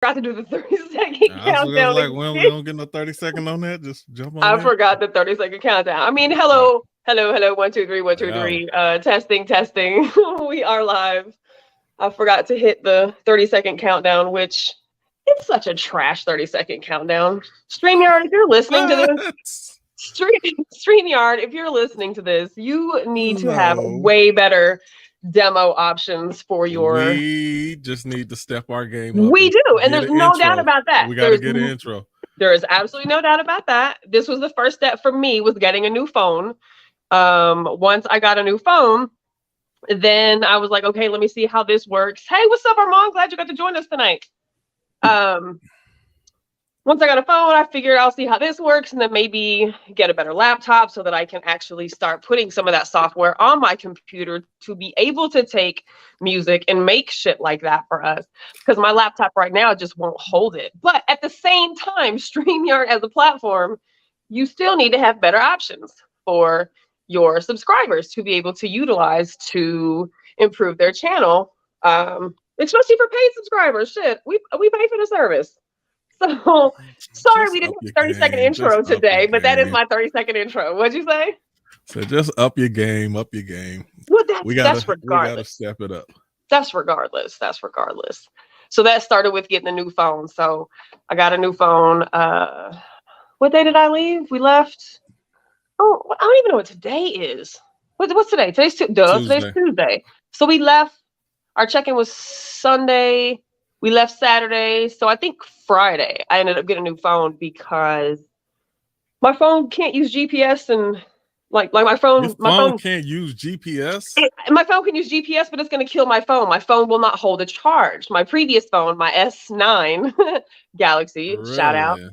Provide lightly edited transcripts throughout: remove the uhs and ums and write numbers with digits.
forgot to do the 30-second I was countdown like, when we again. don't get no 30 second on that, just jump on I in. forgot the 30-second countdown. I mean, All right. hello, hello, hello. 1, 2, 3, 1, 2, 3. Yeah. Testing, testing. We are live. I forgot to hit the 30-second countdown, which it's such a trash 30-second countdown. StreamYard, if you're listening to this, What? StreamYard, if you're listening to this, you need to have No. way better demo options for your. We just need to step our game up We and do, and get there's an no doubt intro. about that. We got to get an intro. There is absolutely no doubt about that. This was the first step for me, was getting a new phone. Once I got a new phone, then I was like, okay, let me see how this works. Hey, what's up, Armand? Glad you got to join us tonight. Once I got a phone, I figured I'll see how this works and then maybe get a better laptop so that I can actually start putting some of that software on my computer to be able to take music and make shit like that for us. Because my laptop right now just won't hold it. But at the same time, StreamYard as a platform, you still need to have better options for your subscribers to be able to utilize to improve their channel. Especially for paid subscribers. Shit, we pay for the service. So sorry Just we didn't up have your a 30-second game. Just intro up your today, but that is game. my 30-second intro. What'd you say? So just up your game. Up your game. Well, We that's gotta regardless. step it up. That's regardless. That's regardless. So that started with getting a new phone. So I got a new phone. What day did I leave? We left. Oh, I don't even know what today is. What's today? Today's Tuesday. Tuesday. So we left. Our check-in was Sunday. We left Saturday. So I think Friday I ended up getting a new phone because my phone can't use GPS, and like my Your phone, phone can't use GPS. my phone can use GPS, but it's going to kill my phone. My phone will not hold a charge. My previous phone, my S9 Galaxy, shout out, Really?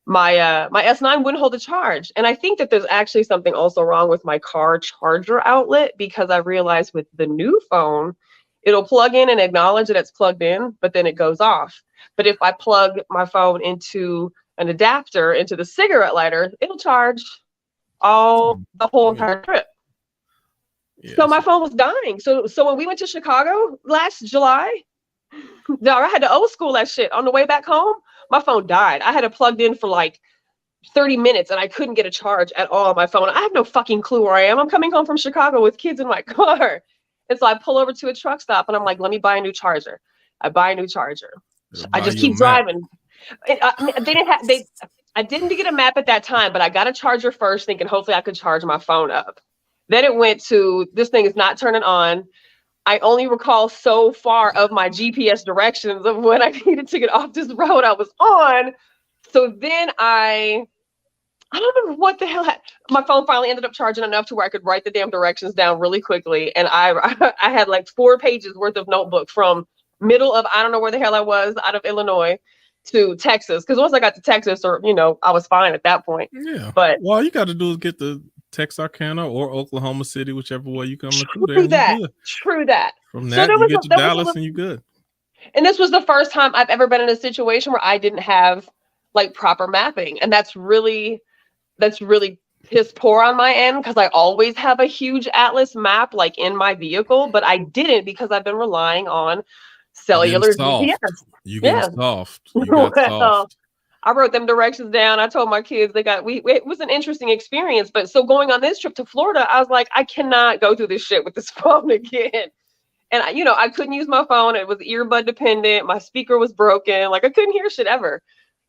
my S9 wouldn't hold a charge. And I think that there's actually something also wrong with my car charger outlet, because I realized with the new phone, it'll plug in and acknowledge that it's plugged in, but then it goes off. But if I plug my phone into an adapter into the cigarette lighter, it'll charge all the whole Yeah. entire trip. Yeah. So my phone was dying. So when we went to Chicago last July, I had to old school that shit. On the way back home, my phone died. I had it plugged in for like 30 minutes and I couldn't get a charge at all on my phone. I have no fucking clue where I am. I'm coming home from Chicago with kids in my car. And so I pull over to a truck stop and I'm like, let me buy a new charger. I buy a new charger. I just keep driving. I didn't get a map at that time, but I got a charger first, thinking hopefully I could charge my phone up. Then it went to, this thing is not turning on. I only recall so far of my GPS directions of when I needed to get off this road I was on. So then I don't remember what the hell. My phone finally ended up charging enough to where I could write the damn directions down really quickly. And I had like 4 pages worth of notebook from middle of, I don't know where the hell I was, out of Illinois to Texas. Because once I got to Texas, or, I was fine at that point. Yeah. But all you got to do is get the Texarkana or Oklahoma City, whichever way you coming through there. True that. From that, you get to Dallas and you good. And this was the first time I've ever been in a situation where I didn't have like proper mapping. And that's really piss poor on my end, because I always have a huge atlas map like in my vehicle, but I didn't because I've been relying on cellular GPS. You getting soft. You got soft. I wrote them directions down. I told my kids it was an interesting experience. But so going on this trip to Florida, I was like, I cannot go through this shit with this phone again. And I couldn't use my phone. It was earbud dependent. My speaker was broken. Like I couldn't hear shit ever.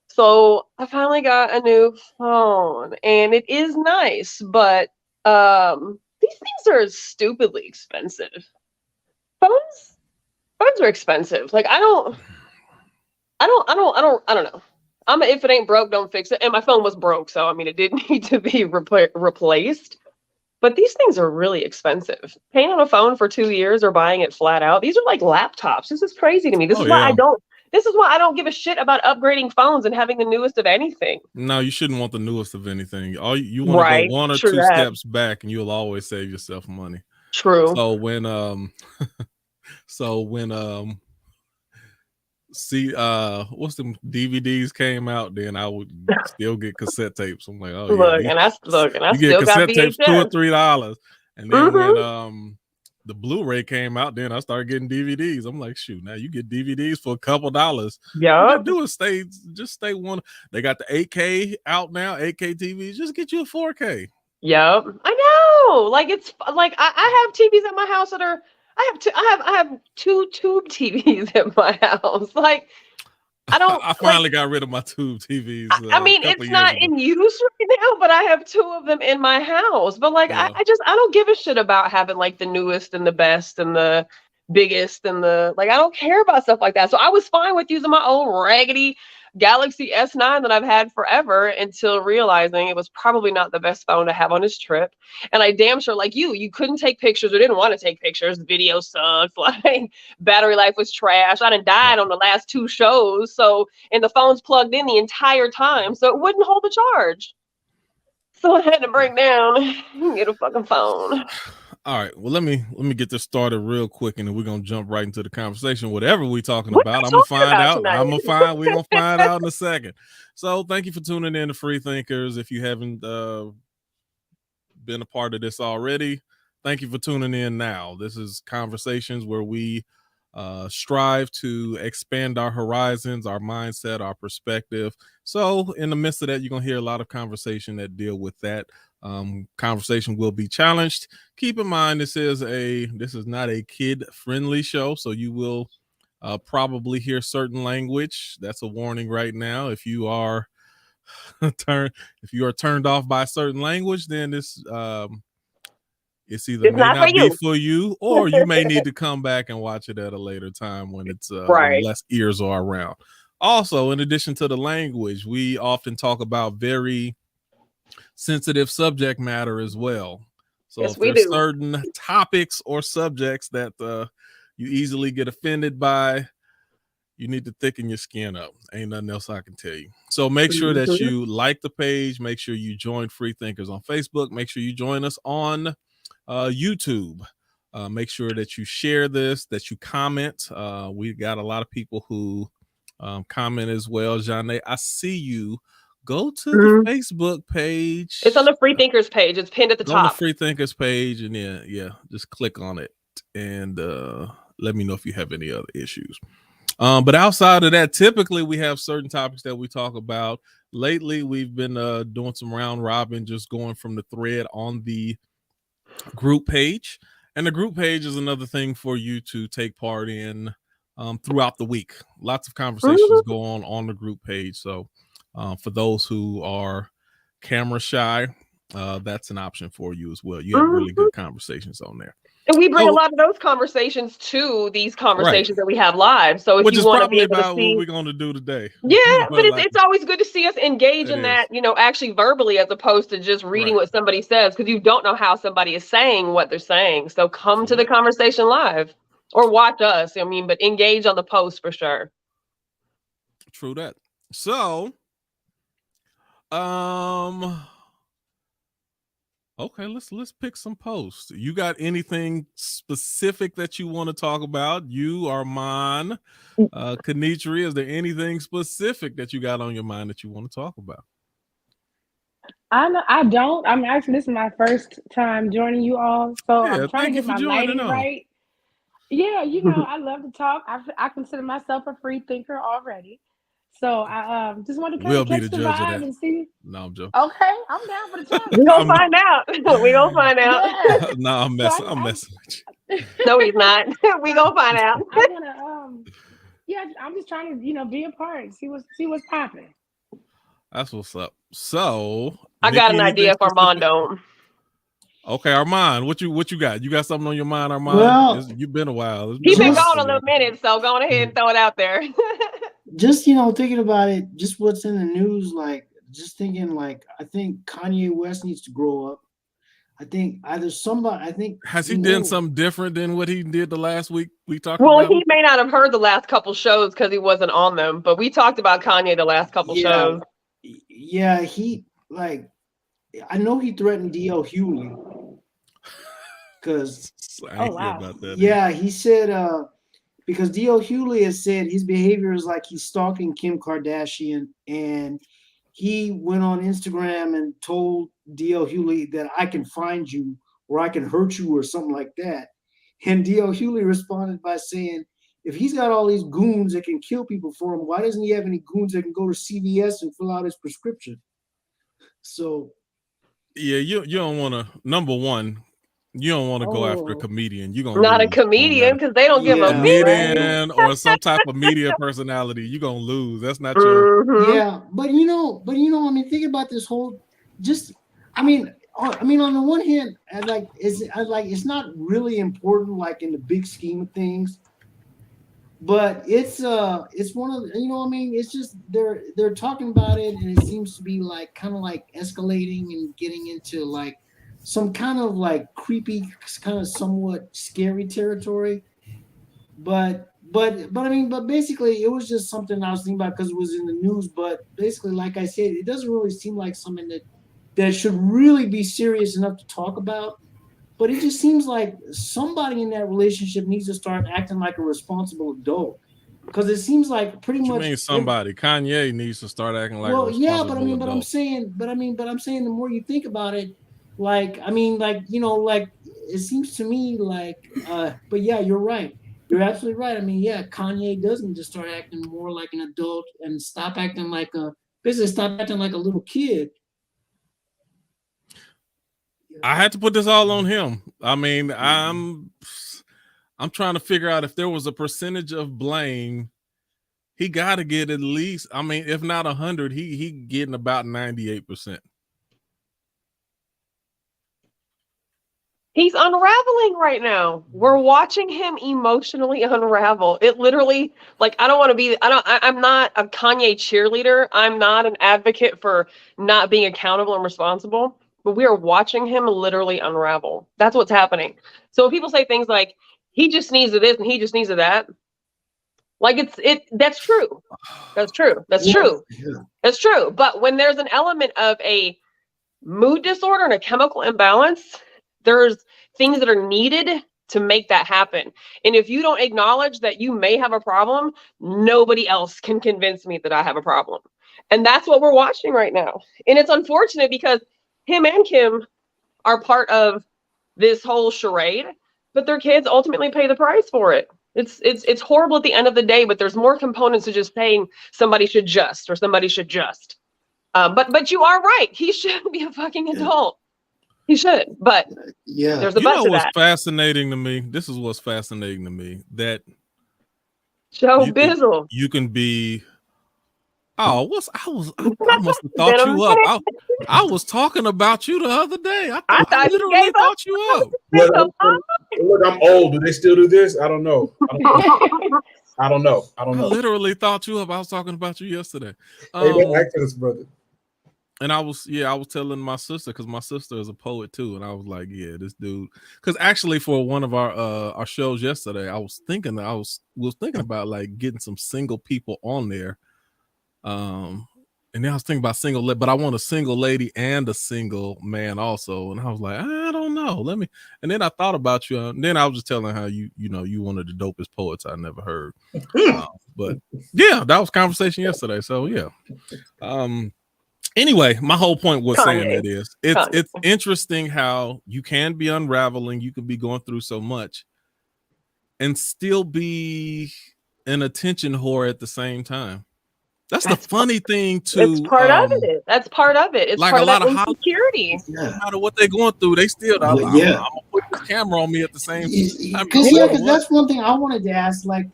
So I finally got a new phone, and it is nice, but these things are stupidly expensive. Phones are expensive. Like I don't know. If it ain't broke, don't fix it. And my phone was broke, so I mean, it did need to be replaced. But these things are really expensive. Paying on a phone for 2 years or buying it flat out, these are like laptops. This is crazy to me. This is why I don't give a shit about upgrading phones and having the newest of anything. No, you shouldn't want the newest of anything. You want to go 1 or 2 steps back, and you'll always save yourself money. True. So when what's them DVDs came out, then I would still get cassette tapes. I'm like, oh yeah, and I you still get cassette got tapes $2 or $3, and then when the Blu-ray came out, then I started getting DVDs. I'm like, shoot, now you get DVDs for a couple dollars. Yeah. All you gotta do is stay one. They got the 8K out now, 8K TVs. Just get you a 4K. Yep. I know. Like it's like I have TVs at my house that are I have two tube TVs at my house. Like I finally got rid of my tube TVs. I mean, it's not in use right now, but I have two of them in my house. But like, yeah. I don't give a shit about having like the newest and the best and the biggest and I don't care about stuff like that. So I was fine with using my old raggedy Galaxy S9 that I've had forever until realizing it was probably not the best phone to have on this trip. And I damn sure, like you couldn't take pictures or didn't want to take pictures. The video sucked. Like battery life was trash. I done died on the last 2 shows. So, and the phone's plugged in the entire time. So it wouldn't hold the charge. So I had to break down and get a fucking phone. All right. Well, let me get this started real quick, and then we're gonna jump right into the conversation. Whatever we're talking about, I'm gonna find out. We're gonna find out in a second. So, thank you for tuning in to Free Thinkers. If you haven't been a part of this already, thank you for tuning in now. This is conversations where we strive to expand our horizons, our mindset, our perspective. So, in the midst of that, you're gonna hear a lot of conversation that deal with that. Conversation will be challenged. Keep in mind this is not a kid-friendly show, so you will probably hear certain language. That's a warning right now. If you are turned off by a certain language, then this it's either may not be for you, or you may need to come back and watch it at a later time when it's when less ears are around. Also, in addition to the language, we often talk about very sensitive subject matter as well. So if there's certain topics or subjects that you easily get offended by, you need to thicken your skin up. Ain't nothing else I can tell you. So make sure that you like the page. Make sure you join Free Thinkers on Facebook. Make sure you join us on YouTube. Make sure that you share this, that you comment. We got a lot of people who comment as well. Janae, I see you. Go to the Facebook page. It's on the Free Thinkers page. It's pinned at the top. On the Free Thinkers page, and just click on it and let me know if you have any other issues. But outside of that, typically we have certain topics that we talk about. Lately, we've been doing some round robin, just going from the thread on the group page. And the group page is another thing for you to take part in throughout the week. Lots of conversations go on the group page. So for those who are camera shy, that's an option for you as well. You have really good conversations on there. And we bring a lot of those conversations to these conversations that we have live. So if you want to be able to see what we're going to do today. Yeah, but it's always good to see us engage in that, actually verbally, as opposed to just reading what somebody says, because you don't know how somebody is saying what they're saying. So come to the conversation live or watch us. I mean, but engage on the post for sure. True that. So, okay, let's pick some posts. You got anything specific that you want to talk about? You, Armand, Kanitri, is there anything specific that you got on your mind that you want to talk about? I don't. I'm actually, this is my first time joining you all, so I'm trying to get my lighting right. Yeah, I love to talk. I consider myself a free thinker already. So I just want to kind of catch the vibe and see. No, I'm joking. Okay, I'm down for the challenge. We're gonna find out. We're gonna find out. Yeah. No, I'm messing with you. No, he's not. We're gonna find out. I'm just trying to, be a part, see what's popping. That's what's up. So I got an idea for Armando. Okay, Armand, what you got? You got something on your mind, Armand? Well, you've been a while. He's been gone a little minute, so go ahead and throw it out there. Just thinking about it, just what's in the news, I think Kanye West needs to grow up. I think has he done something different than what he did the last week we talked about? Well, he may not have heard the last couple shows because he wasn't on them, but we talked about Kanye the last couple shows. Yeah, I know he threatened D.L. Hughley because he said because D.L. Hughley has said his behavior is like he's stalking Kim Kardashian, and he went on Instagram and told D.L. Hughley that I can find you or I can hurt you or something like that. And D.L. Hughley responded by saying, if he's got all these goons that can kill people for him, why doesn't he have any goons that can go to CVS and fill out his prescription? So, yeah, you don't want to. Number one, you don't want to go after a comedian. You're gonna not a comedian because they don't give a comedian or some type of media personality. You're gonna lose. That's not your. Yeah, but you know, I mean, think about this whole. I mean, on the one hand, it's not really important, like in the big scheme of things. But it's one of the, I mean, it's just they're talking about it, and it seems to be like kind of like escalating and getting into like some kind of like creepy, kind of somewhat scary territory. But basically, it was just something I was thinking about because it was in the news. But basically, like I said, it doesn't really seem like something that should really be serious enough to talk about. But it just seems like somebody in that relationship needs to start acting like a responsible adult, because it seems like pretty much. You mean somebody? Kanye needs to start acting like. Well, yeah, but I'm saying the more you think about it, like it seems to me like. But yeah, you're right. You're absolutely right. I mean, yeah, Kanye does need to start acting more like an adult and stop acting like a little kid. I had to put this all on him. I mean, I'm trying to figure out if there was a percentage of blame. He got to get at least, I mean, if not 100, he getting about 98%. He's unraveling right now. We're watching him emotionally unravel. It literally, like, I'm not a Kanye cheerleader. I'm not an advocate for not being accountable and responsible. But we are watching him literally unravel. That's what's happening. So when people say things like, he just needs of this and he just needs of that, like that's true. That's true. That's true. Yeah. That's true. But when there's an element of a mood disorder and a chemical imbalance, there's things that are needed to make that happen. And if you don't acknowledge that you may have a problem, nobody else can convince me that I have a problem. And that's what we're watching right now. And it's unfortunate because him and Kim are part of this whole charade, but their kids ultimately pay the price for it. It's horrible at the end of the day, but there's more components to just saying somebody should just. But you are right. He shouldn't be a fucking adult. He should. But yeah, there's a bunch of that. Fascinating to me. This is what's fascinating to me. That Joe Bizzle. You can be. Oh, I must have thought you up. I was talking about you the other day. I literally thought you up. Look, I'm old. Do they still do this? I don't know. I literally thought you up. I was talking about you yesterday. Hey, back to this, brother. And I was telling my sister, because my sister is a poet too, and I was like, yeah, this dude. Because actually, for one of our shows yesterday, I was thinking about like getting some single people on there. And then I was thinking about single, but I want a single lady and a single man also. And I was like, I don't know. And then I thought about you. And then I was just telling how you one of the dopest poets I never heard. But yeah, that was conversation yesterday. So yeah. Anyway, my whole point was saying that is it's interesting how you can be unraveling. You can be going through so much and still be an attention whore at the same time. That's the funny thing too. It's part of it. That's part of it. It's like part of that insecurity. No matter what they're going through, they still. I'm gonna put this camera on me at the same time. Because that's one thing I wanted to ask. Like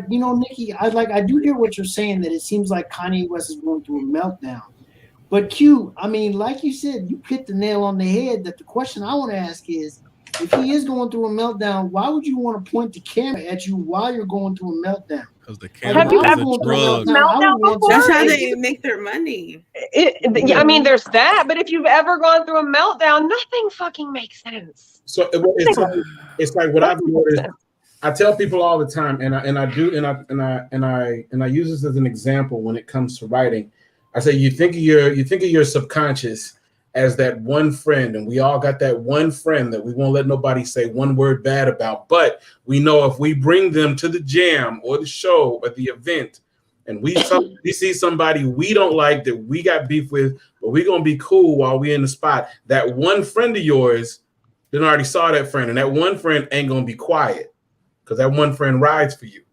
Nikki, I do hear what you're saying, that it seems like Kanye West is going through a meltdown. But Q, I mean, like you said, you hit the nail on the head. That the question I want to ask is, if he is going through a meltdown, why would you want to point the camera at you while you're going through a meltdown? Because the camera is a drug. That's how they make their money. I mean, there's that. But if you've ever gone through a meltdown, nothing fucking makes sense. So it's like what I've noticed. I tell people all the time, and I use this as an example when it comes to writing. I say you think of your subconscious as that one friend, and we all got that one friend that we won't let nobody say one word bad about. But we know if we bring them to the jam or the show or the event, and we see somebody we don't like that we got beef with, but we're gonna be cool while we're in the spot. That one friend of yours then already saw that friend, and that one friend ain't gonna be quiet because that one friend rides for you,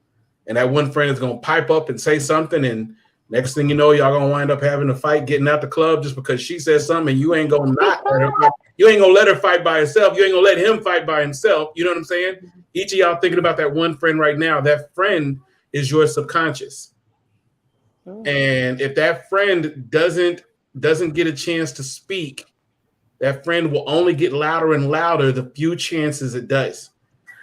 and that one friend is gonna pipe up and say something, and next thing you know, y'all gonna wind up having a fight, getting out the club just because she said something, and you ain't gonna you ain't gonna let her fight by herself. You ain't gonna let him fight by himself. You know what I'm saying? Each of y'all thinking about that one friend right now. That friend is your subconscious, and if that friend doesn't get a chance to speak, that friend will only get louder and louder the few chances it does.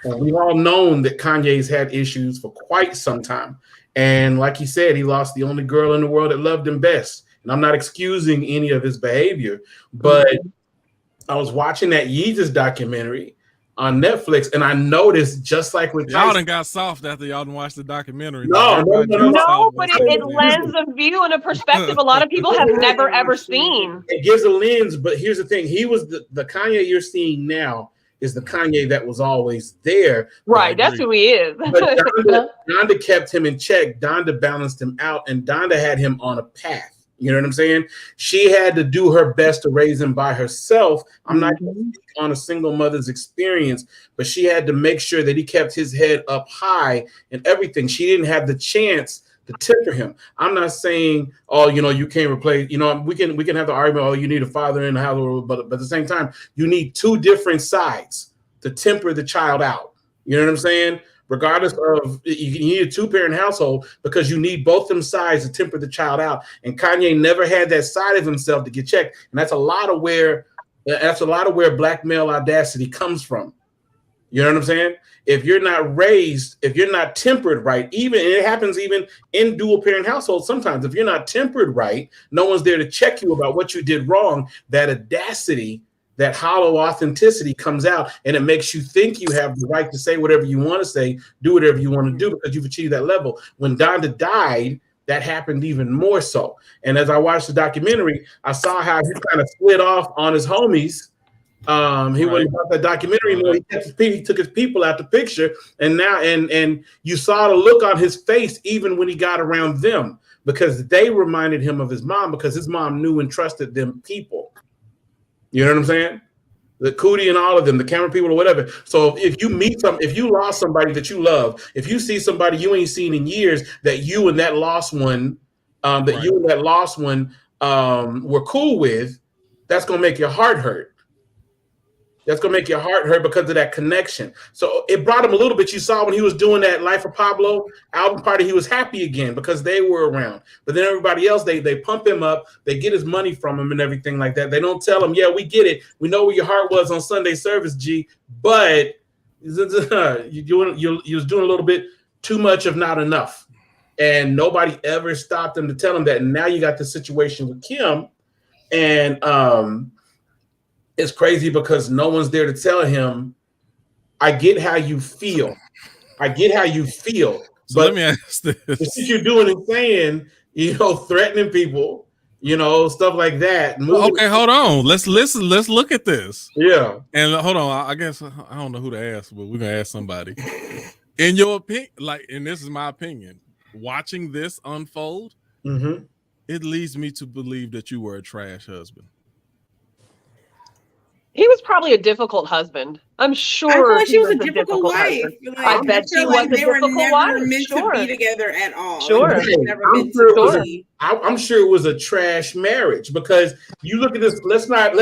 And we've all known that Kanye's had issues for quite some time. And like he said, he lost the only girl in the world that loved him best. And I'm not excusing any of his behavior, but I was watching that Yeezus documentary on Netflix, and I noticed, just like with y'all done got soft after y'all done watched the documentary. No, but it lends a view and a perspective a lot of people have never ever seen. It gives a lens, but here's the thing: he was the Kanye you're seeing now is the Kanye that was always there. Right, that's who he is. But Donda kept him in check. Donda balanced him out, and Donda had him on a path. You know what I'm saying? She had to do her best to raise him by herself. I'm not going to speak on a single mother's experience, but she had to make sure that he kept his head up high and everything. She didn't have the chance to temper him. I'm not saying, oh, you know, you can't replace, you know, we can have the argument, oh, you need a father in the house, but at the same time, you need two different sides to temper the child out. You know what I'm saying? Regardless of, you need a two-parent household because you need both them sides to temper the child out. And Kanye never had that side of himself to get checked. And that's a lot of where black male audacity comes from. You know what I'm saying? If you're not raised, if you're not tempered right, even it happens even in dual parent households sometimes. If you're not tempered right, no one's there to check you about what you did wrong. That audacity, that hollow authenticity comes out, and it makes you think you have the right to say whatever you want to say, do whatever you want to do because you've achieved that level. When Donda died, that happened even more so. And as I watched the documentary, I saw how he kind of split off on his homies. He went about that documentary anymore. He took his people out the picture, and now and you saw the look on his face even when he got around them, because they reminded him of his mom, because his mom knew and trusted them people. You know what I'm saying? The Cootie and all of them, the camera people or whatever. So if you if you lost somebody that you love, if you see somebody you ain't seen in years that you and that lost one, were cool with, that's gonna make your heart hurt. That's going to make your heart hurt because of that connection. So it brought him a little bit. You saw when he was doing that Life of Pablo album party, he was happy again because they were around. But then everybody else, they pump him up. They get his money from him and everything like that. They don't tell him, yeah, we get it. We know where your heart was on Sunday service, G. But you was doing a little bit too much of not enough. And nobody ever stopped him to tell him that. And now you got the situation with Kim. And it's crazy because no one's there to tell him, I get how you feel. I get how you feel. So let me ask this. The shit you're doing and saying, you know, threatening people, you know, stuff like that. Okay, hold on. Let's listen. Let's look at this. Yeah. And hold on. I guess I don't know who to ask, but we're going to ask somebody. In your opinion, and this is my opinion, watching this unfold, it leads me to believe that you were a trash husband. He was probably a difficult husband. I'm sure. I feel like she was a difficult wife. Like, I bet she was a difficult wife. They were never meant to be together at all. Sure. I'm sure it was a trash marriage, because you look at this. Let's not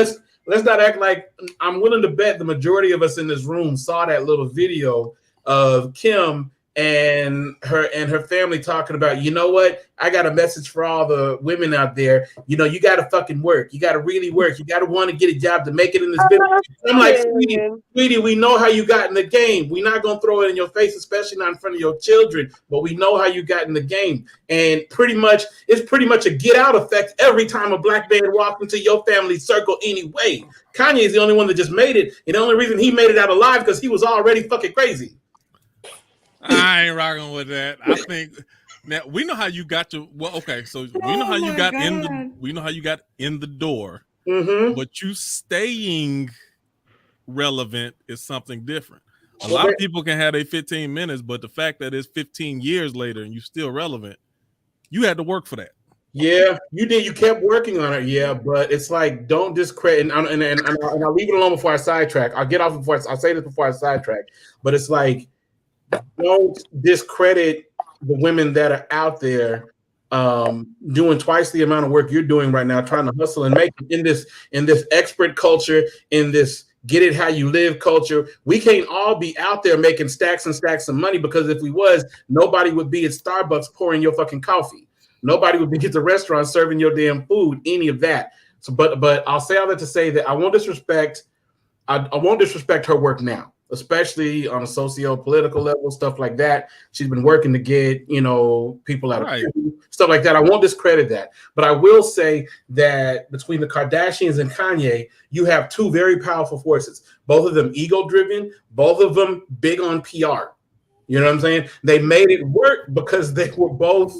act like, I'm willing to bet the majority of us in this room saw that little video of Kim and her family talking about, you know what, I got a message for all the women out there. You know, you got to fucking work. You got to really work. You got to want to get a job to make it in this business. I'm like, sweetie, we know how you got in the game. We're not going to throw it in your face, especially not in front of your children, but we know how you got in the game. And it's pretty much a get out effect every time a black man walks into your family circle anyway. Kanye is the only one that just made it. And the only reason he made it out alive because he was already fucking crazy. I ain't rocking with that. I think now we know how you got to. Well, okay, so we know how you got in the door, but you staying relevant is something different. A lot of people can have a 15 minutes, but the fact that it's 15 years later and you still relevant, you had to work for that. Yeah, you did. You kept working on it. Yeah, but it's like don't discredit. And I'll leave it alone before I sidetrack. I'll get off before I'll say this before I sidetrack. But it's like don't discredit the women that are out there doing twice the amount of work you're doing right now, trying to hustle and make it in this expert culture, in this get it how you live culture. We can't all be out there making stacks and stacks of money, because if we was, nobody would be at Starbucks pouring your fucking coffee. Nobody would be at the restaurant serving your damn food, any of that. So, but I'll say all that to say that I won't disrespect her work now, especially on a socio-political level, stuff like that. She's been working to get, people out of stuff like that. I won't discredit that. But I will say that between the Kardashians and Kanye, you have two very powerful forces, both of them ego-driven, both of them big on PR. You know what I'm saying? They made it work because they were both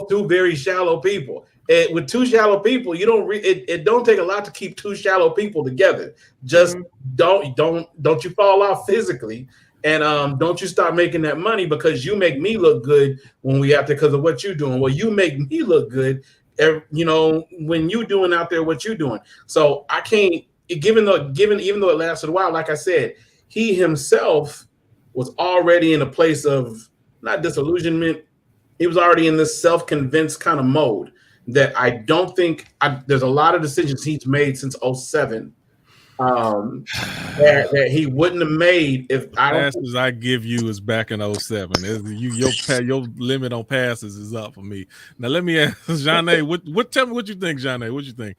two very shallow people. With two shallow people, you don't it don't take a lot to keep two shallow people together. Just don't you fall off physically, and don't you start making that money because you make me look good when we out there because of what you're doing. Well, you make me look good, when you doing out there what you're doing. So I can't, even though it lasted a while, like I said, he himself was already in a place of not disillusionment. He was already in this self-convinced kind of mode that I don't think there's a lot of decisions he's made since 2007 that he wouldn't have made if passes I give you is back in 2007. Your limit on passes is up for me. Now let me ask Janae, tell me what you think, Janae. What you think?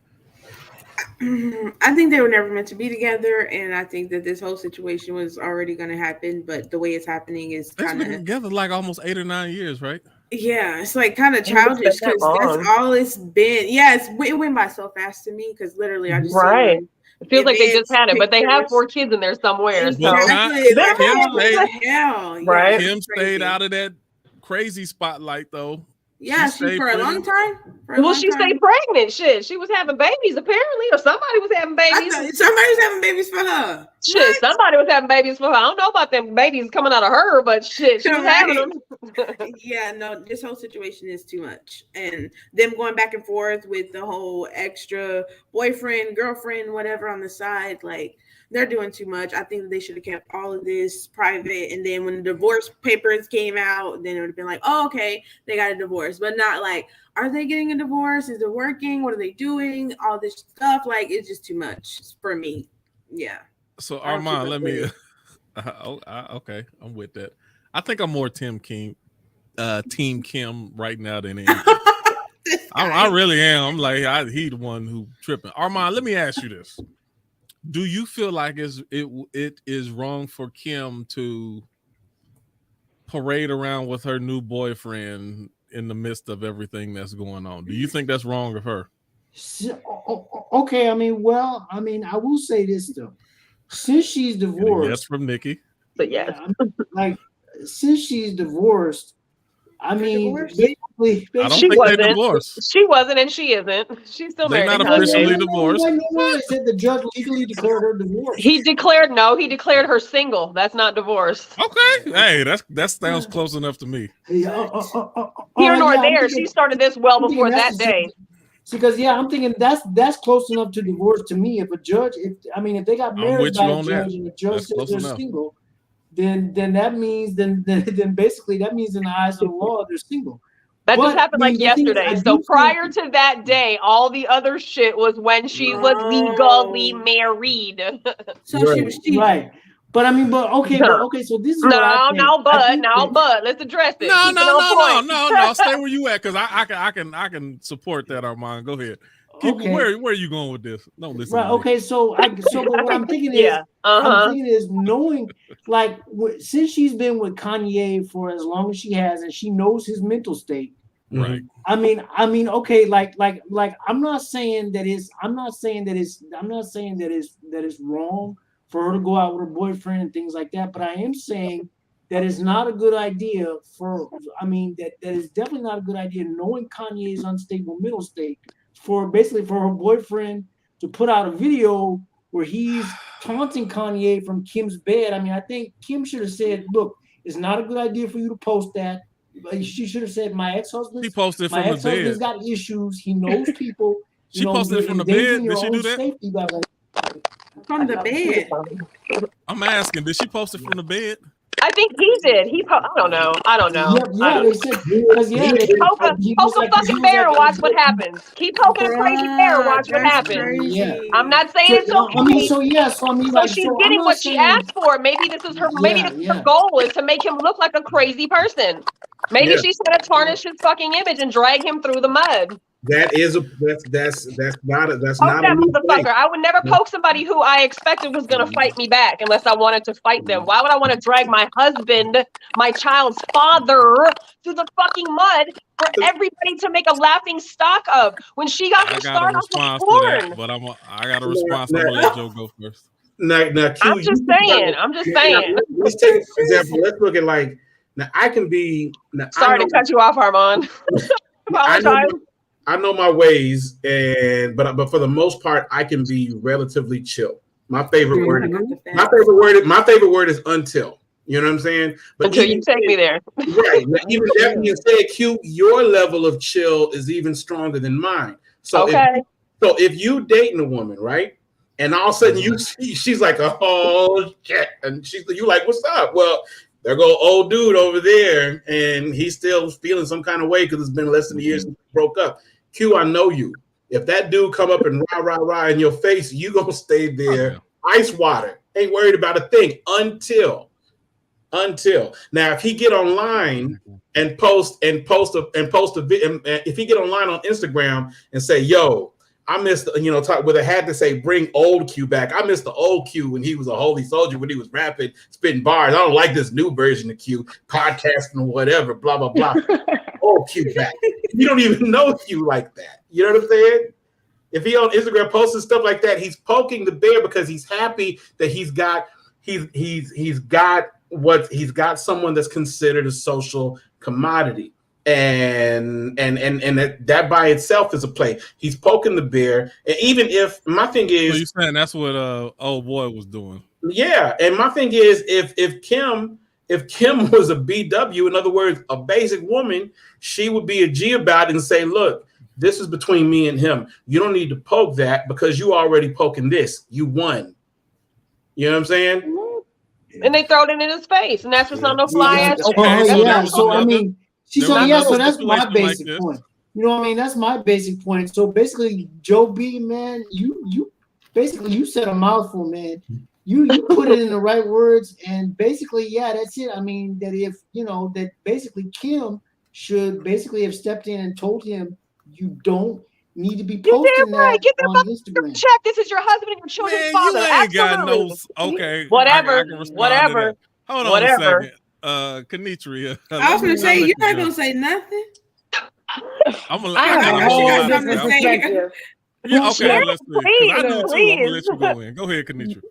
I think they were never meant to be together, and I think that this whole situation was already going to happen, but the way it's happening is kind of together like almost 8 or 9 years, right? Yeah, it's like kind of childish because that's all it's been. Yeah, it went by so fast to me because literally I just it feels like they just had it, but they have 4 kids in there somewhere. Exactly. Right. Kim stayed out of that crazy spotlight though. Yeah, she for a long time. She stayed pregnant. Shit, she was having babies apparently, or somebody was having babies. Somebody was having babies for her. Shit, somebody was having babies for her. I don't know about them babies coming out of her, but shit, she was having them. Yeah, no, this whole situation is too much, and them going back and forth with the whole extra boyfriend, girlfriend, whatever on the side, like. They're doing too much. I think they should have kept all of this private. And then when the divorce papers came out, then it would have been like, oh, okay, they got a divorce. But not like, are they getting a divorce? Is it working? What are they doing? All this stuff. Like, it's just too much for me. Yeah. So, Armand, let me... okay, I'm with that. I think I'm more Team Kim right now than anything. I really am. I'm like, he's the one who tripping. Armand, let me ask you this. Do you feel like it is wrong for Kim to parade around with her new boyfriend in the midst of everything that's going on? Do you think that's wrong of her? Okay, I will say this though. Since she's divorced, yes from Nikki. But yes, since she's divorced, basically, I don't think they're divorced. She wasn't, and she isn't. She's still married. They're not officially divorced. I said the judge legally declared her divorced. He declared her single. That's not divorced. Okay, hey, that sounds close enough to me. Here nor there. She started this well before that day. Because I'm thinking that's close enough to divorce to me. If a judge, if they got married by a judge and the judge says they're single. Then that means then basically that means in the eyes of the law they're single. That just happened like yesterday. So prior to that day, all the other shit was when she was legally married. So she was cheating. Right. But okay. So this is but let's address it. No. Stay where you at, because I can support that, Armand. Go ahead. Where are you going with this? Don't listen. Right. Okay. So what I'm thinking is, I'm thinking is knowing, like, since she's been with Kanye for as long as she has, and she knows his mental state. Right. Okay. Like, I'm not saying that it's wrong for her to go out with her boyfriend and things like that. But I am saying that it's not a good idea that is definitely not a good idea, knowing Kanye's unstable mental state, for her boyfriend to put out a video where he's taunting Kanye from Kim's bed. I think Kim should have said, look, it's not a good idea for you to post that. She should have said my ex-husband. She posted from the bed. My ex-husband's got issues. He knows people. She posted from the bed. Did she do that? Safety, from the bed. I'm asking. Did she post it from the bed? I think he did. I don't know. Yeah, they said poke a fucking bear and watch what happens. Keep poking a crazy bear and watch what happens. Yeah. I'm not saying it's okay. So she's getting what she asked for. Maybe this is her. Maybe this is her goal is to make him look like a crazy person. Maybe she's gonna tarnish his fucking image and drag him through the mud. That's not a motherfucker. I would never poke somebody who I expected was gonna fight me back unless I wanted to fight them. Why would I want to drag my husband, my child's father, through the fucking mud for everybody to make a laughing stock of when she got her start off with porn? But I got a response. I'm gonna let Joe go first. Now, Q, I'm just saying. Let's take for example. Let's look at like now. I can be. Sorry to cut you off, Armand. I know my ways, but for the most part, I can be relatively chill. My favorite word is until. You know what I'm saying? But until you take me there. Right. Even that being said, Q, your level of chill is even stronger than mine. So if you dating a woman, right? And all of a sudden she's like, oh shit. And you like, what's up? Well, there go old dude over there, and he's still feeling some kind of way because it's been less than a year since we broke up. Q, I know you. If that dude come up and rah in your face, you gonna stay there, ice water. Ain't worried about a thing until. Now, if he get online and post a video, if he get online on Instagram and say, "Yo, I missed," talk with a hat to say, "Bring old Q back." I missed the old Q when he was a holy soldier, when he was rapping, spitting bars. I don't like this new version of Q, podcasting or whatever, blah blah blah. Old Q back. You don't even know Q like that. You know what I'm saying? If he on Instagram posting stuff like that, he's poking the bear because he's happy that he's got someone that's considered a social commodity. And that by itself is a play. He's poking the bear. And even if my thing is, so you're saying that's what old boy was doing. Yeah. And my thing is, if Kim was a BW, in other words, a basic woman, she would be a G about it and say, look, this is between me and him. You don't need to poke that because you already poking this. You won. You know what I'm saying? And they throw it in his face, and that's what's on no fly ass. So I mean, so that's my basic point. You know what I mean? That's my basic point. So basically, Joe B, man, you basically you said a mouthful, man. You put it in the right words, and basically, that's it. I mean, that if that basically Kim should basically have stepped in and told him you don't need to be posting that on Instagram. Check. This is your husband and your children's father. You ain't got no. Okay. Whatever. Hold on a second. Kanitria. I was gonna say you're not gonna say nothing. I'm gonna say. Yeah, okay, let's see. I do too. I'm gonna let you go in. Go ahead, Kanitria.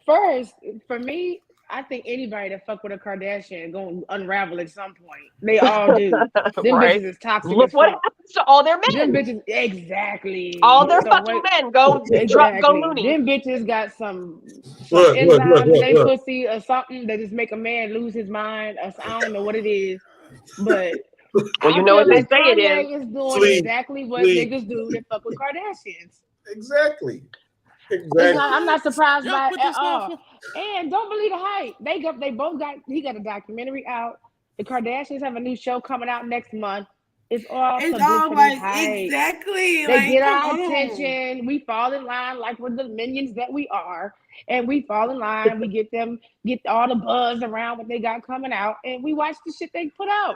First, for me, I think anybody that fuck with a Kardashian gonna unravel at some point. They all do. Them bitches is toxic. Look what happens to all their men. Them bitches, exactly. All their fucking men go loony. Them bitches got some enzymes in their pussy or something that just make a man lose his mind. I don't know what it is, but well, you know what they say it is. Kanye is doing exactly what niggas do that fuck with Kardashians. Exactly. I'm not surprised by it at all. And don't believe the hype. He got a documentary out. The Kardashians have a new show coming out next month. It's all like hype. Exactly. They get our attention. We fall in line like we're the minions that we are. And we fall in line. We get all the buzz around what they got coming out. And we watch the shit they put out.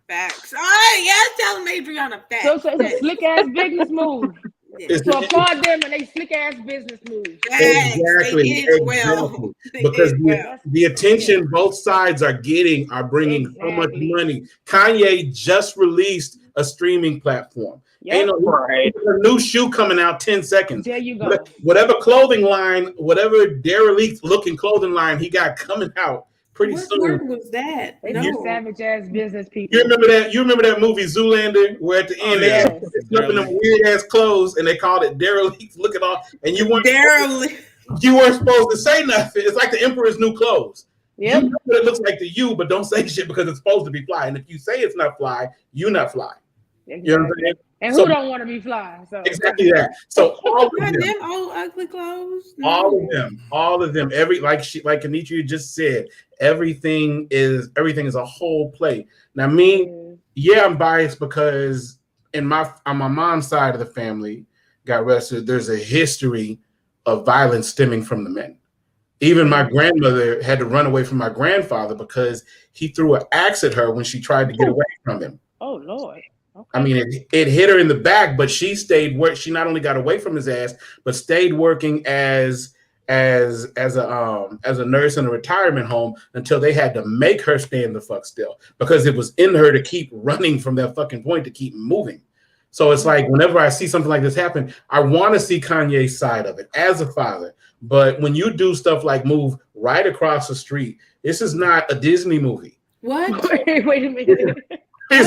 Facts. All right, yeah, tell them Adriana facts. So it's a slick ass business move. So applaud them and they slick ass business moves. Exactly. Well. Because the attention both sides are bringing so much money. Kanye just released a streaming platform. Yep. A new shoe coming out 10 seconds. There you go. Whatever clothing line, whatever derelict looking clothing line he got coming out. What word was that? They do savage ass business people. You remember that movie Zoolander, where at the end they had up in them weird ass clothes and they called it derelict. Look at all, and you weren't supposed to say nothing. It's like the Emperor's New Clothes. Yep. You know what it looks like to you, but don't say shit because it's supposed to be fly. And if you say it's not fly, you're not fly. Exactly. You know what I'm saying? And who don't want to be fly? So exactly that. So all of them, old ugly clothes. all of them. Like Kenichi just said, everything is a whole play. Now, I'm biased because on my mom's side of the family, got arrested. There's a history of violence stemming from the men. Even my grandmother had to run away from my grandfather because he threw an axe at her when she tried to get away from him. Oh Lord. Okay. I mean, it hit her in the back, but she stayed work. She not only got away from his ass, but stayed working as a nurse in a retirement home until they had to make her stand the fuck still because it was in her to keep running from that fucking point to keep moving. So it's like whenever I see something like this happen, I want to see Kanye's side of it as a father. But when you do stuff like move right across the street, this is not a Disney movie. What? Wait a minute. He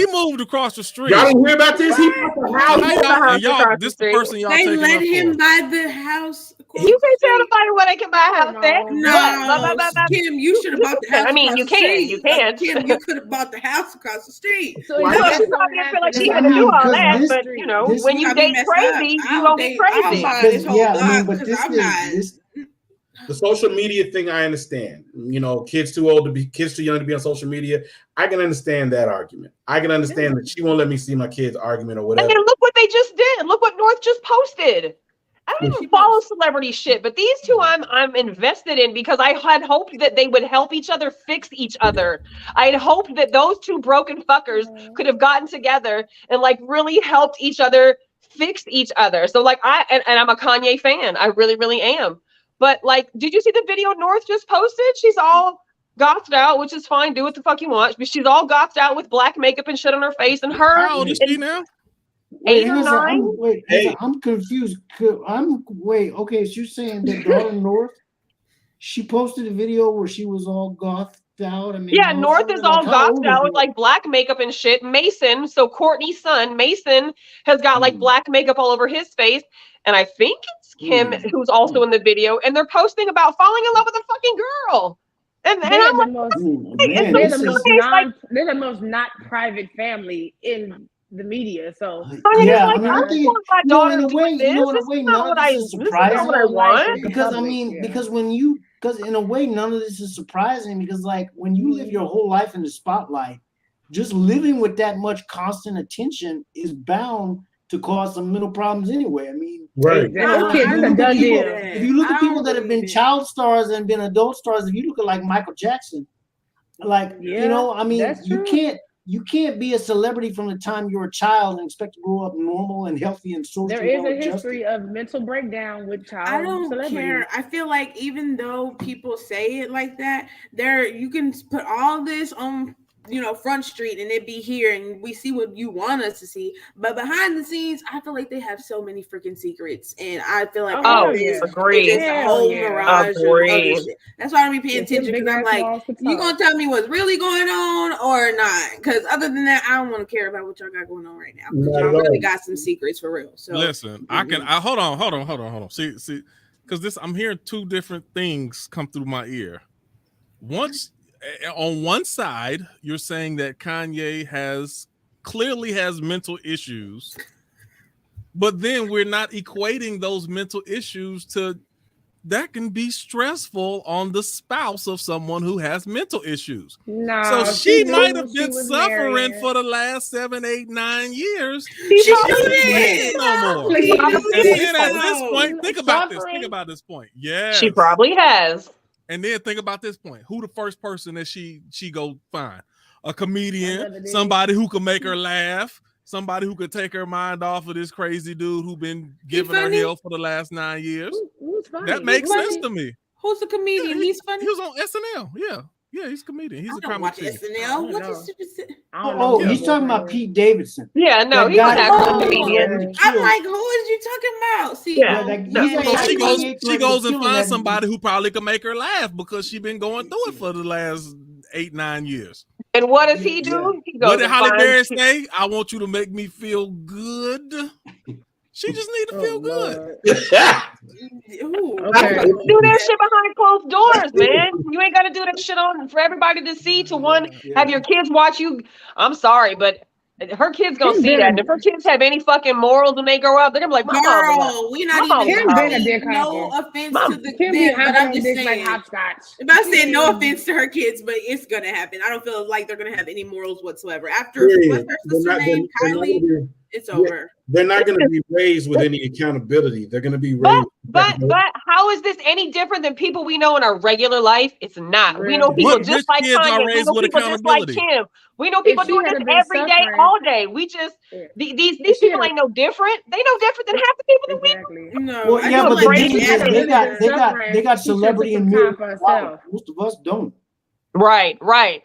moved across the street. Y'all didn't hear about this? He bought the house. This the person y'all they taking let him for. buy the house. You can't tell nobody where they can buy a house at. No, Kim, you should have bought the house. I mean, you can. Kim, you could have bought the house across the street. So she probably didn't feel like she had to do all that, but when you date crazy, you gonna be crazy. The social media thing, I understand. Kids too young to be on social media. I can understand that argument. I can understand that she won't let me see my kids' argument or whatever. And then look what they just did. Look what North just posted. I don't even follow celebrity shit, but these two I'm invested in because I had hoped that they would help each other fix each other. I had hoped that those two broken fuckers could have gotten together and really helped each other fix each other. So I'm a Kanye fan. I really, really am. But did you see the video North just posted? She's all gothed out, which is fine. Do what the fuck you want. But she's all gothed out with black makeup and shit on her face. And her. How old is she now? 8 or 9. I'm confused. Okay, so you're saying that daughter North, she posted a video where she was all gothed out? I mean, North is all gothed out with black makeup and shit. Mason, so Courtney's son, Mason, has got black makeup all over his face. And I think it's Kim who's also in the video. And they're posting about falling in love with a fucking girl. And I'm they're the most not private family in the media. So I'm thinking, in a way, none of this is surprising. Because in a way, none of this is surprising because when you live your whole life in the spotlight, just living with that much constant attention is bound to cause some mental problems anyway. I mean, right. If you look at people that have been child stars and been adult stars, if you look at Michael Jackson, you can't be a celebrity from the time you're a child and expect to grow up normal and healthy and social. There is a history of mental breakdown with child. I don't care. I feel like even though people say it like that, you can put all this on Front Street and it be here and we see what you want us to see, but behind the scenes I feel like they have so many freaking secrets and I feel like agree. It's a whole mirage of other shit. That's why I don't be paying attention because I'm like, you gonna tell me what's really going on or not? Because other than that, I don't want to care about what y'all got going on right now. Y'all really got some secrets for real. So listen, hold on. See, because I'm hearing two different things come through my ear. On one side, you're saying that Kanye clearly has mental issues, but then we're not equating those mental issues to that can be stressful on the spouse of someone who has mental issues. No, so she might have been suffering for the last 7, 8, 9 years. She did no more. And then at this point, think about this point. Yeah, she probably has. And then think about this point. Who the first person that she go find? A comedian, somebody who could make her laugh, somebody who could take her mind off of this crazy dude who been giving her hell for the last 9 years. That makes sense to me. Who's the comedian? Yeah, He's funny. He was on SNL. Yeah, he's a comedian. He's a comedian. SNL. What is he's talking about Pete Davidson. Yeah, no, he's an actual comedian. I'm like, who is you talking about? See, she goes and finds somebody who probably could make her laugh because she's been going through it for the last 8, 9 years. And what does he do? He goes what did Halle Berry say? I want you to make me feel good. She just need to feel good. Okay. Do that shit behind closed doors, man. You ain't got to do that shit on for everybody to see. Have your kids watch you. I'm sorry, but her kids gonna see that. And if her kids have any fucking morals when they grow up, they're gonna be like, my mama. We're not even been a dick no hopper. offense Mom, to the Kim them, but I'm just like saying. hopscotch. I'm not saying no offense to her kids, but it's gonna happen. I don't feel like they're gonna have any morals whatsoever. After what's her sister name, Kylie, it's over. They're not going to be raised with any accountability. They're going to be raised. But how is this any different than people we know in our regular life? It's not. We know people just like Kanye. We know people just like Kim. We know people doing this every day, all day. We just these people ain't no different. They no different than half the people that we know. No, well, yeah, but the thing is, they got celebrity and million. Most of us don't. Right.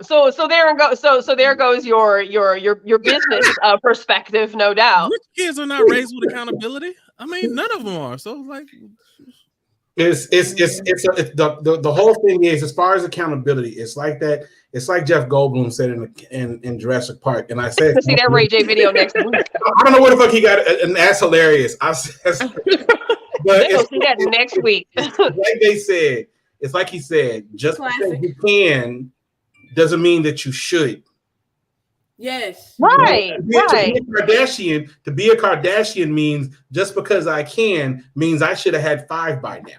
So there goes. So there goes your business perspective, no doubt. Rich kids are not raised with accountability. I mean, none of them are. So like, the whole thing is, as far as accountability, it's like that. It's like Jeff Goldblum said in Jurassic Park, and I said, see that Ray J video next week. I don't know where the fuck he got it, and that's hilarious. I said, but they'll see that next week. Like they said. It's like he said, just because you can doesn't mean that you should. Yes. Right. To be a Kardashian means just because I can means I should have had 5 by now.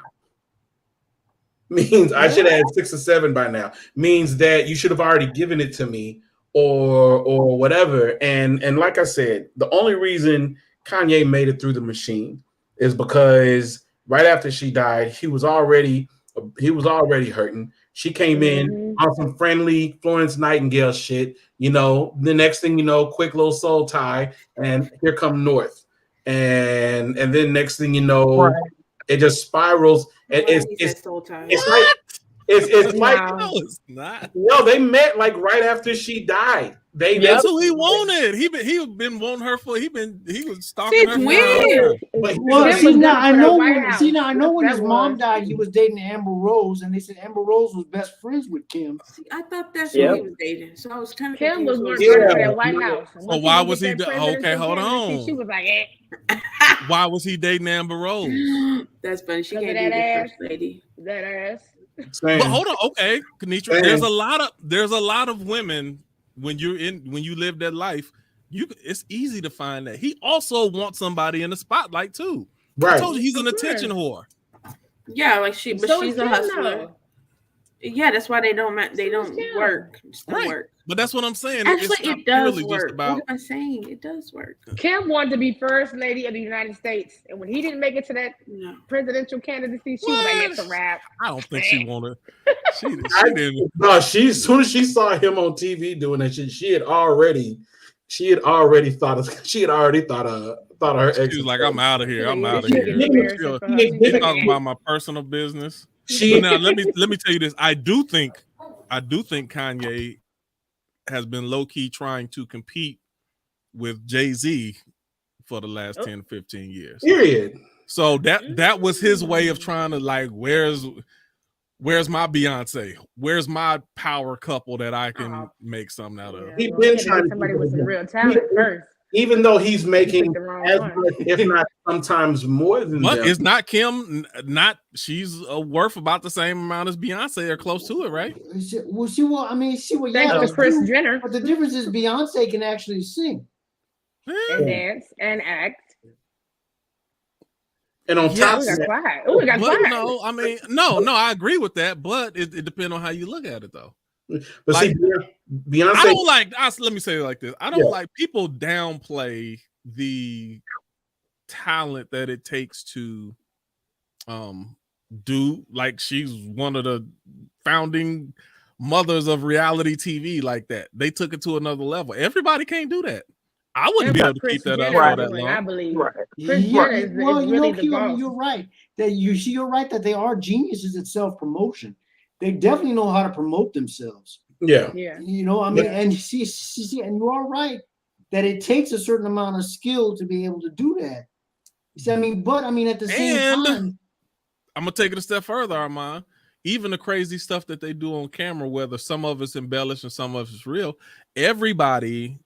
Means I should have had 6 or 7 by now. Means that you should have already given it to me or whatever. And like I said, the only reason Kanye made it through the machine is because right after she died, he was already hurting. She came in on some friendly Florence Nightingale shit. You know, the next thing you know, quick little soul tie, and here come North. And then next thing you know, it just spirals. And it's like no, it's not. No, they met like right after she died. That's who he wanted. He been wanting her for. He was stalking her. I know when his mom died, he was dating Amber Rose, and they said Amber Rose was best friends with Kim. I thought that's who he was dating. So I was kind of Kim was working for that White House. So why was he? Okay, hold on. She was like, eh. Why was he dating Amber Rose? That's funny. She can't be the first lady. That ass. But hold on, okay, Kenitra. There's a lot of women when you live that life. It's easy to find that. He also wants somebody in the spotlight too. Right. I told you he's an attention whore. Yeah, like she's a hustler. Yeah, that's why they don't work. Work. But that's what I'm saying. Actually, it does work. What am I saying? It does work. Kim wanted to be first lady of the United States, and when he didn't make it to that presidential candidacy, she was like, "It's a wrap." I don't think she wanted. She didn't. No, as soon as she saw him on TV doing that shit, she had already thought of her ex. She was like, "I'm out of here. I'm out of here." She's talking about my personal business. Now let me tell you this. I do think Kanye has been low-key trying to compete with Jay-Z for the last 10, 15 years. Period. So that was his way of trying to like, where's my Beyonce? Where's my power couple that I can make something out of? He's been trying to somebody with some real talent first. Even though he's making as much, if not sometimes more than but them. It's not Kim. She's worth about the same amount as Beyonce or close to it, right? Thanks to Kris Jenner. But the difference is Beyonce can actually sing, and dance, and act. And on top of that, no, I mean, no, I agree with that, but it depends on how you look at it, though. But like, see, Beyonce. I don't like. Let me say it like this. I don't like people downplay the talent that it takes to do. Like she's one of the founding mothers of reality TV. Like that, they took it to another level. Everybody can't do that. I wouldn't be able to keep that up for that long. I believe. You're right. You're right that they are geniuses at self-promotion. They definitely know how to promote themselves. Yeah. You know, I mean, and see, and you are right that it takes a certain amount of skill to be able to do that. See, I mean, at the same time, I'm gonna take it a step further, Armand. Even the crazy stuff that they do on camera, whether some of it's embellished and some of it's real, everybody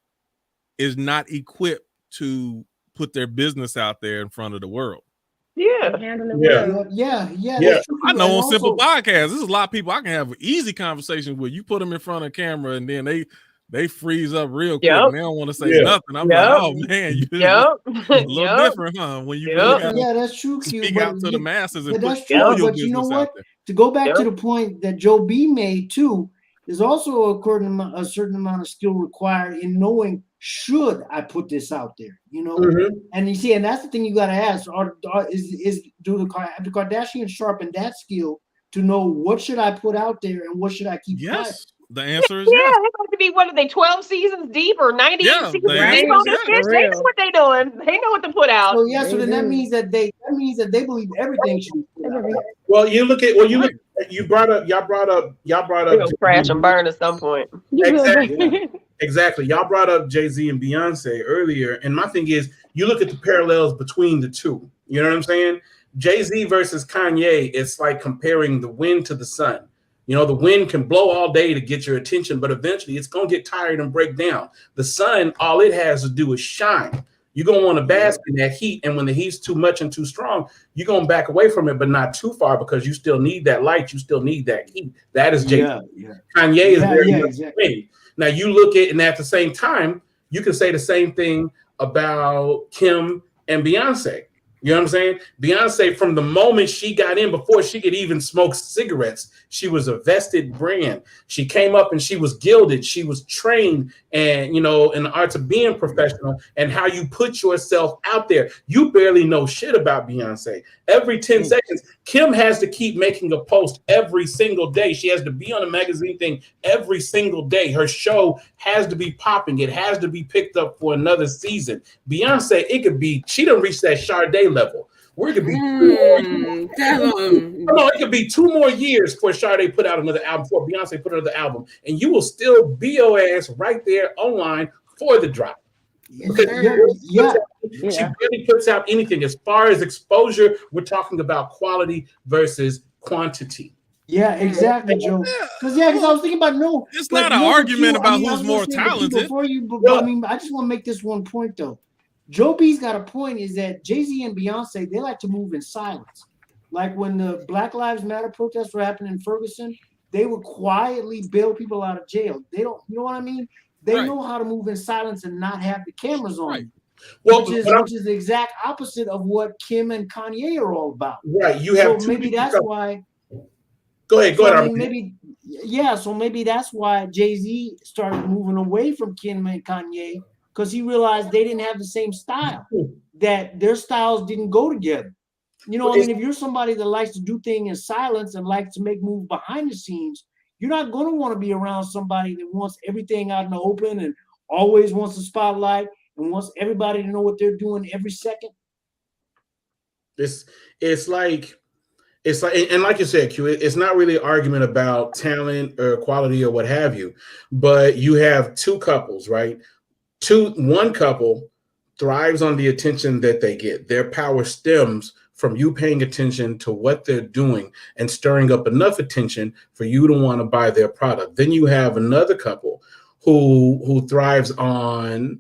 is not equipped to put their business out there in front of the world. Yeah. I know on Simple Podcast, there's a lot of people I can have easy conversations with. You put them in front of camera and then they freeze up real quick and they don't want to say nothing. I'm like, oh man, a little different, huh? When you really have that's true, speak out to the masses and that's put all your but you know business what? out there. To go back to the point that Joe B made too, there's also a certain amount of skill required in knowing, should I put this out there? You know, and you see, and that's the thing you got to ask: do the Kardashians sharpen that skill to know what should I put out there and what should I keep quiet? The answer is they have to be, what are they, 12 seasons deep or 98 seasons deep on this bitch? They know what they're doing. They know what to put out. So so then that means that they believe everything should be put out. Well, you brought up They'll crash and burn at some point. Exactly. Y'all brought up Jay-Z and Beyonce earlier, and my thing is, you look at the parallels between the two. You know what I'm saying? Jay-Z versus Kanye, it's like comparing the wind to the sun. You know, the wind can blow all day to get your attention, but eventually it's going to get tired and break down. The sun, all it has to do is shine. You're going to want to bask in that heat, and when the heat's too much and too strong, you're going to back away from it, but not too far, because you still need that light. You still need that heat. That is Jay-Z. Kanye is very much wind. Now, you look at, and at the same time, you can say the same thing about Kim and Beyonce. You know what I'm saying? Beyonce, from the moment she got in, before she could even smoke cigarettes, she was a vested brand. She came up and she was gilded. She was trained and, in the arts of being professional and how you put yourself out there. You barely know shit about Beyonce. Every 10 seconds, Kim has to keep making a post every single day. She has to be on a magazine thing every single day. Her show has to be popping. It has to be picked up for another season. Beyonce, it could be, she done reached that Sade level. Where it could be it could be 2 more years before Sade put out another album, before Beyonce put another album, and you will still be your ass right there online for the drop. Because she really puts out anything. As far as exposure, we're talking about quality versus quantity. Yeah, exactly, Joe. Because I was thinking about it's not an argument about who's more talented. I just want to make this one point though. Joe B's got a point, is that Jay-Z and Beyonce, they like to move in silence. Like when the Black Lives Matter protests were happening in Ferguson, they would quietly bail people out of jail. They don't, you know what I mean? They know how to move in silence and not have the cameras on. Well, which is the exact opposite of what Kim and Kanye are all about. Right. You have maybe that's why. Go ahead. I mean, so maybe that's why Jay-Z started moving away from Kim and Kanye, because he realized they didn't have the same style, that their styles didn't go together. If you're somebody that likes to do things in silence and likes to make moves behind the scenes, you're not going to want to be around somebody that wants everything out in the open and always wants the spotlight and wants everybody to know what they're doing every second. It's like, and like you said, Q, it's not really an argument about talent or quality or what have you, but you have two couples, right? One couple thrives on the attention that they get. Their power stems from you paying attention to what they're doing and stirring up enough attention for you to want to buy their product. Then you have another couple who thrives on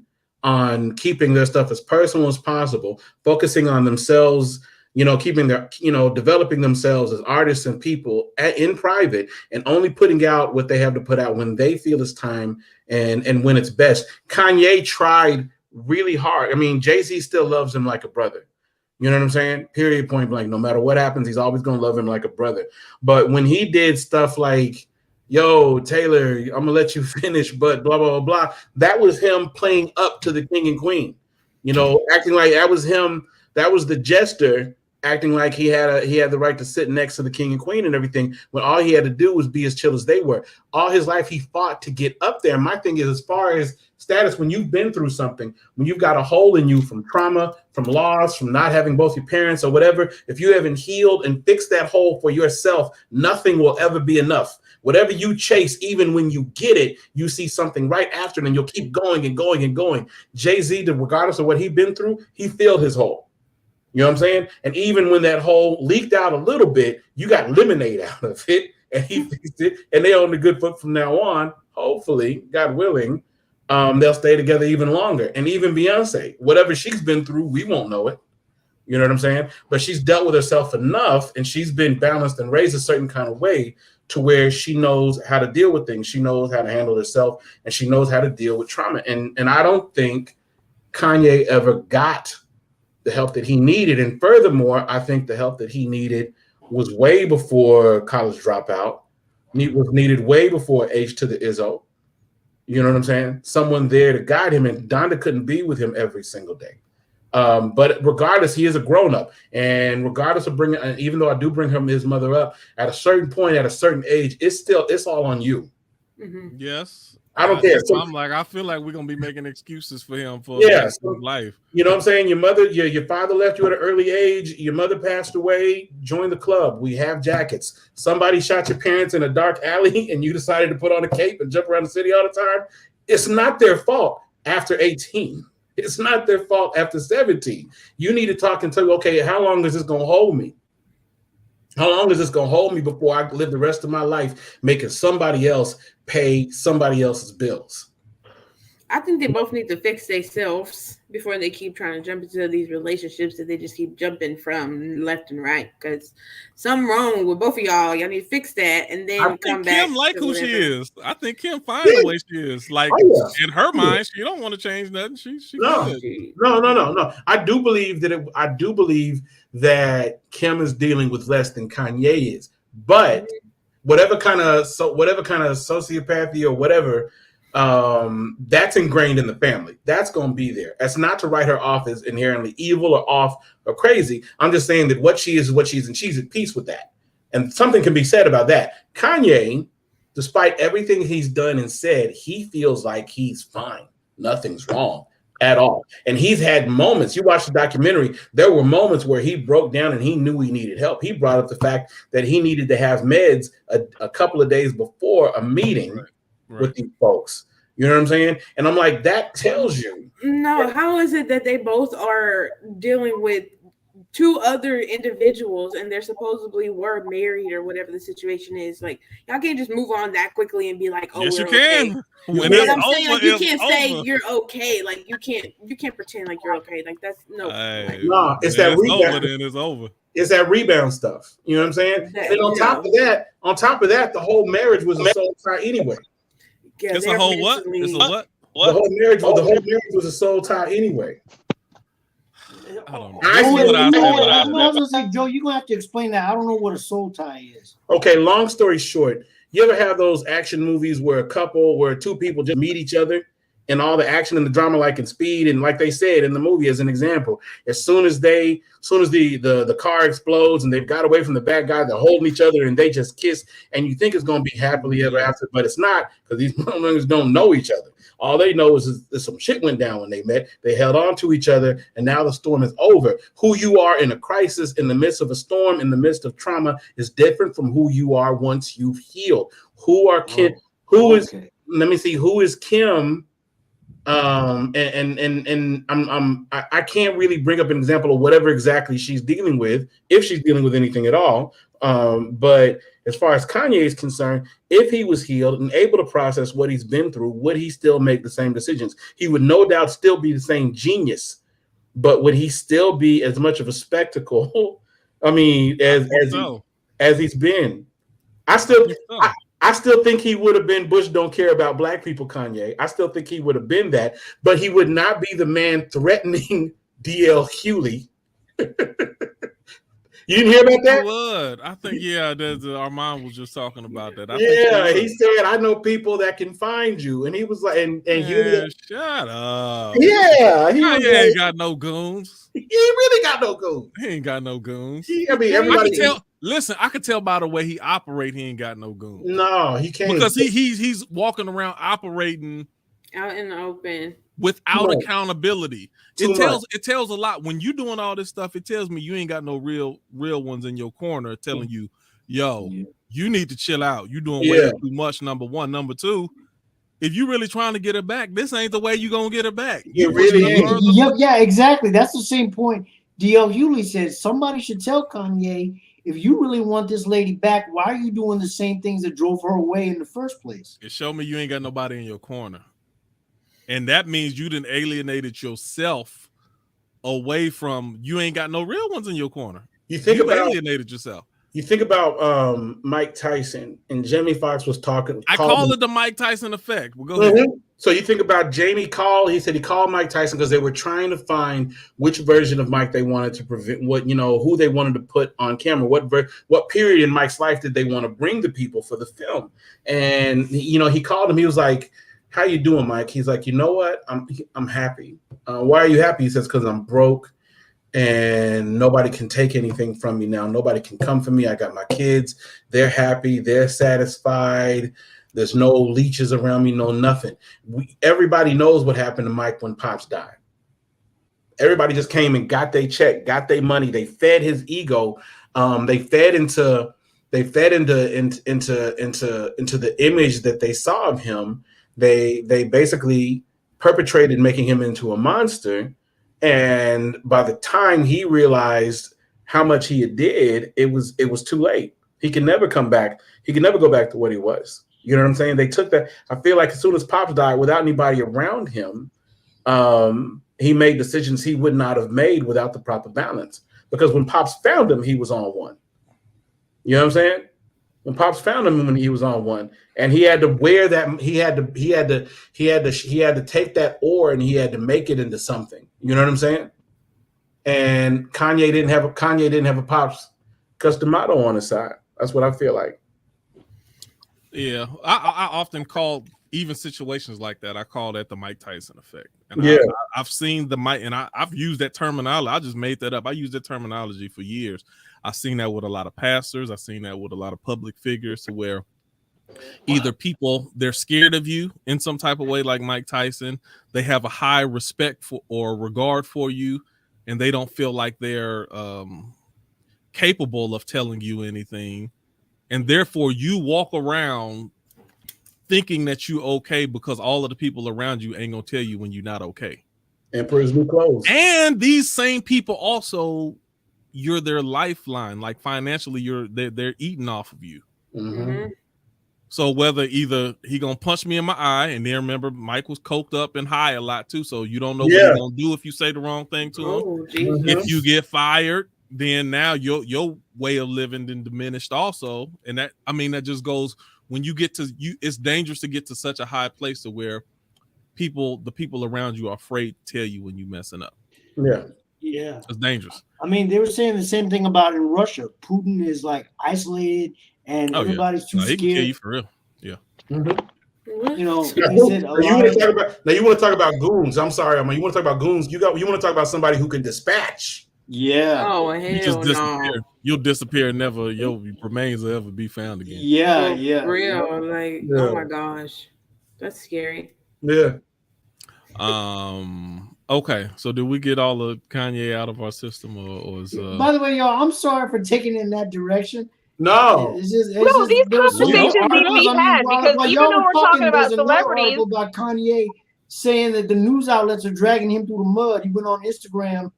keeping their stuff as personal as possible, focusing on themselves, keeping their, developing themselves as artists and people in private, and only putting out what they have to put out when they feel it's time and when it's best. Kanye tried really hard. I mean, Jay-Z still loves him like a brother. You know what I'm saying? Period, point blank. No matter what happens, he's always going to love him like a brother. But when he did stuff like, yo, Taylor, I'm going to let you finish, but blah, blah, blah, blah, that was him playing up to the king and queen, acting like that was him. That was the jester acting like he had the right to sit next to the king and queen and everything, when all he had to do was be as chill as they were. All his life, he fought to get up there. My thing is, as far as status, when you've been through something, when you've got a hole in you from trauma, from loss, from not having both your parents or whatever, if you haven't healed and fixed that hole for yourself, nothing will ever be enough. Whatever you chase, even when you get it, you see something right after it, and you'll keep going and going and going. Jay-Z, regardless of what he'd been through, he filled his hole. You know what I'm saying? And even when that hole leaked out a little bit, you got lemonade out of it, and he fixed it, and they're on the good foot from now on, hopefully, God willing. they'll stay together even longer. And even Beyonce, whatever she's been through, we won't know it. You know what I'm saying? But she's dealt with herself enough, and she's been balanced and raised a certain kind of way to where she knows how to deal with things. She knows how to handle herself, and she knows how to deal with trauma. And I don't think Kanye ever got the help that he needed. And furthermore, I think the help that he needed was way before College Dropout. It was needed way before H to the Izzo. You know what I'm saying? Someone there to guide him, and Donda couldn't be with him every single day. But regardless, he is a grown-up, and regardless of bringing, even though I do bring his mother up, at a certain point, at a certain age, it's all on you. Mm-hmm. Yes. I don't care. So I'm like, I feel like we're gonna be making excuses for him for his life. You know what I'm saying? Your father left you at an early age. Your mother passed away. Join the club. We have jackets. Somebody shot your parents in a dark alley, and you decided to put on a cape and jump around the city all the time. It's not their fault after 18. It's not their fault after 17. You need to talk and tell, okay, how long is this gonna hold me? How long is this gonna hold me before I live the rest of my life making somebody else pay somebody else's bills? I think they both need to fix themselves before they keep trying to jump into these relationships that they just keep jumping from left and right. Because something wrong with both of y'all. Y'all need to fix that and then come back. Kim like who she is. I think Kim finds the way she is. Like in her mind, she don't want to change nothing. She No. I do believe that Kim is dealing with less than Kanye is. But whatever kind of sociopathy or whatever, that's ingrained in the family. That's going to be there. That's not to write her off as inherently evil or off or crazy. I'm just saying that what she is what she is, and she's at peace with that. And something can be said about that. Kanye, despite everything he's done and said, he feels like he's fine. Nothing's wrong at all. And he's had moments. You watch the documentary, there were moments where he broke down and he knew he needed help. He brought up the fact that he needed to have meds a couple of days before a meeting with these folks. You know what I'm saying? And I'm like, that tells you. No, how is it that they both are dealing with two other individuals and they're supposedly were married or whatever the situation is? Like, y'all can't just move on that quickly and be like, oh, yes, you can. Okay. When it's I'm saying, like, you can't say you're okay. Like, you can't pretend like you're okay. Like, that's no. It's that rebound. Then it's over. It's that rebound stuff. You know what I'm saying? And on top of that, the whole marriage was a soul tie anyway. Yeah, it's a whole what? It's a what? The whole marriage was a soul tie anyway. I was gonna say, Joe, you're gonna have to explain that. I don't know what a soul tie is. Okay, long story short, you ever have those action movies where two people just meet each other and all the action and the drama, like in Speed, and like they said in the movie as an example, as soon as the car explodes and they've got away from the bad guy, they're holding each other and they just kiss, and you think it's gonna be happily ever after, but it's not, because these motherfuckers don't know each other. All they know is that some shit went down when they met. They held on to each other, and now the storm is over. Who you are in a crisis, in the midst of a storm, in the midst of trauma, is different from who you are once you've healed. Who is Kim? I can't really bring up an example of whatever exactly she's dealing with, if she's dealing with anything at all. But as far as Kanye is concerned, if he was healed and able to process what he's been through, would he still make the same decisions? He would no doubt still be the same genius, but would he still be as much of a spectacle? I mean, as he's been. I still think he would have been Bush don't care about black people, Kanye. I still think he would have been that, but he would not be the man threatening D.L. Hewley. You didn't hear about that? He would. I think, Armand was just talking about that. He said, I know people that can find you. And he was like, Hewley. Shut up. Yeah. He ain't got no goons. He really got no goons. He ain't got no goons. Everybody. I could tell by the way he operates, he ain't got no goons. No, he can't. Because he's walking around operating out in the open without accountability. It tells a lot. When you doing all this stuff, it tells me you ain't got no real ones in your corner telling you, yo, you need to chill out. You doing way too much, number one. Number two, if you really trying to get her back, this ain't the way you gonna get her back. It really ain't. Yeah, exactly. That's the same point D.L. Hewley says. Somebody should tell Kanye, if you really want this lady back, why are you doing the same things that drove her away in the first place? It showed me you ain't got nobody in your corner. And that means you done alienated yourself away from, you ain't got no real ones in your corner. You alienated yourself. You think about Mike Tyson, and Jamie Foxx was talking. I call it the Mike Tyson effect. Well, go ahead. So you think about Jamie called. He said he called Mike Tyson because they were trying to find which version of Mike they wanted to prevent. Who they wanted to put on camera. What period in Mike's life did they want to bring to people for the film? And he called him. He was like, "How you doing, Mike?" He's like, "You know what? I'm happy." Why are you happy? He says, "Because I'm broke. And nobody can take anything from me now. Nobody can come for me. I got my kids. They're happy. They're satisfied. There's no leeches around me, no nothing." Everybody knows what happened to Mike when Pops died. Everybody just came and got their check, got their money. They fed his ego. They fed into the image that they saw of him. They basically perpetrated making him into a monster. And by the time he realized how much he did, it was too late. He can never come back. He can never go back to what he was. You know what I'm saying? They took that. I feel like as soon as Pops died, without anybody around him, he made decisions he would not have made without the proper balance. Because when Pops found him, he was on one. You know what I'm saying? When Pops found him, when he was on one, and he had to wear that, he had to take that ore and he had to make it into something. You know what I'm saying? And Kanye didn't have a Pops customato on his side. That's what I feel like. Yeah, I often call even situations like that. I call that the Mike Tyson effect. And I've seen the Mike, and I've used that terminology. I just made that up. I used that terminology for years. I've seen that with a lot of pastors. I've seen that with a lot of public figures, to where either people, they're scared of you in some type of way, like Mike Tyson. They have a high respect for or regard for you, and they don't feel like they're capable of telling you anything. And therefore, you walk around thinking that you're okay because all of the people around you ain't gonna tell you when you're not okay. Emperor's new clothes. And these same people also, you're their lifeline. Like financially, they're eating off of you. Mm-hmm. So whether either he gonna punch me in my eye, and then remember Mike was coked up and high a lot too, so you don't know what he's gonna do if you say the wrong thing to him. Jesus. If you get fired, then now your way of living then diminished also. And that just goes when you get to you. It's dangerous to get to such a high place to where the people around you are afraid to tell you when you messing up. Yeah, it's dangerous. I mean, they were saying the same thing about in Russia. Putin is like isolated, and everybody's too scared. He can kill you for real. Yeah. Mm-hmm. You know, they said you want to talk about goons. I'm sorry, you want to talk about goons. You want to talk about somebody who can dispatch. Yeah. Oh, hell you just disappear. No. You'll disappear and never your remains will ever be found again. Yeah, For real. Like, oh my gosh. That's scary. Yeah. Okay, so did we get all of Kanye out of our system, or is by the way, y'all, I'm sorry for taking it in that direction. No, these conversations need to be had, because even though we're talking about celebrities, about Kanye saying that the news outlets are dragging him through the mud. He went on Instagram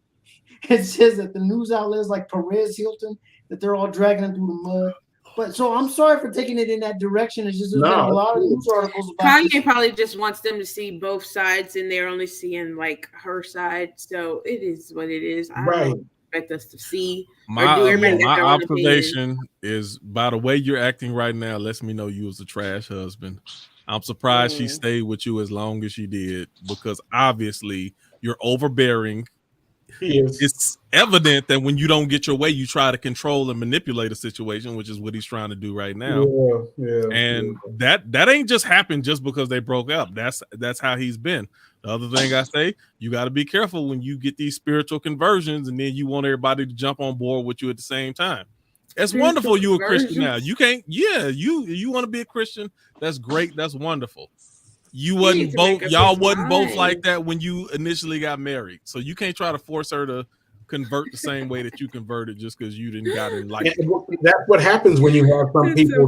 and says that the news outlets like Perez Hilton, that they're all dragging him through the mud. But so I'm sorry for taking it in that direction. It's just there's been a lot of news articles about Kanye probably just wants them to see both sides, and they're only seeing like her side. So it is what it is. I don't expect us to see. My observation is, by the way you're acting right now, lets me know you was a trash husband. I'm surprised she stayed with you as long as she did, because obviously you're overbearing. It's evident that when you don't get your way, you try to control and manipulate a situation, which is what he's trying to do right now. And that ain't just happened just because they broke up. That's how he's been. The other thing I say, you got to be careful when you get these spiritual conversions and then you want everybody to jump on board with you at the same time. It's wonderful you're a Christian now. You can't, you want to be a Christian. That's great. That's wonderful. Y'all wasn't both like that when you initially got married. So you can't try to force her to convert the same way that you converted just because you didn't got enlightened. That's what happens when you have some people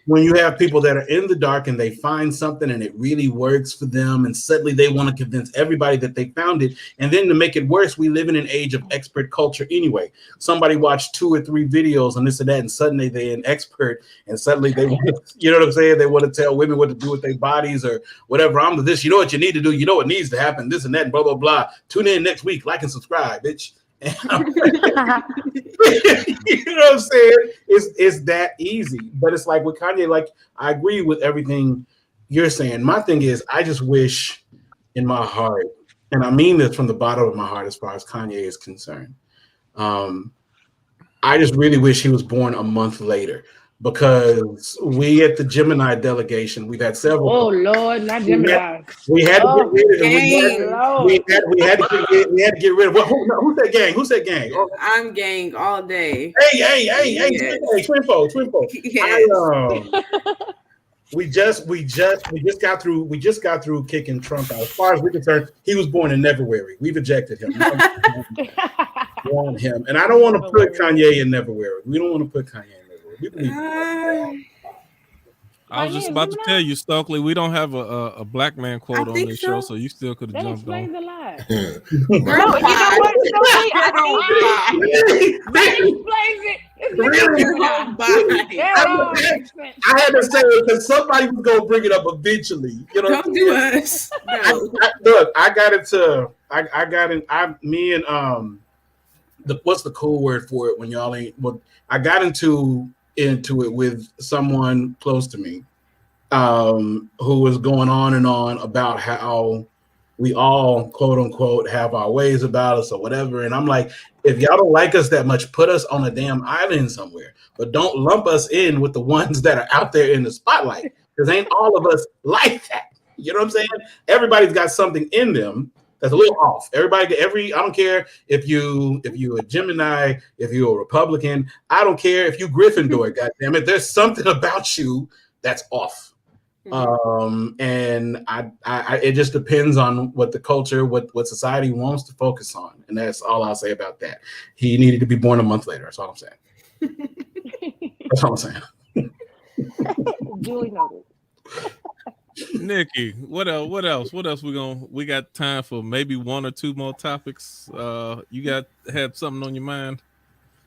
when you have people that are in the dark and they find something and it really works for them, and suddenly they want to convince everybody that they found it. And then to make it worse, we live in an age of expert culture anyway. Somebody watched 2 or 3 videos on this and that, and suddenly they're an expert, and suddenly they want to, you know what I'm saying? They want to tell women what to do with their bodies or whatever. I'm this, you know what you need to do, you know what needs to happen, this and that, and blah, blah, blah. Tune in next week, like and subscribe, bitch. You know what I'm saying? It's that easy. But it's like with Kanye, like I agree with everything you're saying. My thing is, I just wish in my heart, and I mean this from the bottom of my heart as far as Kanye is concerned, I just really wish he was born a month later, because we at the Gemini delegation, we've had several. Oh Lord, not Gemini. We had to get rid of him. We had to get rid of. Who's that gang? Who's that gang? Oh. I'm gang all day. Hey, yes. Twinfo. Yes. We just got through kicking Trump out. As far as we're concerned, he was born in Neverwary. We've ejected him. Want him, and I don't want to put Kanye in Neverwary. We don't want to put Kanye in Neverwary. I was just about to tell you, Stokely, we don't have a black man quote on this show, so you still could have jumped on. That explains a lot. No, you know what? That explains it. I had to say it because somebody was gonna bring it up eventually. You know, don't do us. No. Me and what's the cool word for it when y'all ain't? Well, I got into it with someone close to me, who was going on and on about how we all, quote unquote, have our ways about us or whatever. And I'm like, if y'all don't like us that much, put us on a damn island somewhere, but don't lump us in with the ones that are out there in the spotlight, because ain't all of us like that. You know what I'm saying? Everybody's got something in them that's a little off. I don't care if you're a Gemini, if you're a Republican, I don't care if you Gryffindor, goddamn it. There's something about you that's off. And it just depends on what the culture, what society wants to focus on. And that's all I'll say about that. He needed to be born a month later. That's all I'm saying. That's all I'm saying. Julie noted. Nikki, what else? We got time for maybe 1 or 2 more topics. You had something on your mind?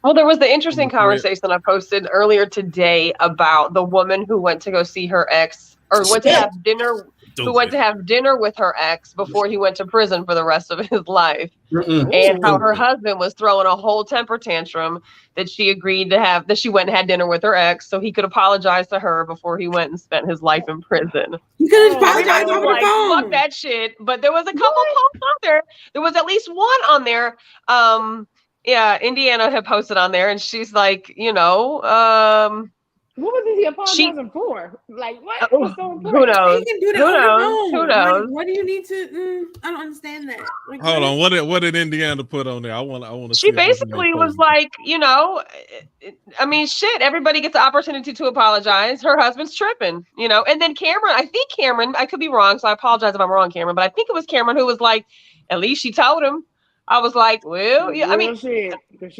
Well, there was the interesting conversation I posted earlier today about the woman who went to go see her ex, or went to have dinner. Who went to have dinner with her ex before he went to prison for the rest of his life. And how her husband was throwing a whole temper tantrum that she agreed to have, that she went and had dinner with her ex so he could apologize to her before he went and spent his life in prison. You could have apologized over the phone. Fuck that shit. But there was a couple posts on there. There was at least one on there. Indiana had posted on there, and she's like, what was he apologizing for? Like, what? Who knows? He can do that. Who knows? What do you need to? I don't understand that. Like, hold on. What did Indiana put on there? I want to. She basically was like, shit. Everybody gets the opportunity to apologize. Her husband's tripping, And then Cameron. I could be wrong, so I apologize if I'm wrong, Cameron. But I think it was Cameron who was like, at least she told him. I was like, well, yeah, I mean,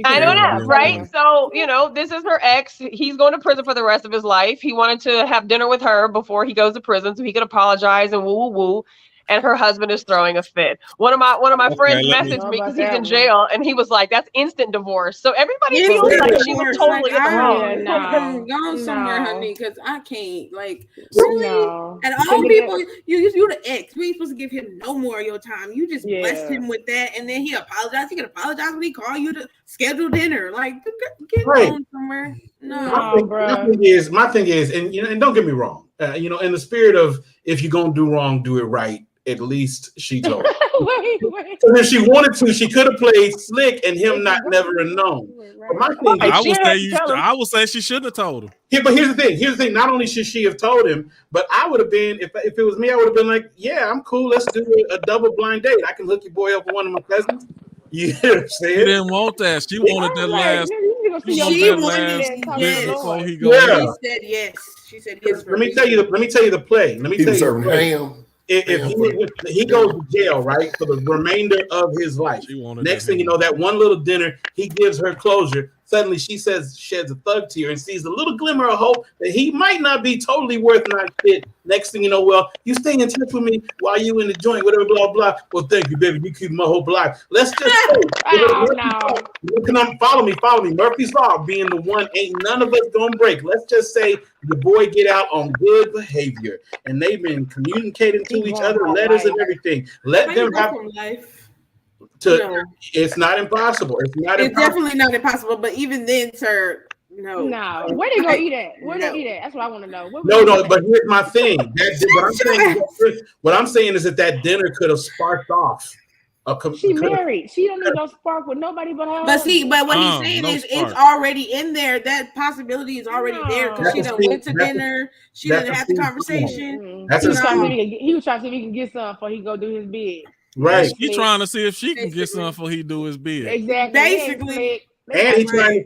I don't know, right? So, this is her ex. He's going to prison for the rest of his life. He wanted to have dinner with her before he goes to prison so he could apologize and woo. And her husband is throwing a fit. One of my friends messaged me because he's in jail, and he was like, "That's instant divorce." So everybody feels like she was totally wrong. Go somewhere, honey, because I can't. Like, really? And all people, you the ex. We ain't supposed to give him no more of your time. You just blessed him with that, and then he apologized. He can apologize when he call you to schedule dinner. Like, get on somewhere. No, bro. My thing is, and don't get me wrong. In the spirit of if you're gonna do wrong, do it right. At least she told him. Wait. So if she wanted to, she could have played slick and him never have known. But my thing I would say she shouldn't have told him. Yeah, but here's the thing. Not only should she have told him, but I would have been, if it was me, I would have been like, yeah, I'm cool. Let's do a double blind date. I can hook your boy up with one of my cousins. You know what I'm saying? She didn't want that. She wanted that last. She wanted before he goes. She said yes. She said yes. Let me tell you the play. He was serving ham. if he goes to jail, right, for the remainder of his life. Next thing you know, that one little dinner, he gives her closure. Suddenly she sheds a thug tear and sees a little glimmer of hope that he might not be totally worth not shit. Next thing you know, well, you stay in touch with me while you in the joint, whatever, blah, blah. Well, thank you, baby. You keep my hope alive. Let's just say, follow me. Murphy's Law being the one, ain't none of us gonna break. Let's just say the boy get out on good behavior. And they've been communicating to each other, letters and everything. Let them have life. It's not impossible. It's definitely not impossible. But even then, sir, no. Where they go eat at? Where they eat at? That's what I want to know. But here's my thing. What I'm saying is that dinner could have sparked off. She married. She don't need no spark with nobody but her. But what he's saying is it's already in there. That possibility is already there because she done went to dinner. She didn't have the conversation. He was trying to see if he can get some before he go do his bid. Right. He's trying to see if she can get some before he do his bid. Exactly. Basically. And he's trying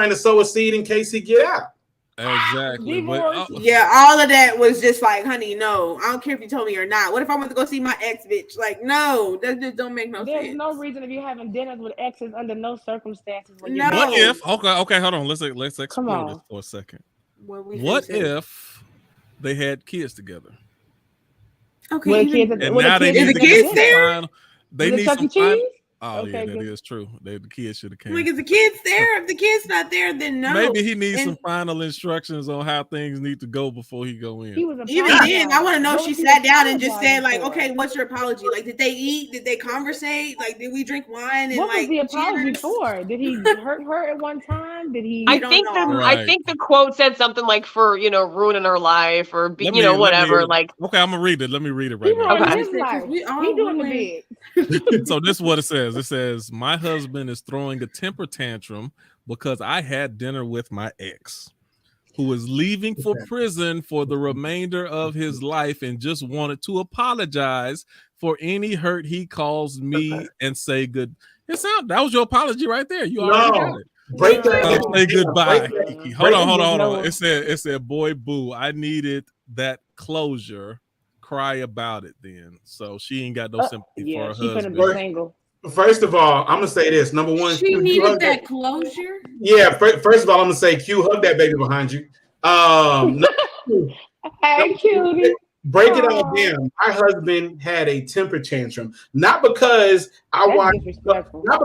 to sow a seed in case he get out. Exactly. But, all of that was just like, honey, no. I don't care if you told me or not. What if I want to go see my ex bitch? Like, no, that just don't make no sense. There's no reason to be having dinners with exes under no circumstances. What if? Okay, hold on. Let's explore this for a second. What if they had kids together? Okay. And now they need the kids there. They need some cheese. Oh yeah, that is true. The kids should have came. Like, is the kids there? If the kids not there, then no. Maybe he needs some final instructions on how things need to go before he go in. Even then, I want to know if she sat down and just said, like, okay, what's your apology? Like, did they eat? Did they conversate? Like, did we drink wine? And what was the apology for? Did he hurt her at one time? Did he? I think the quote said something like for ruining her life or whatever. Like, okay, I'm gonna read it. Let me read it right now. Okay. He doing the big. So this is what it says. It says, my husband is throwing a temper tantrum because I had dinner with my ex, who is leaving for prison for the remainder of his life and just wanted to apologize for any hurt he caused me and say good. That was your apology right there. You already got it. Break that. Say goodbye. Hold on. It said, boy, boo, I needed that closure. Cry about it then. So she ain't got no sympathy for her husband. First of all, I'm gonna say this. Number one, she needed that closure. Yeah. First of all, I'm gonna say, Q, hug that baby behind you. Hey, cutie. Break it all down. My husband had a temper tantrum, not because not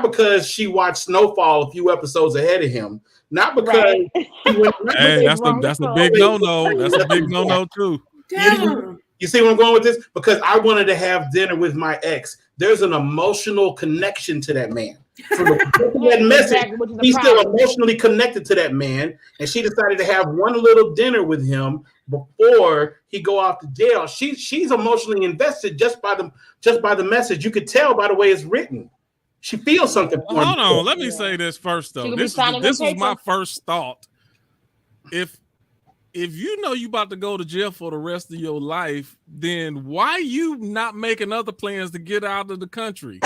because she watched Snowfall a few episodes ahead of him, not because that's a big no-no. That's a big no-no too. You see where I'm going with this? Because I wanted to have dinner with my ex. There's an emotional connection to that man. From that message, he's still emotionally connected to that man, and she decided to have one little dinner with him before he go off to jail. She's emotionally invested just by the message. You could tell by the way it's written. She feels something. Hold on, let me say this first though. This was my first thought. If you know you about to go to jail for the rest of your life, then why you not making other plans to get out of the country?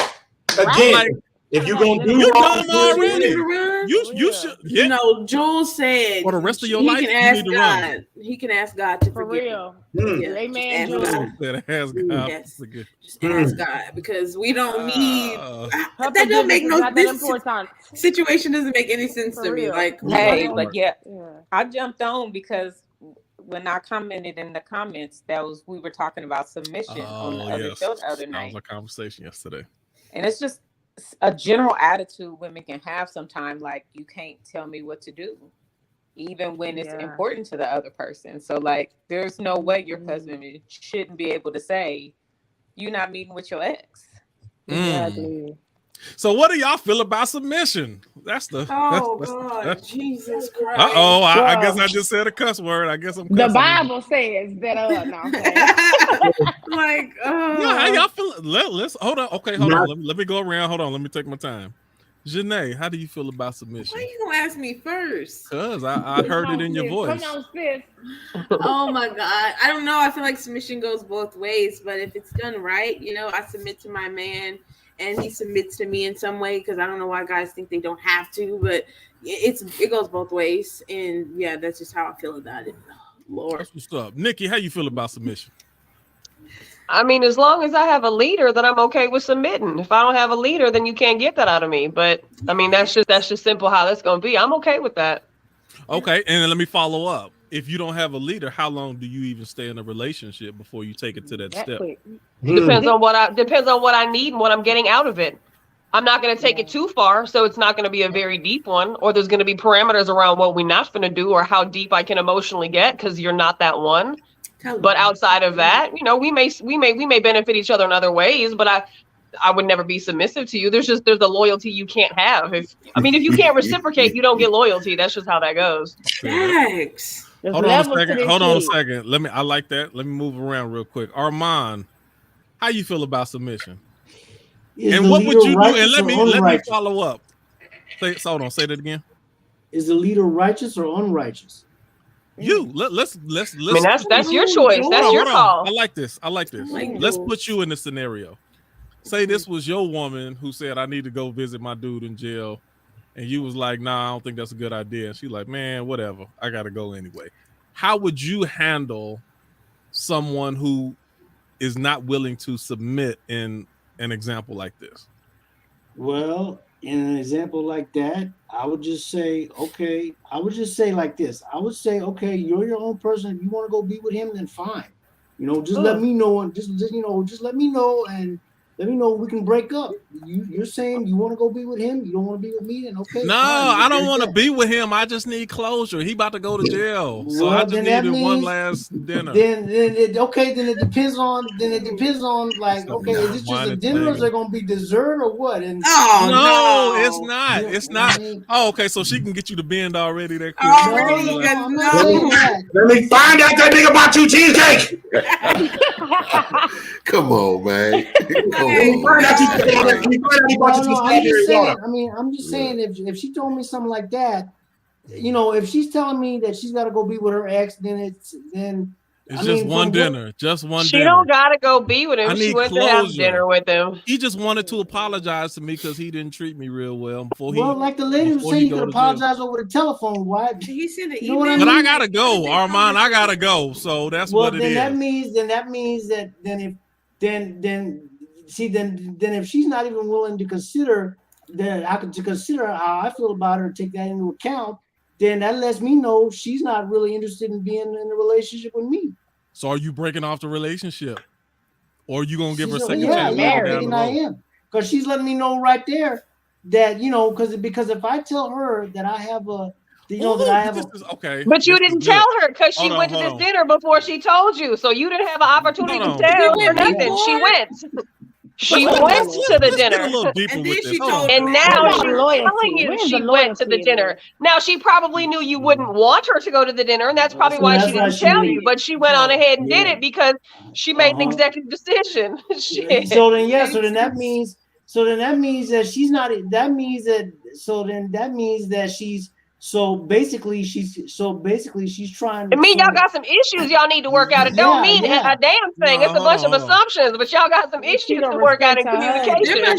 Again, if you're gonna do it already, you should. Yeah. No, Jules said for the rest of your life, you need to run. He can ask God to forgive real. Yeah, amen. Jules. Ask God. Yes. Just ask God because we don't need. That don't make no sense. Situation doesn't make any sense to me. Like, hey, but I jumped on because when I commented in the comments, we were talking about submission on the other show the other night. That was a conversation yesterday, and it's just a general attitude women can have sometimes. Like, you can't tell me what to do, even when it's important to the other person. So, like, there's no way your husband shouldn't be able to say, "You're not meeting with your ex." Exactly. So what do y'all feel about submission? That's Jesus Christ. I guess I just said a cuss word. I guess I'm cussing. The Bible says that how y'all feel? Let's hold on. Okay, hold on. Let me go around. Hold on. Let me take my time. Janae, how do you feel about submission? Why are you gonna ask me first? Because I heard it in your voice. Come on, sis. Oh my God. I don't know. I feel like submission goes both ways, but if it's done right, I submit to my man and he submits to me in some way, because I don't know why guys think they don't have to, but it goes both ways. And that's just how I feel about it. Lord. That's what's up. Nikki, how you feel about submission? I mean, as long as I have a leader, then I'm okay with submitting. If I don't have a leader, then you can't get that out of me. But I mean, that's just simple how that's going to be. I'm okay with that. Okay, and let me follow up. If you don't have a leader, how long do you even stay in a relationship before you take it to that step? Depends on what I need and what I'm getting out of it. I'm not going to take it too far, so it's not going to be a very deep one, or there's going to be parameters around what we're not going to do or how deep I can emotionally get because you're not that one. But outside of that, you know, we may benefit each other in other ways, but I would never be submissive to you. There's a loyalty you can't have. If you can't reciprocate, you don't get loyalty. That's just how that goes. Thanks. Hold on a second. I like that. Let me move around real quick. Armand, how you feel about submission? And what would you do? And let me follow up. Hold on, say that again. Is the leader righteous or unrighteous? Let's. I mean, that's your choice. That's your call. I like this. Let's put you in the scenario. Say this was your woman who said, I need to go visit my dude in jail. And you was like, nah, I don't think that's a good idea. And she's like, man, whatever. I got to go anyway. How would you handle someone who is not willing to submit in an example like this? Well, in an example like that, I would just say, okay. I would just say like this. I would say, okay, you're your own person. If you want to go be with him, then fine. You know, just let me know, and just let me know, and let me know we can break up. You're saying you want to go be with him, you don't want to be with me, then okay. No, I don't want to be with him. I just need closure. He about to go to jail, so I just needed one last dinner. Then it depends on like, okay, is it just a dinner, or is there gonna be dessert or what? And no, it's not. It's not. Okay, so she can get you to bend already. That Let me find out that nigga bought you cheesecake. Come on, man. I'm just saying, if she told me something like that, you know, if she's telling me that she's got to go be with her ex, then it's just one dinner. She don't gotta go be with him. She went to have dinner with him. He just wanted to apologize to me because he didn't treat me real well before like the lady was saying, you could apologize over the telephone. Why? He sent an email. But I gotta go, Armand. I gotta go. So that's what it is. That means that if she's not even willing to consider how I feel about her, take that into account, then that lets me know she's not really interested in being in a relationship with me. So are you breaking off the relationship? Or are you going to give her a second chance? Yeah, I am. Because she's letting me know right there that, you know, because if I tell her that I have okay. But you didn't tell her because she went to this dinner before she told you. So you didn't have an opportunity to tell her nothing. She went. She went to the dinner, and now she's telling you she went to the dinner. Now she probably knew you wouldn't want her to go to the dinner, and that's probably why she didn't tell you. But she went on ahead and did it because she made an executive decision. So then that means that she's not. That means that she's. So basically, she's trying. It mean y'all got some issues y'all need to work out. It don't mean a damn thing. It's a bunch of assumptions, but y'all got some issues to work out in communication.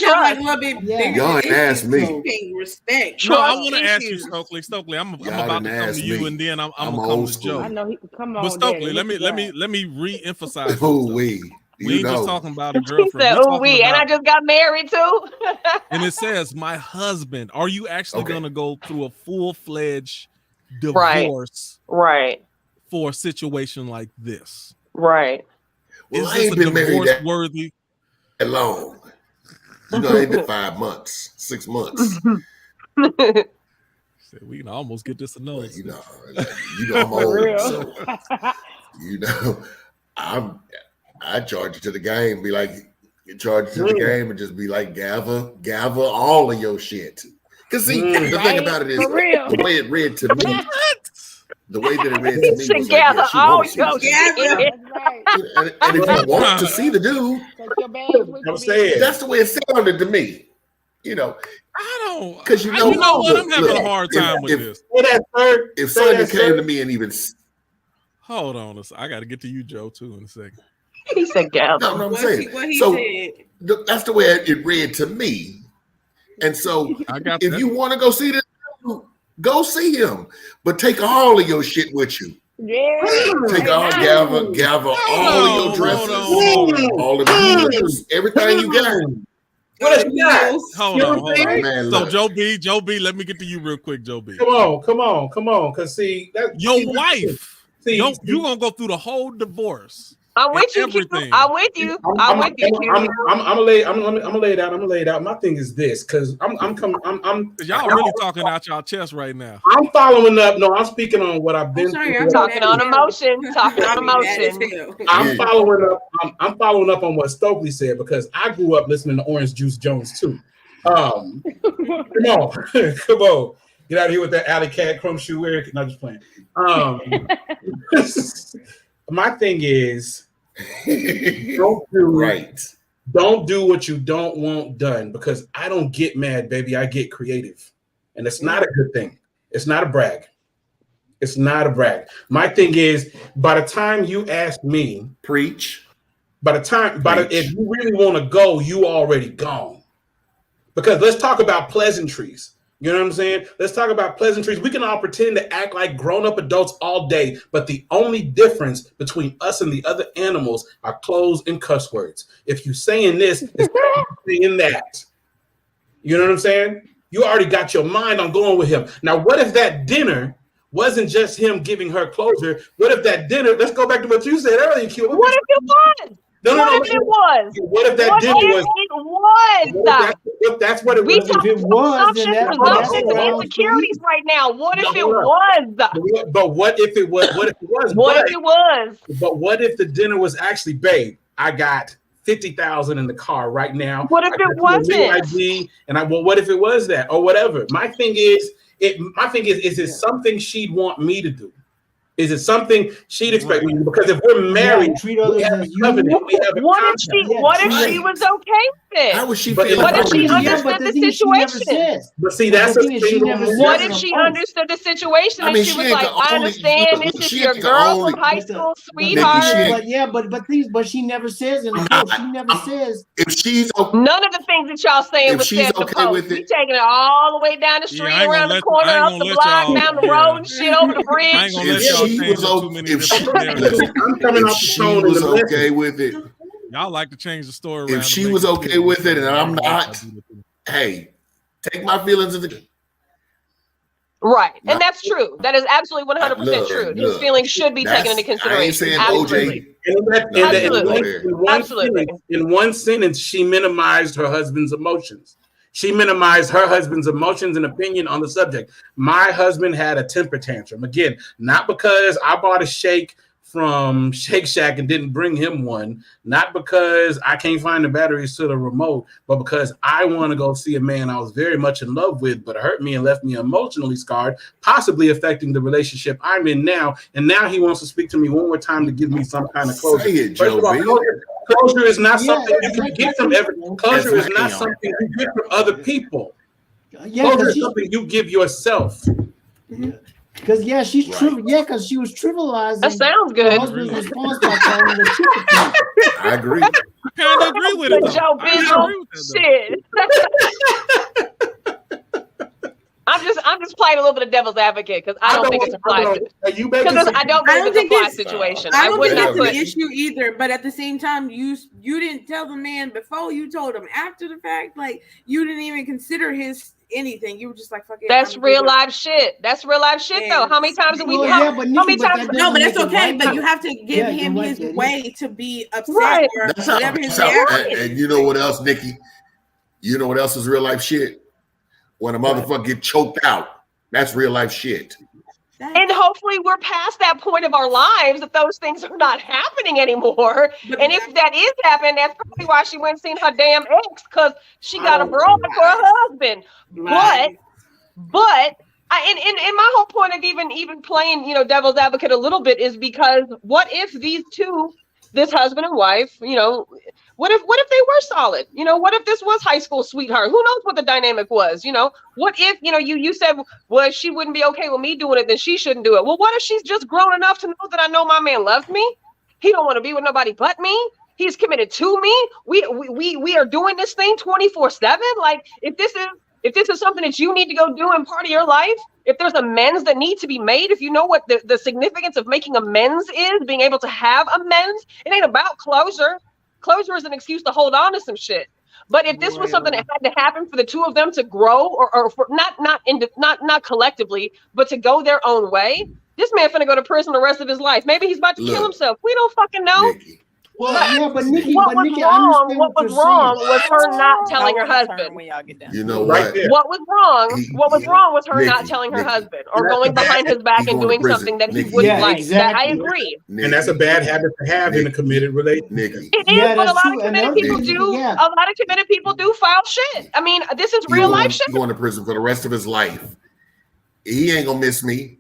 Y'all ain't asked me. Respect. No, I want to ask you, Stokely. I'm about to come to you, and then I'm gonna come to Joe. I know. Come on, but Stokely, let me re-emphasize. We ain't just talking about a girlfriend. And I just got married too. And it says, my husband. Are you actually going to go through a full-fledged divorce for a situation like this? Right. Well, I ain't been married that worthy that long. You know, I ain't been 5 months, 6 months. We can almost get this annoyed. You know, I'm old. So, you know, I charge you to the game, be like, you charge you to the game and just be like, gather all of your shit. Because see, the thing about it is, the way it read to me, the way that it read to me was gather like, all your shit. And if you want to see the dude, that's the way it sounded to me. You know, I don't, because you know what? I'm having a hard time with this. If Sonya came to me and even, hold on, I got to get to you, Joe, too, in a second. He said, "Gather." No, I'm saying. So that's the way it read to me. And so, if you want to go see this, go see him, but take all of your shit with you. Yeah. Take gather all of your dresses, all of your dresses, everything you got. What else you got? Hold on. Man, so Joe B, let me get to you real quick, Joe B. Come on. Cause see, your wife. You gonna go through the whole divorce. I'm with you. I'm with you. I'm gonna lay it out. My thing is this, because I'm y'all really talking out y'all chest right now. I'm following up. No, I'm speaking on what I've been through. I'm talking on emotion. I'm following up on what Stokely said, because I grew up listening to Orange Juice Jones too. Come on. Get out of here with that alley cat crumb shoe wear. Not just playing. My thing is, don't do what you don't want done, because I don't get mad, baby. I get creative, and it's not a good thing. It's not a brag. My thing is, by the time you ask me, preach. If you really want to go, you already gone. Because let's talk about pleasantries. You know what I'm saying? Let's talk about pleasantries. We can all pretend to act like grown-up adults all day, but the only difference between us and the other animals are clothes and cuss words. If you're saying this, it's saying that. You know what I'm saying? You already got your mind on going with him. Now, what if that dinner wasn't just him giving her closure? What if that dinner, let's go back to what you said earlier, Q. What if it was? What if it was? What if that dinner was? That's what it was. If it was, then assumptions and insecurities right now. What if it was? But what if it was? What if it was? What if it was? But what if the dinner was actually, babe, I got 50,000 in the car right now. What if it wasn't? ID, what if it was that or whatever? My thing is, is it something she'd want me to do? Is it something she'd expect me to do? Because if we're married, treat others as you. What if she was okay with it? How was she? What if she understood the situation? But see, that's the thing. What if she understood the situation and she was like, "I understand this is your girl from high school, sweetheart." But she never says in the post. She never says if she's none of the things that y'all saying was said in the post. We taking it all the way down the street, around the corner, up the block, down the road, and shit over the bridge. She was okay with it. Y'all like to change the story around. If she was okay with it and I'm not, hey, take my feelings in the right. And that's true. That is absolutely 100% true. His feelings should be taken into consideration. I ain't saying OJ. In one sentence, she minimized her husband's emotions. She minimized her husband's emotions and opinion on the subject. My husband had a temper tantrum. Again, not because I bought a shake from Shake Shack and didn't bring him one, not because I can't find the batteries to the remote, but because I want to go see a man I was very much in love with, but hurt me and left me emotionally scarred, possibly affecting the relationship I'm in now. And now he wants to speak to me one more time to give me some kind of closure. Say it, Joe. Closure is not something you can get from everyone. Closure is not something you get from other people. Closure is something you give yourself. Because she's true. Yeah, because she was trivializing. That sounds good. Husband's response by calling her I agree. I kind of agree with it. Joe shit. I'm just playing a little bit of devil's advocate because I don't think it's a fly situation. I don't think it's a fly situation. I don't think it's an issue either. But at the same time, you didn't tell the man before. You told him after the fact. Like you didn't even consider his anything. You were just like, "Fuck it." That's real life shit. That's real life shit, though. How many times have we? How many times? No, but that's okay. But you have to give him his way to be upset or whatever his reaction. And you know what else, Nikki? You know what else is real life shit? When a motherfucker get choked out, that's real life shit. And hopefully we're past that point of our lives that those things are not happening anymore. And if that is happening, that's probably why she went and seen her damn ex, because she got a broad for her husband. But and my whole point of even playing, devil's advocate a little bit is because what if these two, this husband and wife, what if they were solid? What if this was high school sweetheart? Who knows what the dynamic was? What if, you said, well, if she wouldn't be okay with me doing it, then she shouldn't do it. Well, what if she's just grown enough to know that I know my man loves me? He don't want to be with nobody but me. He's committed to me. We are doing this thing 24/7. Like if this is If this is something that you need to go do in part of your life, if there's amends that need to be made, if you know what the significance of making amends is, being able to have amends, it ain't about closure. Closure is an excuse to hold on to some shit. But if this was something that had to happen for the two of them to grow, or for not collectively, but to go their own way, this man finna go to prison the rest of his life. Maybe he's about to kill himself. We don't fucking know. Nikki. Well, but Nikki, what was wrong was her not telling her husband. When y'all get done. You know what? What was wrong was her not telling her husband, or going behind his back and doing something that he wouldn't like. Exactly. I agree. Nikki. And that's a bad habit to have in a committed relationship. Nikki. It is, but a lot of committed people do. A lot of committed people do foul shit. I mean, this is real life shit. He's going to prison for the rest of his life. He ain't gonna miss me.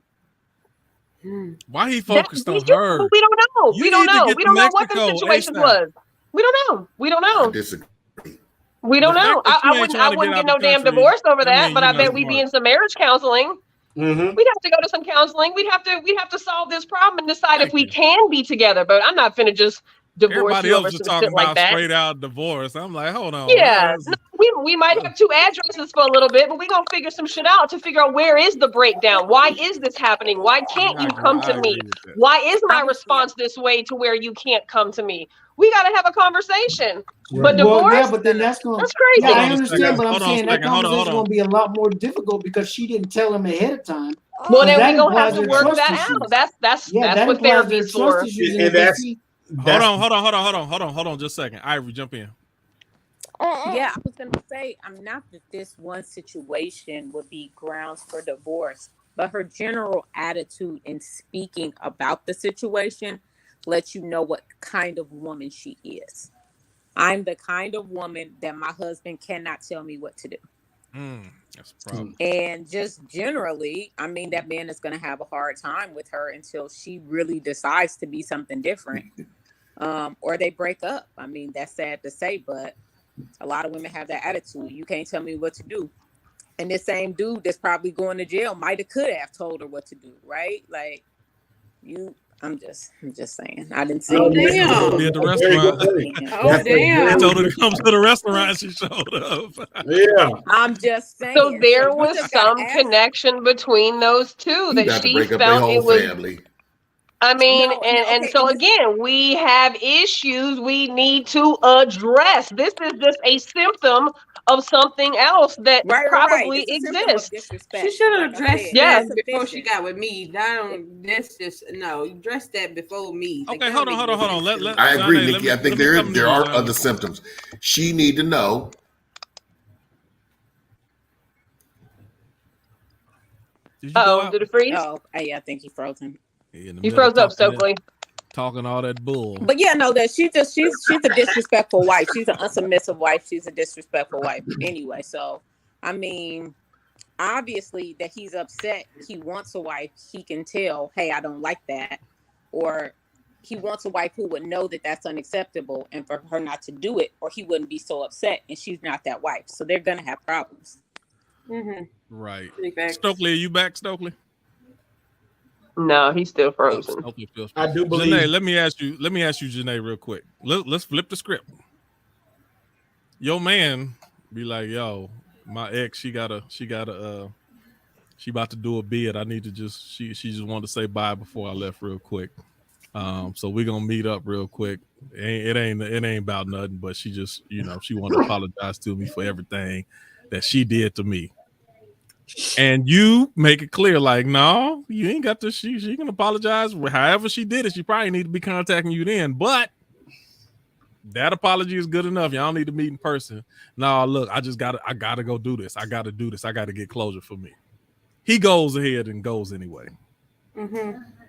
Why he focused on her? We don't know. We don't know. We don't know what the situation was. We don't know. We don't know. I disagree. We don't know. I wouldn't get no damn divorce over that, but I bet we'd be in some marriage counseling. We'd have to go to some counseling. We'd have to solve this problem and decide if we can be together. But I'm not finna just divorce Everybody you else over is some talking shit like about that. straight out divorce. I'm like, hold on. Yeah, we might have two addresses for a little bit, but we're gonna figure some shit out to figure out where is the breakdown. Why is this happening? Why can't you come to me? Why is my response this way to where you can't come to me? We gotta have a conversation. Right. But divorce, but then that's crazy. Yeah, I understand, but I'm saying that conversation is going to be a lot more difficult because she didn't tell him ahead of time. Well, then we're gonna have to work that out. That's what therapy's for. And that's Hold on, just a second. Ivory, jump in. Yeah, I was gonna say, I'm not that this one situation would be grounds for divorce, but her general attitude in speaking about the situation lets you know what kind of woman she is. I'm the kind of woman that my husband cannot tell me what to do. That's a problem. And just generally, I mean, that man is going to have a hard time with her until she really decides to be something different, or they break up. I mean, that's sad to say, but a lot of women have that attitude. You can't tell me what to do. And this same dude that's probably going to jail could have told her what to do, right? Like, I'm just saying. I didn't see it. Be at the restaurant. Damn. He told her to come to the restaurant. She showed up. Yeah. I'm just saying. So there was some connection between those two that she felt it was. Family. I mean, so again, we have issues we need to address. This is just a symptom of something else that probably exists. She should have addressed that before she got with me. That's just address that before me. Okay, hold on. I agree, Nikki. I think there are other symptoms. She need to know. Did it freeze? Oh, yeah, I think he frozen. He froze up, Stokely. Talking all that bull. But yeah, no, that she's a disrespectful wife. She's an unsubmissive wife. She's a disrespectful wife. Anyway, so I mean, obviously that he's upset. He wants a wife. He can tell, hey, I don't like that, or he wants a wife who would know that that's unacceptable, and for her not to do it, or he wouldn't be so upset. And she's not that wife, so they're gonna have problems. Right. Stokely, are you back, Stokely? No, he's still frozen. I do believe. Janae, let me ask you, Janae, real quick. Let's flip the script. Your man be like, yo, my ex, she about to do a bid. I need to she just wanted to say bye before I left real quick. So we're gonna meet up real quick. It ain't about nothing, but she just, she wanted to apologize to me for everything that she did to me. And you make it clear, like, no, you ain't got to. She can apologize. However she did it, she probably need to be contacting you then. But that apology is good enough. Y'all need to meet in person. No, look, I gotta go do this. I gotta do this. I gotta get closure for me. He goes ahead and goes anyway.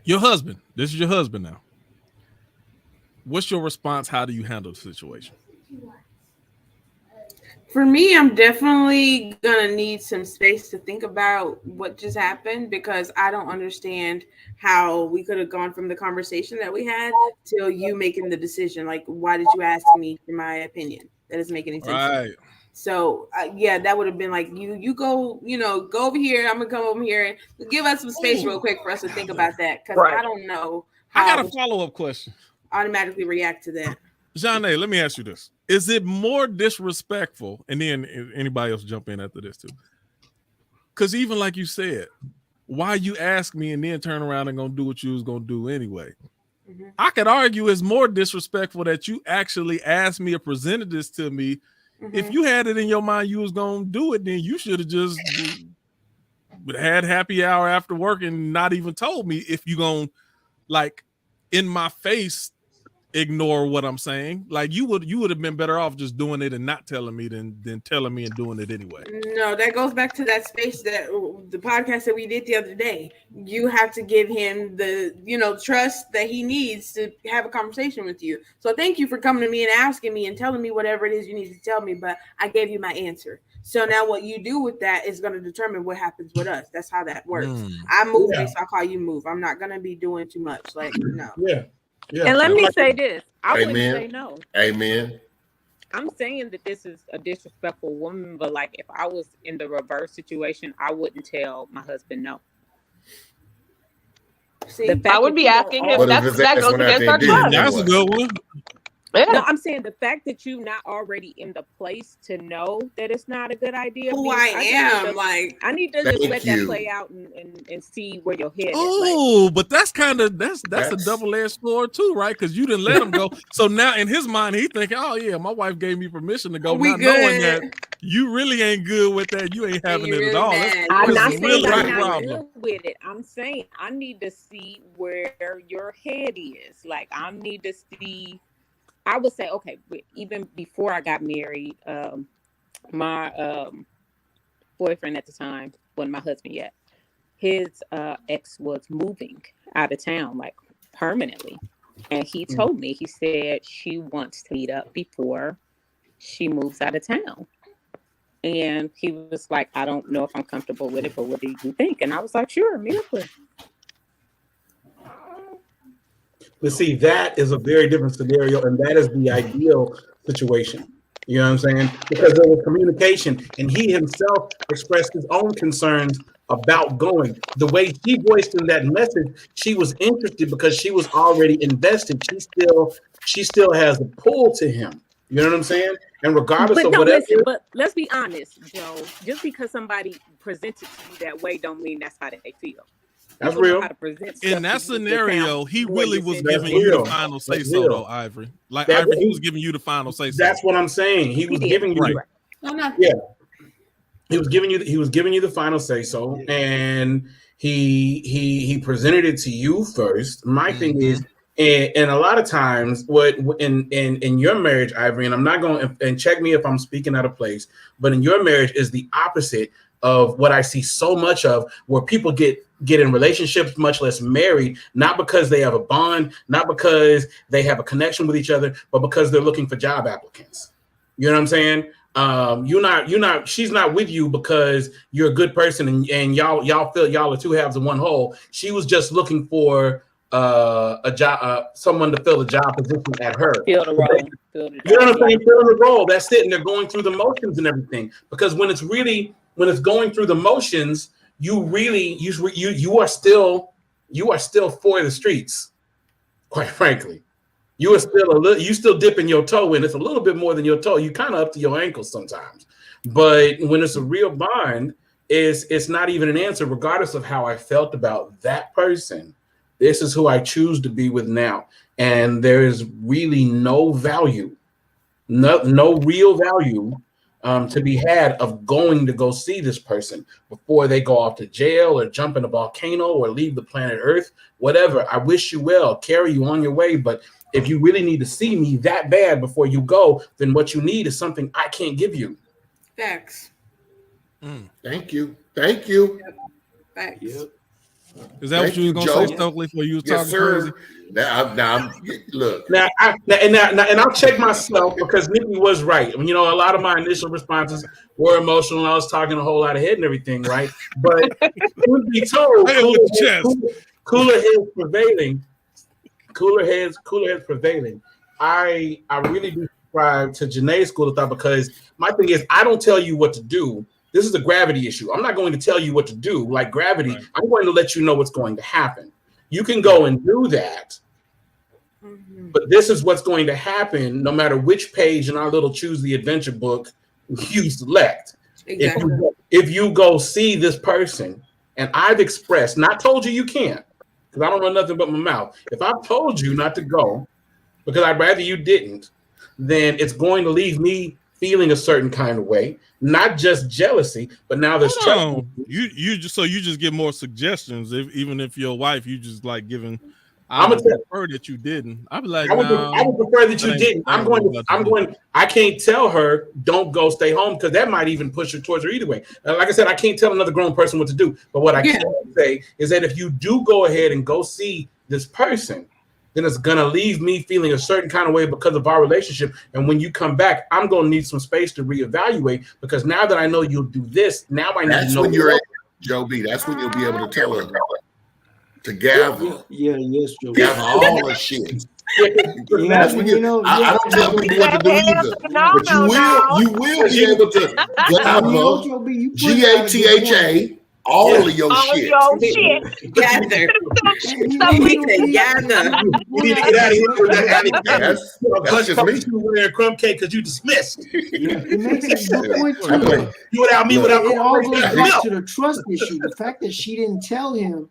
Your husband. This is your husband now. What's your response? How do you handle the situation? For me, I'm definitely gonna need some space to think about what just happened, because I don't understand how we could have gone from the conversation that we had till you making the decision. Like, why did you ask me for my opinion? That doesn't make any sense. Right. So that would have been like, you go over here. I'm gonna come over here and give us some space real quick for us to think about that, because I don't know how I got a follow-up question. Automatically react to that. Jeanne, let me ask you this. Is it more disrespectful, and then anybody else jump in after this too? Because even like you said, why you ask me and then turn around and gonna do what you was gonna do anyway? Mm-hmm. I could argue it's more disrespectful that you actually asked me or presented this to me. Mm-hmm. If you had it in your mind you was gonna do it, then you should have just had happy hour after work and not even told me. If you gonna like in my face ignore what I'm saying, like you would have been better off just doing it and not telling me than telling me and doing it anyway. No, that goes back to that space that the podcast that we did the other day. You have to give him the trust that he needs to have a conversation with you. So thank you for coming to me and asking me and telling me whatever it is you need to tell me, but I gave you my answer. So now what you do with that is going to determine what happens with us. That's how that works. I move based on how you move. I'm not going to be doing too much. Like, no. Yeah. And let me say this. I wouldn't say no. Amen. I'm saying that this is a disrespectful woman, but like if I was in the reverse situation, I wouldn't tell my husband no. See, I would be asking him. That goes against our trust. That's a good one. Yeah. No, I'm saying the fact that you're not already in the place to know that it's not a good idea. Who I am, I need to just let that play out and see where your head is. Oh, but that's a double-edged sword too, right? Because you didn't let him go. So now in his mind, he's thinking, "Oh yeah, my wife gave me permission to go," not knowing that you really ain't good with that. You ain't having it at all. I'm not saying I'm not good with it. I'm saying I need to see where your head is. Like I need to see. I would say, okay, even before I got married, my boyfriend at the time, wasn't my husband yet, his ex was moving out of town, like permanently. And he told me, he said she wants to meet up before she moves out of town. And he was like, I don't know if I'm comfortable with it, but what do you think? And I was like, sure, meet up with him. But see, that is a very different scenario, and that is the ideal situation. You know what I'm saying? Because there was communication, and he himself expressed his own concerns about going. The way he voiced in that message, she was interested because she was already invested. She still has a pull to him. You know what I'm saying? And regardless of whatever. Listen, but let's be honest, Joe. Just because somebody presents it to you that way, don't mean that's how they feel. That's real. In that scenario, he really was giving you the final say so, though, Ivory. Like Ivory, he was giving you the final say so. That's what I'm saying. He was giving you. Yeah. He was giving you the final say so, and he presented it to you first. My thing is, and a lot of times, what in your marriage, Ivory, and I'm not going and check me if I'm speaking out of place, but in your marriage is the opposite of what I see so much of, where people get in relationships, much less married, not because they have a bond, not because they have a connection with each other, but because they're looking for job applicants. You know what I'm saying? She's not with you because you're a good person and y'all feel y'all are two halves of one whole. She was just looking for a job, someone to fill a job position at her. Fill the role. You know what I'm saying? Fill the role. That's it. And they're going through the motions and everything. Because when it's going through the motions, you are still for the streets. Quite frankly, you still dipping your toe in. It's a little bit more than your toe. You kind of up to your ankles sometimes. But when it's a real bond, it's not even an answer, regardless of how I felt about that person. This is who I choose to be with now. And there is really no value, no real value to be had of going to go see this person before they go off to jail or jump in a volcano or leave the planet Earth, whatever. I wish you well, carry you on your way. But if you really need to see me that bad before you go, then what you need is something I can't give you. Facts. Thank you. Thank you. Facts. Yep. Is that what you were going to say, Stokely, before you was talking crazy? Look. Now, I'll check myself because Nikki was right. You know, a lot of my initial responses were emotional. I was talking a whole lot of head and everything, right? But truth be told, cooler heads prevailing. Cooler heads prevailing. I really do subscribe to Janae's school of thought, because my thing is, I don't tell you what to do. This is a gravity issue. I'm not going to tell you what to do. Like gravity, right. I'm going to let you know what's going to happen. You can go and do that, But this is what's going to happen no matter which page in our little choose the adventure book you select. Exactly. If you go see this person, and I've expressed, not told you can't, because I don't know nothing but my mouth. If I've told you not to go because I'd rather you didn't, then it's going to leave me feeling a certain kind of way, not just jealousy, but now there's trust. You just give more suggestions. Even if your wife, you just like giving. I would prefer that you didn't. I'd be like, I would prefer that you didn't. I'm going. I can't tell her don't go, stay home, because that might even push her towards her either way. Like I said, I can't tell another grown person what to do. But what I can say is that if you do go ahead and go see this person, then it's gonna leave me feeling a certain kind of way because of our relationship. And when you come back, I'm gonna need some space to reevaluate, because now that I know you'll do this, now I need to know. When you're at Joe B. That's when you'll be able to tell her to gather. Yes, Joe. Gather all the shit. That's when I don't tell people what to do either. But you will be able to gather GATHA. All of your shit. Gather. You need to get out of here with that. That's just me. You wearing crumb cake because you dismissed. It makes a good point too. You without me, without it all goes back to the trust issue. The fact that she didn't tell him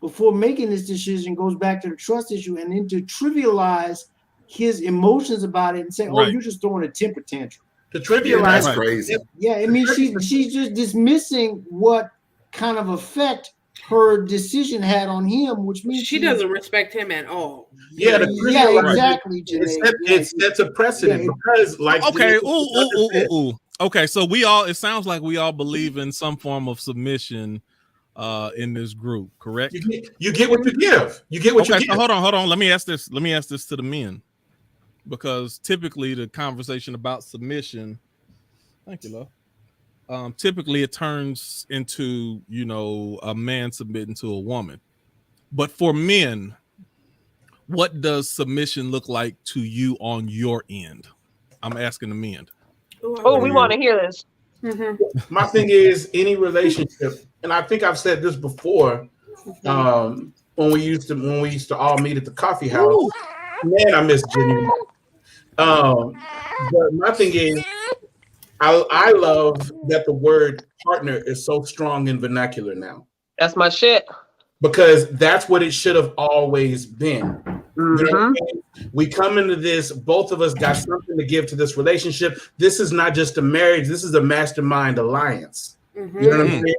before making this decision goes back to the trust issue, and then to trivialize his emotions about it and say, "Oh, you're just throwing a temper tantrum." To trivialize, that's crazy. Yeah, I mean, she's just dismissing what kind of effect her decision had on him, which means she doesn't respect him at all. Yeah, exactly. It sets a precedent because, like, okay. So it sounds like we all believe in some form of submission in this group, correct? You get what you give. You get what you give. So hold on. Let me ask this to the men, because typically the conversation about submission. Thank you, love. Typically it turns into, a man submitting to a woman. But for men, what does submission look like to you on your end? I'm asking the men. Oh, we want to hear this. Mm-hmm. My thing is, any relationship, and I think I've said this before, when we used to all meet at the coffee house. Ooh. Man, I miss Jenny. But my thing is, I love that the word partner is so strong in vernacular now. That's my shit. Because that's what it should have always been. Mm-hmm. You know what I mean? We come into this, both of us got something to give to this relationship. This is not just a marriage, this is a mastermind alliance. Mm-hmm. You know what I'm saying?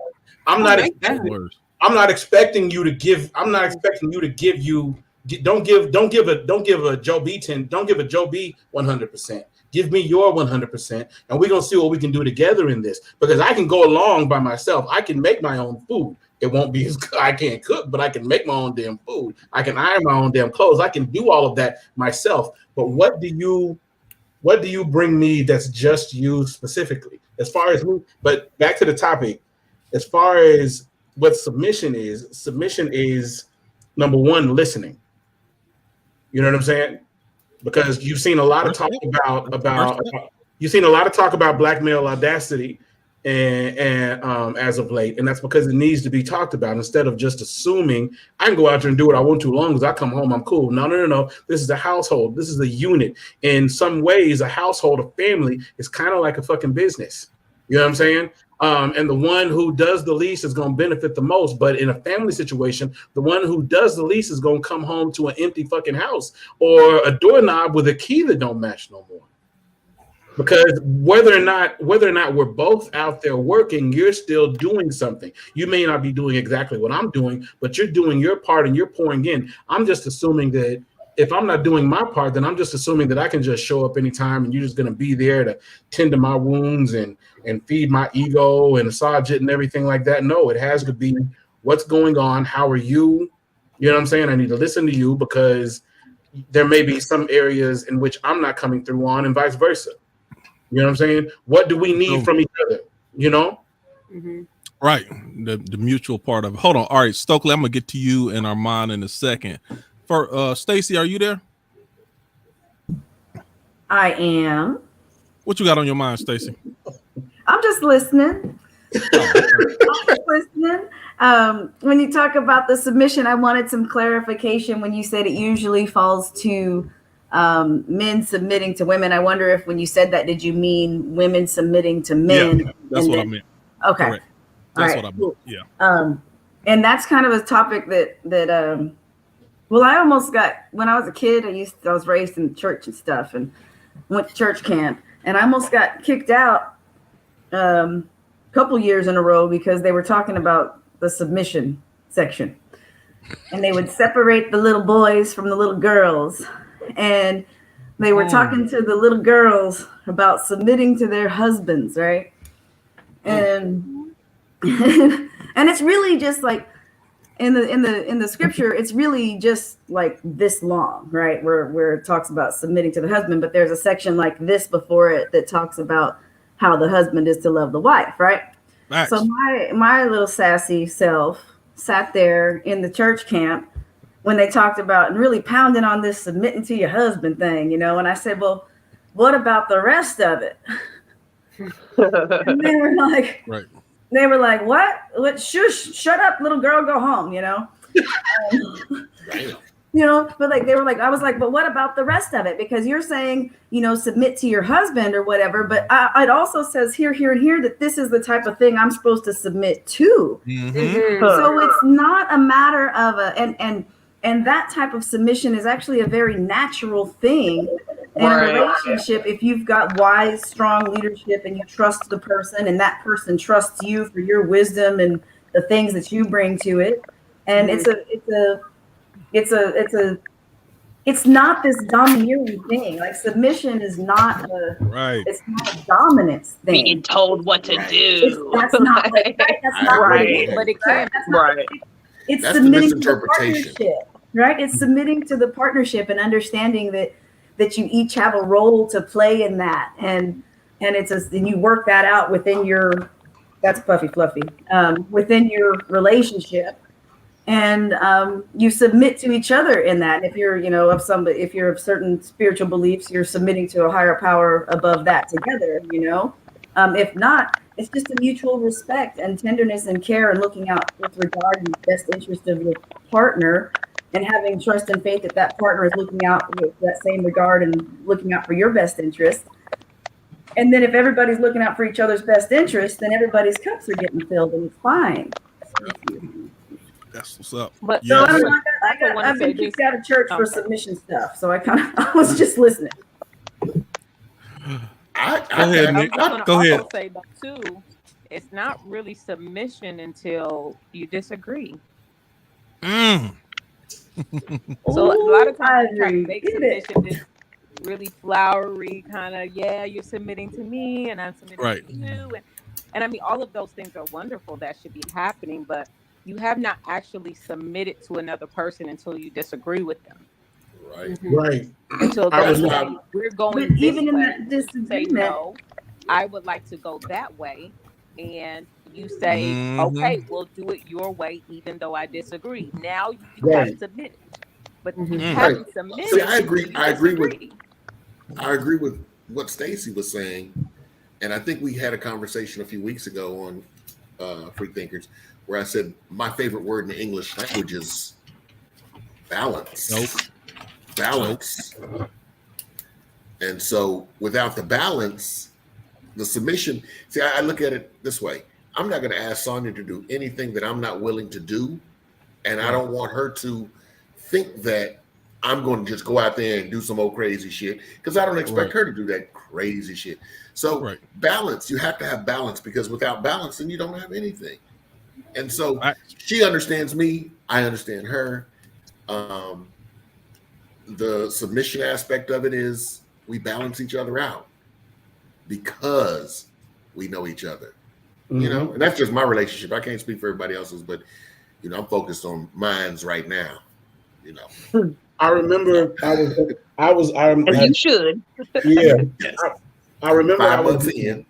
I'm not expecting you to give. I'm not expecting you to give you. Don't give a Joe B 10. Don't give a Joe B 100%. Give me your 100%, and we're gonna see what we can do together in this. Because I can go along by myself. I can make my own food. It won't be as I can't cook, but I can make my own damn food. I can iron my own damn clothes. I can do all of that myself. But what do you bring me that's just you specifically? As far as me, but back to the topic. As far as what submission is number one, listening. You know what I'm saying? Because you've seen a lot of talk about black male audacity and as of late, and that's because it needs to be talked about instead of just assuming I can go out there and do what I want to, long as I come home, I'm cool. No. This is a household. This is a unit. In some ways, a household, a family is kind of like a fucking business. You know what I'm saying? And the one who does the least is going to benefit the most. But in a family situation, the one who does the least is going to come home to an empty fucking house or a doorknob with a key that don't match no more. Because whether or not we're both out there working, you're still doing something. You may not be doing exactly what I'm doing, but you're doing your part and you're pouring in. I'm just assuming that if I'm not doing my part, then I'm just assuming that I can just show up anytime and you're just going to be there to tend to my wounds and feed my ego and massage it and everything like that. No, it has to be what's going on. How are you? You know what I'm saying? I need to listen to you because there may be some areas in which I'm not coming through on and vice versa. You know what I'm saying? What do we need from each other? You know? Mm-hmm. Right. The mutual part of it. Hold on. All right, Stokely, I'm going to get to you and Armand in a second. For Stacy, are you there? I am. What you got on your mind, Stacy? I'm just listening. When you talk about the submission, I wanted some clarification when you said it usually falls to men submitting to women. I wonder if when you said that, did you mean women submitting to men? Yeah, that's what I meant. Okay. Correct. That's what I meant. Yeah. And that's kind of a topic that well, I almost got, when I was a kid, I was raised in church and stuff and went to church camp, and I almost got kicked out a couple years in a row because they were talking about the submission section, and they would separate the little boys from the little girls, and they were talking to the little girls about submitting to their husbands, right? And and it's really just like in the scripture, it's really just like this long, right? Where it talks about submitting to the husband, but there's a section like this before it that talks about how the husband is to love the wife, right? Nice. So my little sassy self sat there in the church camp when they talked about and really pounding on this submitting to your husband thing, you know, and I said, well, what about the rest of it? And they were like, right. They were like, what? Shush, shut up, little girl, go home, you know? You know, but like, they were like, I was like, but what about the rest of it? Because you're saying, you know, submit to your husband or whatever, but it also says here, and here that this is the type of thing I'm supposed to submit to. Mm-hmm. So it's not a matter of and that type of submission is actually a very natural thing in a relationship. If you've got wise, strong leadership and you trust the person and that person trusts you for your wisdom and the things that you bring to it. And it's not this domineering thing. Like submission is not it's not a dominance thing. Being told what to do. That's not like, that's not right. But it can right. It's that's submitting to the partnership. Right? It's submitting to the partnership and understanding that you each have a role to play in that. And and you work that out within your, that's puffy fluffy, within your relationship. And you submit to each other in that. And if you're, you know, if you're of certain spiritual beliefs, you're submitting to a higher power above that together, you know. If not, it's just a mutual respect and tenderness and care and looking out with regard to the best interest of your partner. And having trust and faith that partner is looking out with that same regard and looking out for your best interest. And then if everybody's looking out for each other's best interest, then everybody's cups are getting filled and it's fine. That's what's up. But so I've been kicked out of church for submission stuff. So I was just listening. Go ahead, Nick. Go ahead. Say that too. It's not really submission until you disagree. So a lot of times you try to make submission this really flowery kind of, you're submitting to me and I'm submitting to you. And I mean, all of those things are wonderful. That should be happening, but you have not actually submitted to another person until you disagree with them. Right. Right. Until we're going even in that disagreement. Say, no, I would like to go that way. And you say, okay, we'll do it your way, even though I disagree. Now you have submitted, but you haven't submitted. See, I agree with what Stacey was saying, and I think we had a conversation a few weeks ago on Free Thinkers where I said my favorite word in the English language is balance. Balance. And so, without the balance, the submission. See, I look at it this way. I'm not going to ask Sonia to do anything that I'm not willing to do. And I don't want her to think that I'm going to just go out there and do some old crazy shit because I don't expect her to do that crazy shit. So balance, you have to have balance because without balance, then you don't have anything. And so she understands me. I understand her. The submission aspect of it is we balance each other out because we know each other. You know, and that's just my relationship. I can't speak for everybody else's, but you know, I'm focused on mine's right now. You know, I remember you should. Yeah, I remember 5 months in.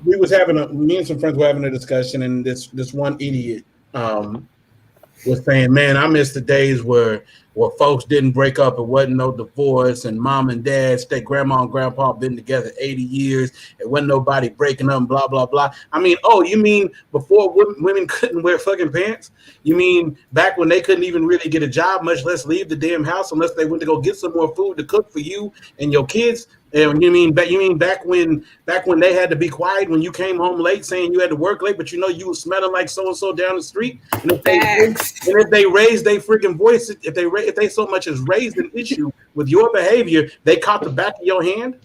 Me and some friends were having a discussion, and this one idiot was saying, "Man, I miss the days where or folks didn't break up, it wasn't no divorce, and mom and dad, grandma and grandpa been together 80 years, it wasn't nobody breaking up, blah, blah, blah. I mean, oh, you mean before women couldn't wear fucking pants? You mean back when they couldn't even really get a job, much less leave the damn house unless they went to go get some more food to cook for you and your kids? And you mean back when they had to be quiet when you came home late, saying you had to work late, but you know you were smelling like so and so down the street. And if they raised their freaking voice, if they so much as raised an issue with your behavior, they caught the back of your hand.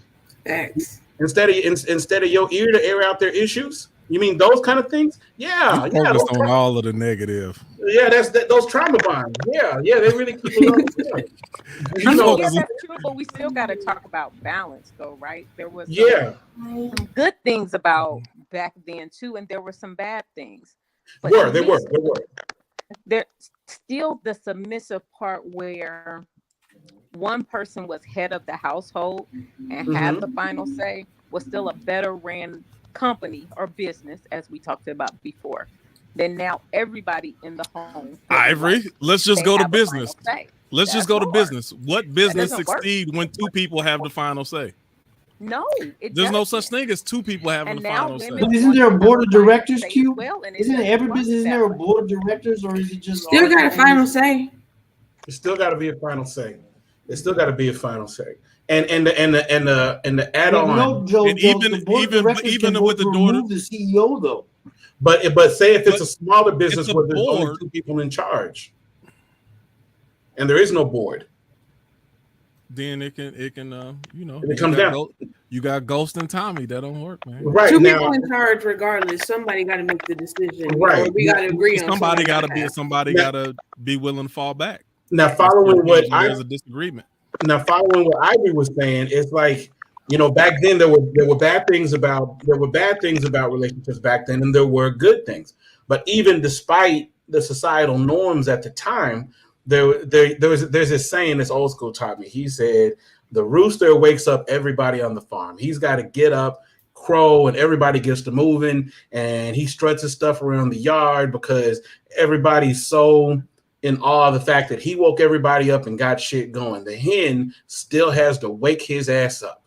Thanks. Instead of your ear to air out their issues. You mean those kind of things? Yeah, focused on all of the negative. Yeah, those trauma bonds. Yeah, they really keep it on. I mean, yeah, that's true, but we still got to talk about balance, though, right? There was some good things about back then too, and there were some bad things. But they were. There's still the submissive part where one person was head of the household and had the final say was still a better ran company or business, as we talked about before. Then now everybody in the home. Ivory, let's just go to business. Let's just go to business. What business succeed when two people have the final say? No, there's no such thing as two people having the final say. But isn't there a board of directors, Q? Isn't every business, isn't there a board of directors, or is it just still got a final say? It still got to be a final say. It still got to be a final say. And the add-on. No, Joe, even with the daughter, the CEO though. But say if it's a smaller business where there's only two people in charge, and there is no board, then it can it comes down. You got Ghost and Tommy, that don't work, man. Right, two people in charge, regardless. Somebody got to make the decision. Right, we got to agree on. Somebody got to be willing to fall back. Now, following what there's a disagreement. Now, following what Ivy was saying, it's like, back then there were bad things about relationships back then, and there were good things. But even despite the societal norms at the time, there's this saying this old school taught me. He said, "The rooster wakes up everybody on the farm. He's got to get up, crow, and everybody gets to moving, and he struts his stuff around the yard because everybody's so in awe of the fact that he woke everybody up and got shit going. The hen still has to wake his ass up."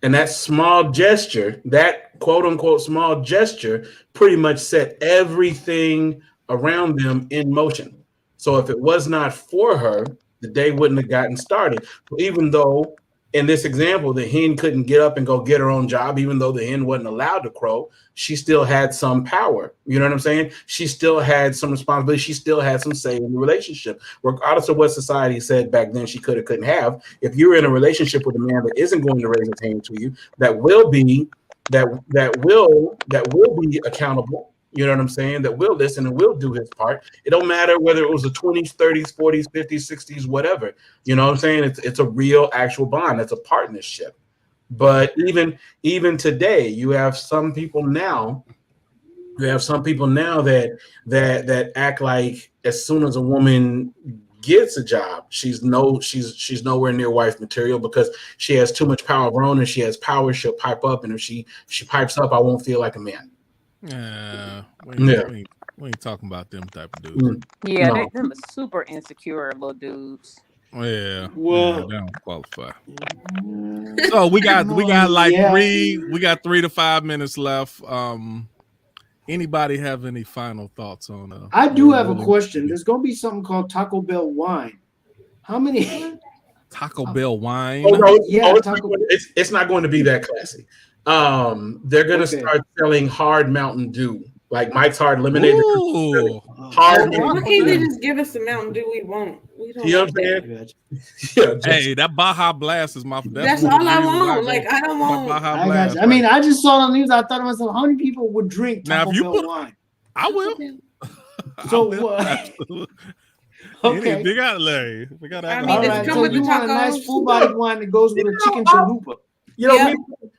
And that small gesture, that quote unquote small gesture, pretty much set everything around them in motion. So if it was not for her, the day wouldn't have gotten started. So even though in this example, the hen couldn't get up and go get her own job, even though the hen wasn't allowed to crow, she still had some power. You know what I'm saying? She still had some responsibility. She still had some say in the relationship, regardless of what society said back then she could or couldn't have. If you're in a relationship with a man that isn't going to raise his hand to you, that will be accountable. You know what I'm saying? That will listen and will do his part. It don't matter whether it was the 20s, 30s, 40s, 50s, 60s, whatever. You know what I'm saying? It's a real actual bond. It's a partnership. But even today, you have some people now that act like as soon as a woman gets a job, she's nowhere near wife material because she has too much power of her own, and she has power, she'll pipe up, and if she pipes up, I won't feel like a man. We ain't talking about them type of dudes. Yeah, no. Them are super insecure little dudes. Yeah, well, they don't qualify. So we got 3 to 5 minutes left. Anybody have any final thoughts on? I do have a question. There's going to be something called Taco Bell wine. How many? Taco Bell wine? Oh no, it's not going to be that classy. They're going to start selling hard Mountain Dew, like Mike's Hard Lemonade. Hard. Why can't they just give us the Mountain Dew we want? We don't. You know what I'm saying? Hey, that Baja Blast is my. That's all I want. I don't want. Baja Blast, I mean, I just saw it on the news. I thought to myself, how many people would drink Taco Bell wine? I will. So okay, we got Larry. We got. I mean, right, so you want a nice full body wine that goes with a chicken chalupa. You know,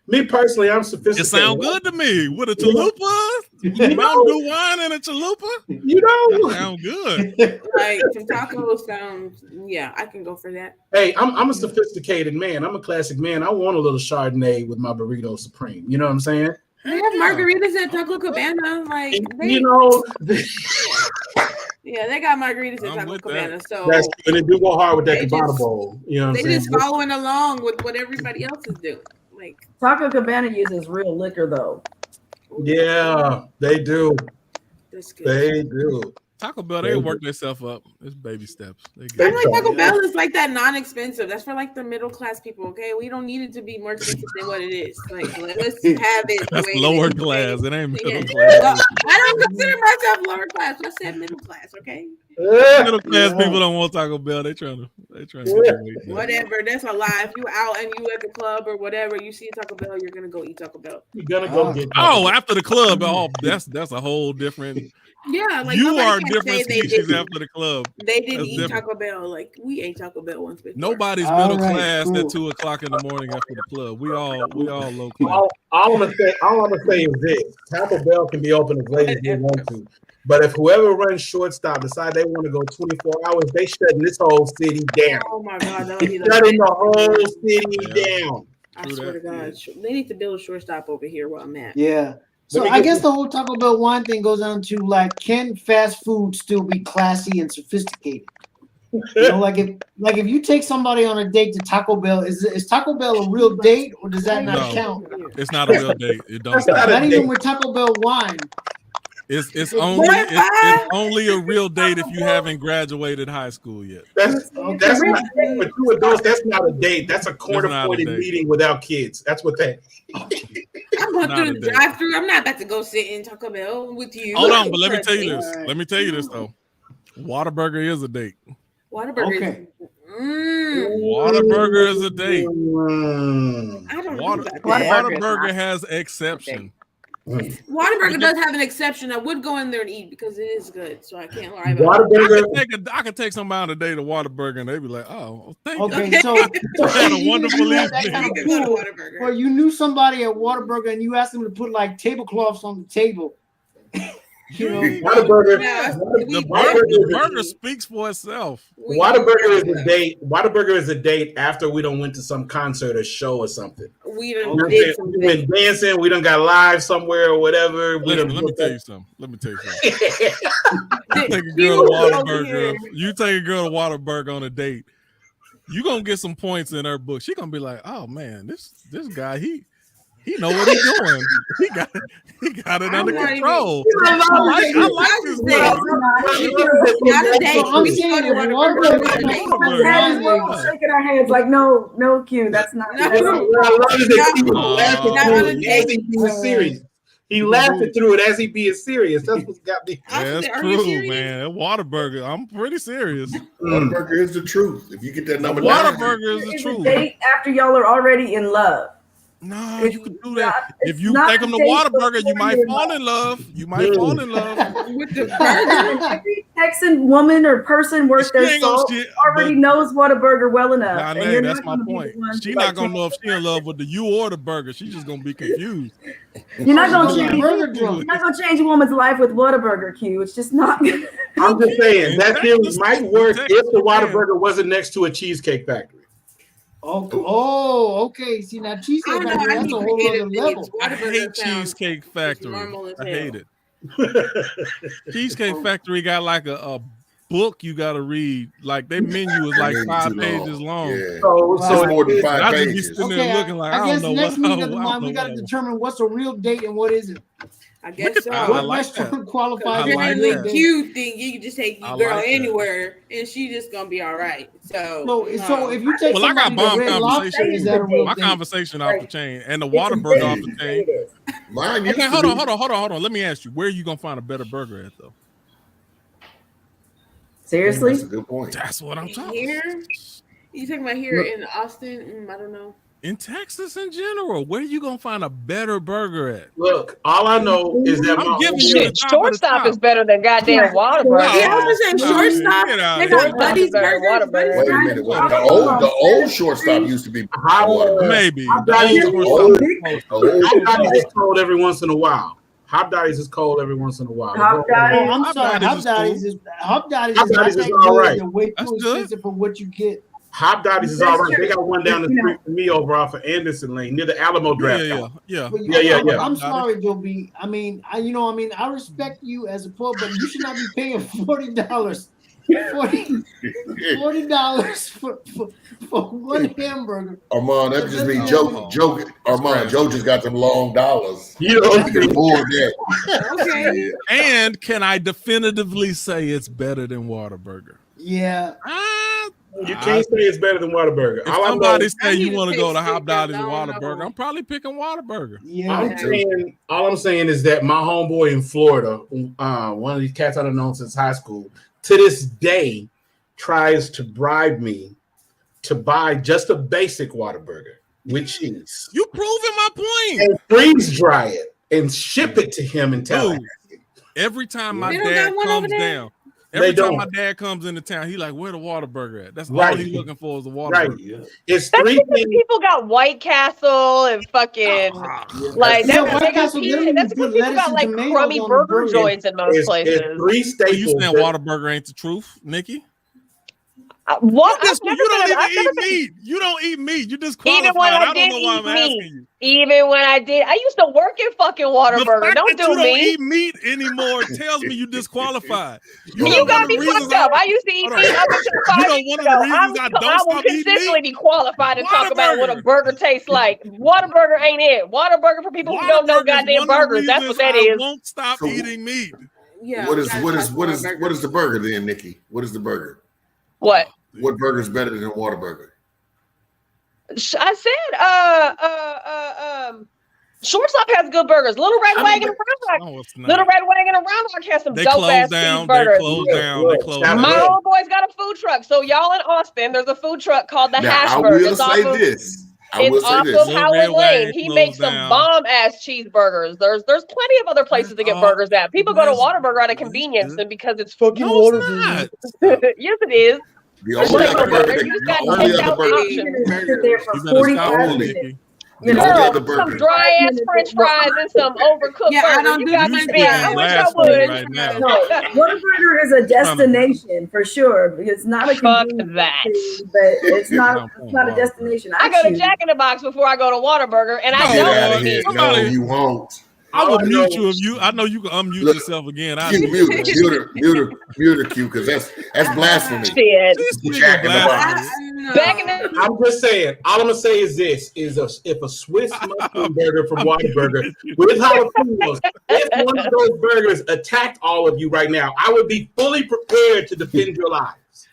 me personally, I'm sophisticated. It sounds good to me. With a chalupa, Mountain Dew wine and a chalupa. You know, that sounds good. Like some tacos sounds. Yeah, I can go for that. Hey, I'm a sophisticated man. I'm a classic man. I want a little Chardonnay with my burrito supreme. You know what I'm saying? They have margaritas at Taco Cabana. Like, you know. Yeah, they got margaritas at Taco Cabana. So that's true. And they do go hard with that Cabana bowl. You know what I'm saying? They just following along with what everybody else is doing. Like Taco Cabana uses real liquor though. Yeah, they do. They do. Taco Bell, they work themselves up. It's baby steps. I like Taco Bell is like that non-expensive. That's for like the middle class people. Okay, we don't need it to be more expensive than what it is. Like let's have it. That's lower class. It ain't middle class. Well, I don't consider myself lower class. I said middle class. Okay. Middle class people don't want Taco Bell. They trying to whatever. That's a lie. If you out and you at the club or whatever, you see Taco Bell, you're gonna go eat Taco Bell. You're gonna go get. After the club. Oh, that's a whole different. Yeah, like you are different species after the club. They didn't eat Taco Bell. Like we ate Taco Bell once before. Nobody's middle class at 2:00 in the morning after the club. We all low class. All I'm gonna say is this: Taco Bell can be open as late as they want to, but if whoever runs shortstop decide they want to go 24 hours, they shutting this whole city down. Oh my God, shutting the whole city down. I swear to God, they need to build a shortstop over here where I'm at. Yeah. So I guess the whole Taco Bell wine thing goes down to like, can fast food still be classy and sophisticated? You know, like if you take somebody on a date to Taco Bell, is Taco Bell a real date or does that not count? It's not a real date. It don't. Not even with Taco Bell wine. It's only a real date if you haven't graduated high school yet. That's not for two adults. That's not a date. That's a quarter-pointed meeting without kids. That's what that. I'm going through the drive-through. I'm not about to go sit in Taco Bell with you. Hold on, but let me tell you this. Let me tell you this though. Whataburger is a date. Whataburger. Okay. Whataburger is a date. I don't know about that. Whataburger has exception. Whataburger does have an exception. I would go in there and eat because it is good, so I can't lie about it. I could take somebody on a date to Whataburger and they'd be like, "Oh, thank you." Okay, so had a wonderful evening. Or you knew somebody at Whataburger and you asked them to put like tablecloths on the table. You know, the burger speaks for itself. Whataburger is a date. Whataburger is a date after we done went to some concert or show or something. We done we've been dancing. We done got live somewhere or whatever. Let me tell you something. You take a girl to Whataburger on a date. You gonna get some points in her book. She gonna be like, "Oh man, this guy he know what he's doing. He got it under control. I like this guy. Shaking our heads like, no, Q. That's not. He laughing through it as he being serious. That's what's got me. That's true, man. Whataburger. I'm pretty serious. Whataburger is the truth. If you get that number, Whataburger is the truth. Date after y'all are already in love. No, you can do that. If you take them to Whataburger, you might fall in love. You might fall in love with the burger. Every Texan woman or person worth their salt already knows Whataburger well enough. That's my point. She's not gonna know if she's in love with you or the burger. She's just gonna be confused. You're not gonna change a woman's life with Whataburger, Q. It's just not. I'm just saying that theory might work if the Whataburger wasn't next to a cheesecake factory. Oh, okay. See, now Cheesecake Factory, that's a whole other level. I hate Cheesecake Factory. I hate it. Cheesecake Factory got like a book you got to read. Like their menu is like 5 pages long. Yeah. So more than 5 pages. Just be sitting there looking like, I guess don't know next week we got to determine what's a real date and what isn't. I guess so. What restaurant qualifies as a really cute thing? You can just take your girl anywhere, and she just gonna be all right. So if you take I got bomb conversation. My conversation off the chain, and the Whataburger off the chain. Okay, hold on. Let me ask you, where are you gonna find a better burger at though? Seriously, that's a good point. That's what I'm talking. Here, you talking about here in Austin? I don't know. In Texas in general, where are you gonna find a better burger at? Look, all I know is that I'm giving you shortstop is better than goddamn Whataburger. Yeah, I was saying shortstop. They got Buddy's Burger. Wait a minute. The old shortstop used to be maybe. Hop is cold every once in a while. Hop Daddy's is cold every once in a while. I'm sorry. Hop Daddy's is all right. Way too expensive for what you get. Hop Dotties is all right. They got one down the street from me over off of Anderson Lane near the Alamo Draft. Yeah. I'm sorry, Joe B. I mean, I respect you as a pro, but you should not be paying $40 for one hamburger. Armand, that just means Joe. Armand, Joe just got them long dollars. You know, he can afford that. Okay. And can I definitively say it's better than Whataburger? Yeah. You can't say it's better than Whataburger. If somebody say you want to go to Hop Dotties and Whataburger, I'm probably picking Whataburger. Yeah. All I'm saying is that my homeboy in Florida, one of these cats I've known since high school, to this day tries to bribe me to buy just a basic Whataburger with cheese. You proving my point. And freeze dry it and ship it to him and tell him. Every time my dad comes down. Every time my dad comes into town, he like, where the Whataburger at? That's all he's looking for is the Whataburger. Right. Yeah. It's that's three things. People got White Castle and fucking like that's because people got like crummy burger joints in most places. It's three staples. You saying Whataburger ain't the truth, Nikki? What? You don't even eat meat. You don't eat meat. You just qualified. Even when I don't know why I'm asking you. Even when I did, I used to work in fucking Whataburger. Don't do me. You don't eat meat anymore tells me you disqualified. You got me fucked up. I used to eat meat up until 5 years ago. I will consistently be qualified to talk about what a burger tastes like. Whataburger ain't it. Whataburger for people who don't know goddamn burgers. That's what that is. I won't stop eating meat. Yeah. What is the burger then, Nikki? What is the burger? What burger is better than Whataburger? I said, Shortstop has good burgers. Little Red Wagon and Round Little Red Wagon and Round Rock has some dope ass cheeseburgers. They close down. My old boy's got a food truck. So y'all in Austin, there's a food truck called the Hashburger. It's off of Howard Lane. He makes some bomb ass cheeseburgers. There's plenty of other places to get burgers at. People go to Whataburger out of convenience and because it's fucking Whataburger. Yes, it is. The only other burger. Some dry ass French fries and some overcooked burgers. You got me big. I wish I would. Whataburger is a destination for sure. It's not a convenience thing, but it's not a destination. I go to Jack in the Box before I go to Whataburger, and I don't eat. No, you won't. I would mute you if you. I know you can unmute yourself again. Mute her, Q, because that's blasphemy. Shit. I'm just saying. All I'm gonna say is this: if a Swiss mushroom burger from Whataburger with jalapenos, if one of those burgers attacked all of you right now, I would be fully prepared to defend your lives.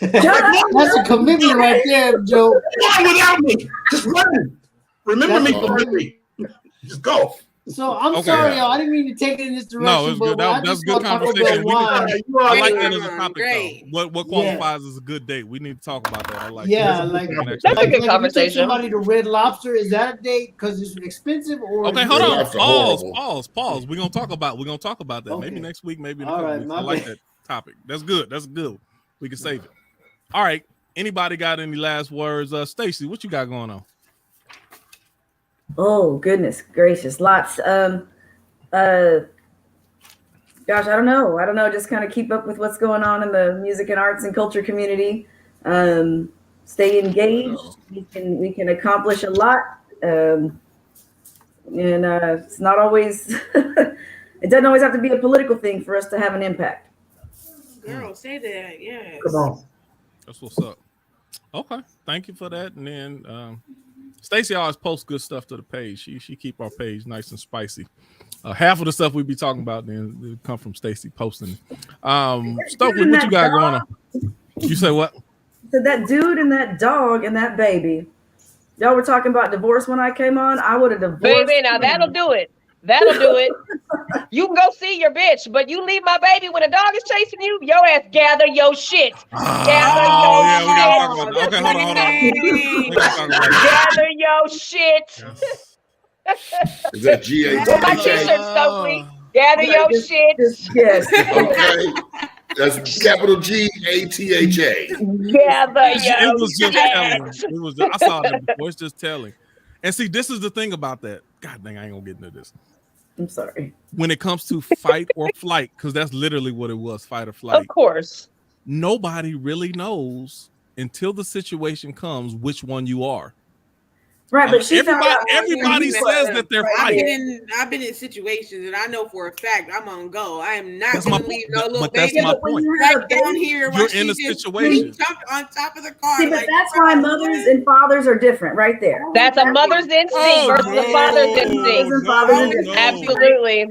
That's a commitment right there, Joe. Why without me? Just run. Remember me for me. Just go. So I'm sorry, y'all. I didn't mean to take it in this direction. No, it's good. That's good conversation. I like that as a topic, though. What qualifies as a good date? We need to talk about that. I like. Yeah, that's a good conversation. Somebody to Red Lobster, is that a date because it's expensive or? Okay, hold on. Pause. We're gonna talk about that. Okay. Maybe next week. Maybe in a couple weeks. I like that topic. That's good. We can save it. All right. Anybody got any last words? Stacy, what you got going on? Oh, goodness gracious. Lots. Gosh, I don't know. Just kind of keep up with what's going on in the music and arts and culture community. Stay engaged. We can accomplish a lot. And it's not always, it doesn't always have to be a political thing for us to have an impact. Girl, say that. Yeah. Come on. That's what's up. Okay. Thank you for that. And then, Stacey always posts good stuff to the page. She keep our page nice and spicy. Half of the stuff we be talking about then come from Stacey posting. Stokely, what you got going on? You say what? So that dude and that dog and that baby. Y'all were talking about divorce when I came on. I would have divorced. Baby, now that'll do it. That'll do it. You can go see your bitch, but you leave my baby when a dog is chasing you, your ass gather your shit. Gather your shit. Is that G-A-T-H-A? With my t-shirt, Stokely. Gather your shit. Yes. Okay. That's capital G-A-T-H-A. Gather your shit. It was just telling. I saw that before. It's just telling. And see, this is the thing about that. God dang, I ain't gonna get into this. I'm sorry. When it comes to fight or flight, because that's literally what it was, fight or flight. Of course. Nobody really knows until the situation comes which one you are. Right, but everybody says that they're fighting. I've been in situations, and I know for a fact I'm on go. I am not going to leave no little but baby that's my point. right down here. You're in a situation. Jumped on top of the car. See, but that's why mothers and fathers are different, right there. That's a mother's instinct versus a father's instinct. Absolutely.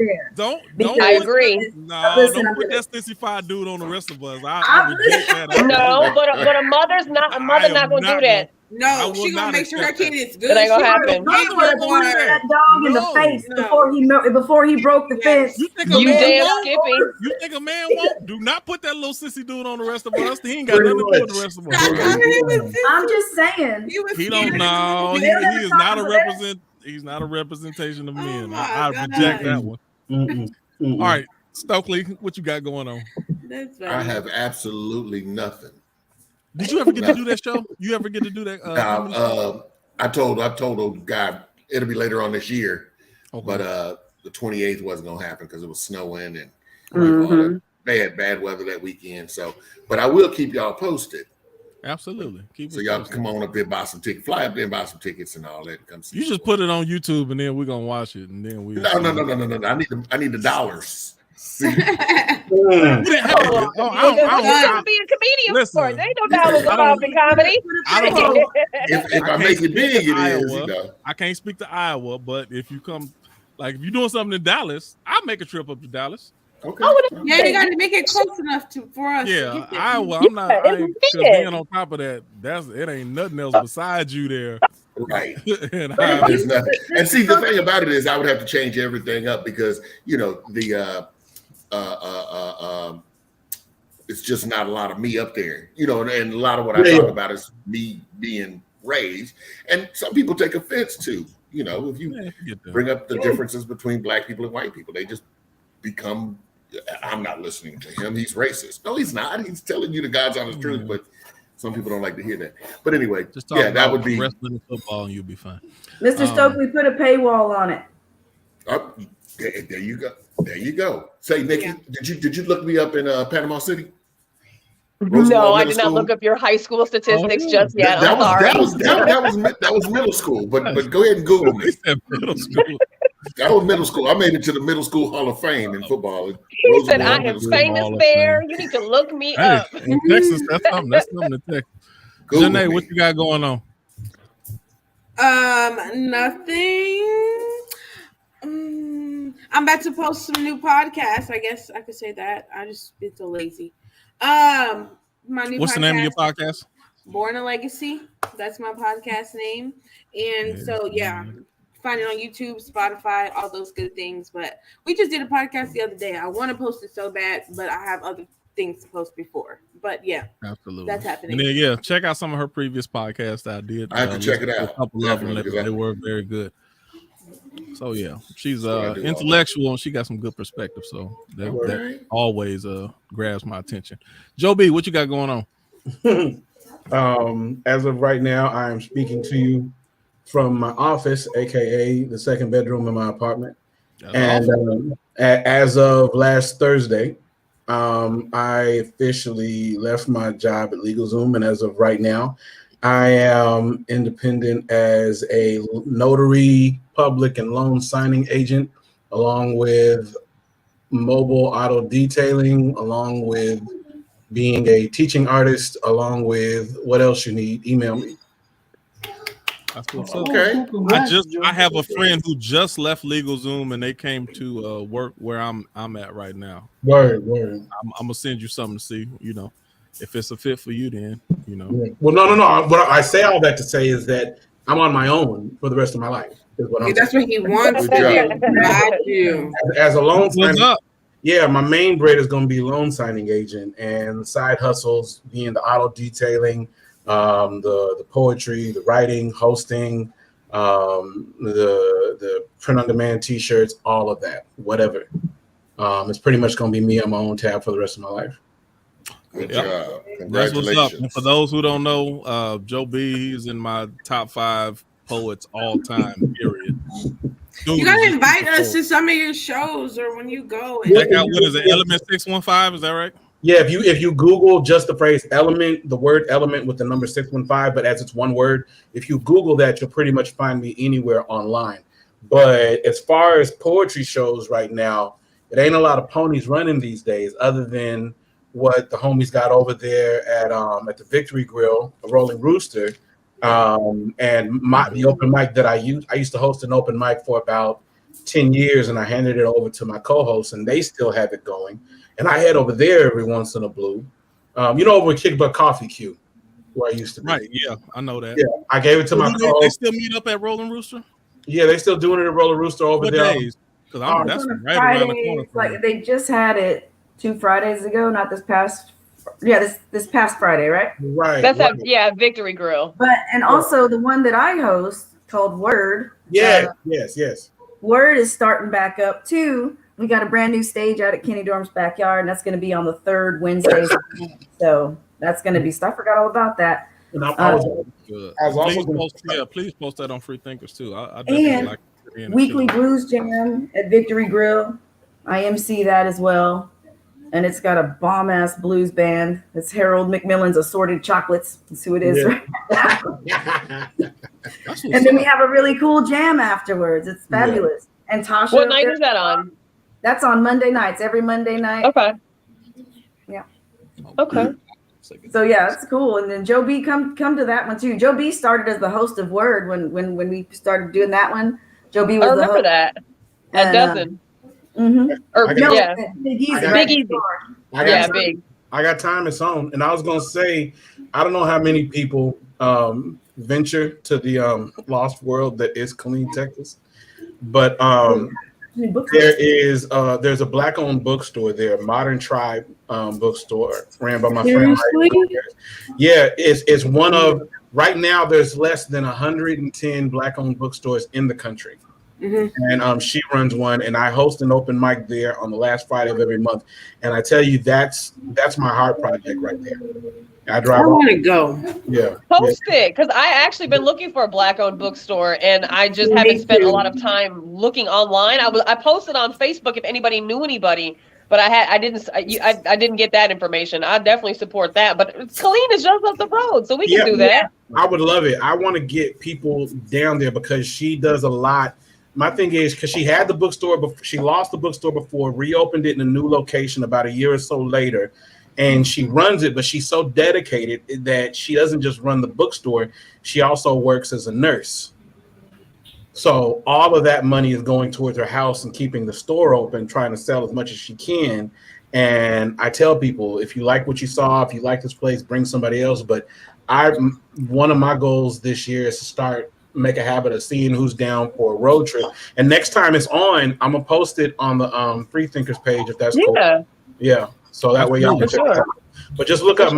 I agree. Don't put that sissy-fied dude on the rest of us. I reject that. No, but a mother's not going to do that. No, she's gonna make sure her kid is good. It ain't gonna happen. That dog in the face before he broke the fence. You damn Skippy. You think a man won't? Do not put that little sissy dude on the rest of us. He ain't got nothing to do with the rest of us. I'm just saying. He don't know. He is not a represent. He's not a representation of men. I reject that one. All right, Stokely, what you got going on? I have absolutely nothing. Did you ever get to do that show? You ever get to do that? I told the guy it'll be later on this year, but the 28th wasn't gonna happen because it was snowing and they had bad weather that weekend. So, but I will keep y'all posted. Absolutely. So y'all come on up there, buy some tickets, fly up there and buy some tickets and all that. Come see. You just put it on YouTube and then we're gonna watch it and then we. No. I need the dollars. You be a comedian for it. There ain't no dollars involved in comedy. I don't know. If I make it big, it is. You know. I can't speak to Iowa, but if you come, like if you're doing something in Dallas, I'll make a trip up to Dallas. Okay. Yeah, you got to make it close enough for us. Yeah, Iowa. I'm not. Because then on top of that, it ain't nothing else besides you there. Right. There's nothing. And see, the thing about it is, I would have to change everything up because the. It's just not a lot of me up there, and a lot of what I talk about is me being raised, and some people take offense to, if you bring up the differences between black people and white people, they just become, I'm not listening to him, he's racist. No, he's not. He's telling you the God's honest truth, but some people don't like to hear that. But anyway, just talk that would be wrestling and football, and you'll be fine. Mr. Stokely, put a paywall on it. There you go. There you go. Say, Nikki, did you look me up in Panama City? No, I did not look up your high school statistics just yet. That was middle school. But go ahead and Google me. Middle school. That was middle school. I made it to the Middle School Hall of Fame in football. He said, "I am famous there. You need to look me up." In Texas, that's something to Texas. Janae, what you got going on? Nothing. I'm about to post some new podcasts. I guess I could say that. I just been so lazy. My new. What's the name of your podcast? Born a Legacy. That's my podcast name. And find it on YouTube, Spotify, all those good things. But we just did a podcast the other day. I want to post it so bad, but I have other things to post before. But absolutely, that's happening. And then check out some of her previous podcasts. I did. I have to check it out. A couple of them, they were very good. So she's intellectual and she got some good perspective. So that always grabs my attention. Joe B, what you got going on? As of right now, I am speaking to you from my office, aka the second bedroom in my apartment. That's awesome. As of last Thursday, I officially left my job at LegalZoom, and as of right now, I am independent as a notary, public, and loan signing agent, along with mobile auto detailing, along with being a teaching artist, along with what else you need. Email me. That's what's up. Okay. I have a friend who just left LegalZoom and they came to work where I'm at right now. Word. I'm gonna send you something to see, if it's a fit for you, then Well, no. What I say all that to say is that I'm on my own for the rest of my life. Is what that's what he wants to do. As a loan signing, my main bread is going to be loan signing agent, and side hustles being the auto detailing, the poetry, the writing, hosting, the print on demand T-shirts, all of that, whatever. It's pretty much going to be me on my own tab for the rest of my life. Good job. Congratulations. That's what's up. And for those who don't know, Joe B is in my top 5 poets all time, period. You gotta invite us to some of your shows or when you go. Check out, what is it, Element 615? Is that right? Yeah, if you Google just the phrase element, the word element with the number 615, but as it's one word, if you Google that, you'll pretty much find me anywhere online. But as far as poetry shows right now, it ain't a lot of ponies running these days, other than what the homies got over there at the Victory Grill, a Rolling Rooster, and the open mic that I used to host an open mic for about 10 years, and I handed it over to my co-hosts, and they still have it going. And I head over there every once in a blue. Over at Kick Butt Coffee Q, where I used to be. Right, yeah, I know that. Yeah, I gave it to my co-host. They still meet up at Rolling Rooster? Yeah, they still doing it at Roller Rooster over what there. Days? Because that's right around the corner. Like they just had it 2 Fridays ago, not this past. Yeah, this past Friday, right? Right. That's Victory Grill. But also the one that I host called Word. Yeah. Yes. Word is starting back up too. We got a brand new stage out at Kenny Dorm's backyard, and that's going to be on the 3rd Wednesday. So that's going to be stuff. I forgot all about that. And I was also please post that on Freethinkers too. I definitely like Weekly Blues Jam at Victory Grill. I MC that as well. And it's got a bomb ass blues band. It's Harold McMillan's Assorted Chocolates. That's who it is right now. And then we have a really cool jam afterwards. It's fabulous. Yeah. And Tasha. What night is that on? That's on Monday nights, every Monday night. Okay. Yeah. Okay. So yeah, it's cool. And then Joe B, come to that one too. Joe B started as the host of Word when we started doing that one. Joe B was I remember that. At Dozen. Big Easy. Big. I got time. It's on. And I was gonna say, I don't know how many people venture to the lost world that is Killeen, Texas, but there's a Black-owned bookstore there, Modern Tribe bookstore, ran by my friend. Yeah, it's one of right now. There's less than 110 Black-owned bookstores in the country. Mm-hmm. And she runs one, and I host an open mic there on the last Friday of every month. And I tell you, that's my heart project right there. I want to go. Yeah, post it, because I actually been looking for a Black-owned bookstore, and I just haven't spent a lot of time looking online. I posted on Facebook if anybody knew anybody, but I didn't get that information. I definitely support that, but Killeen is just up the road, so we can do that. I would love it. I want to get people down there because she does a lot. My thing is, because she had the bookstore, but she lost the bookstore before, reopened it in a new location about a year or so later, and she runs it, but she's so dedicated that she doesn't just run the bookstore, she also works as a nurse. So all of that money is going towards her house and keeping the store open, trying to sell as much as she can. And I tell people, if you like what you saw, if you like this place, bring somebody else. But one of my goals this year is to make a habit of seeing who's down for a road trip. And next time it's on, I'm gonna post it on the Freethinkers page if that's cool. Yeah. So that way y'all can check it out. But just look up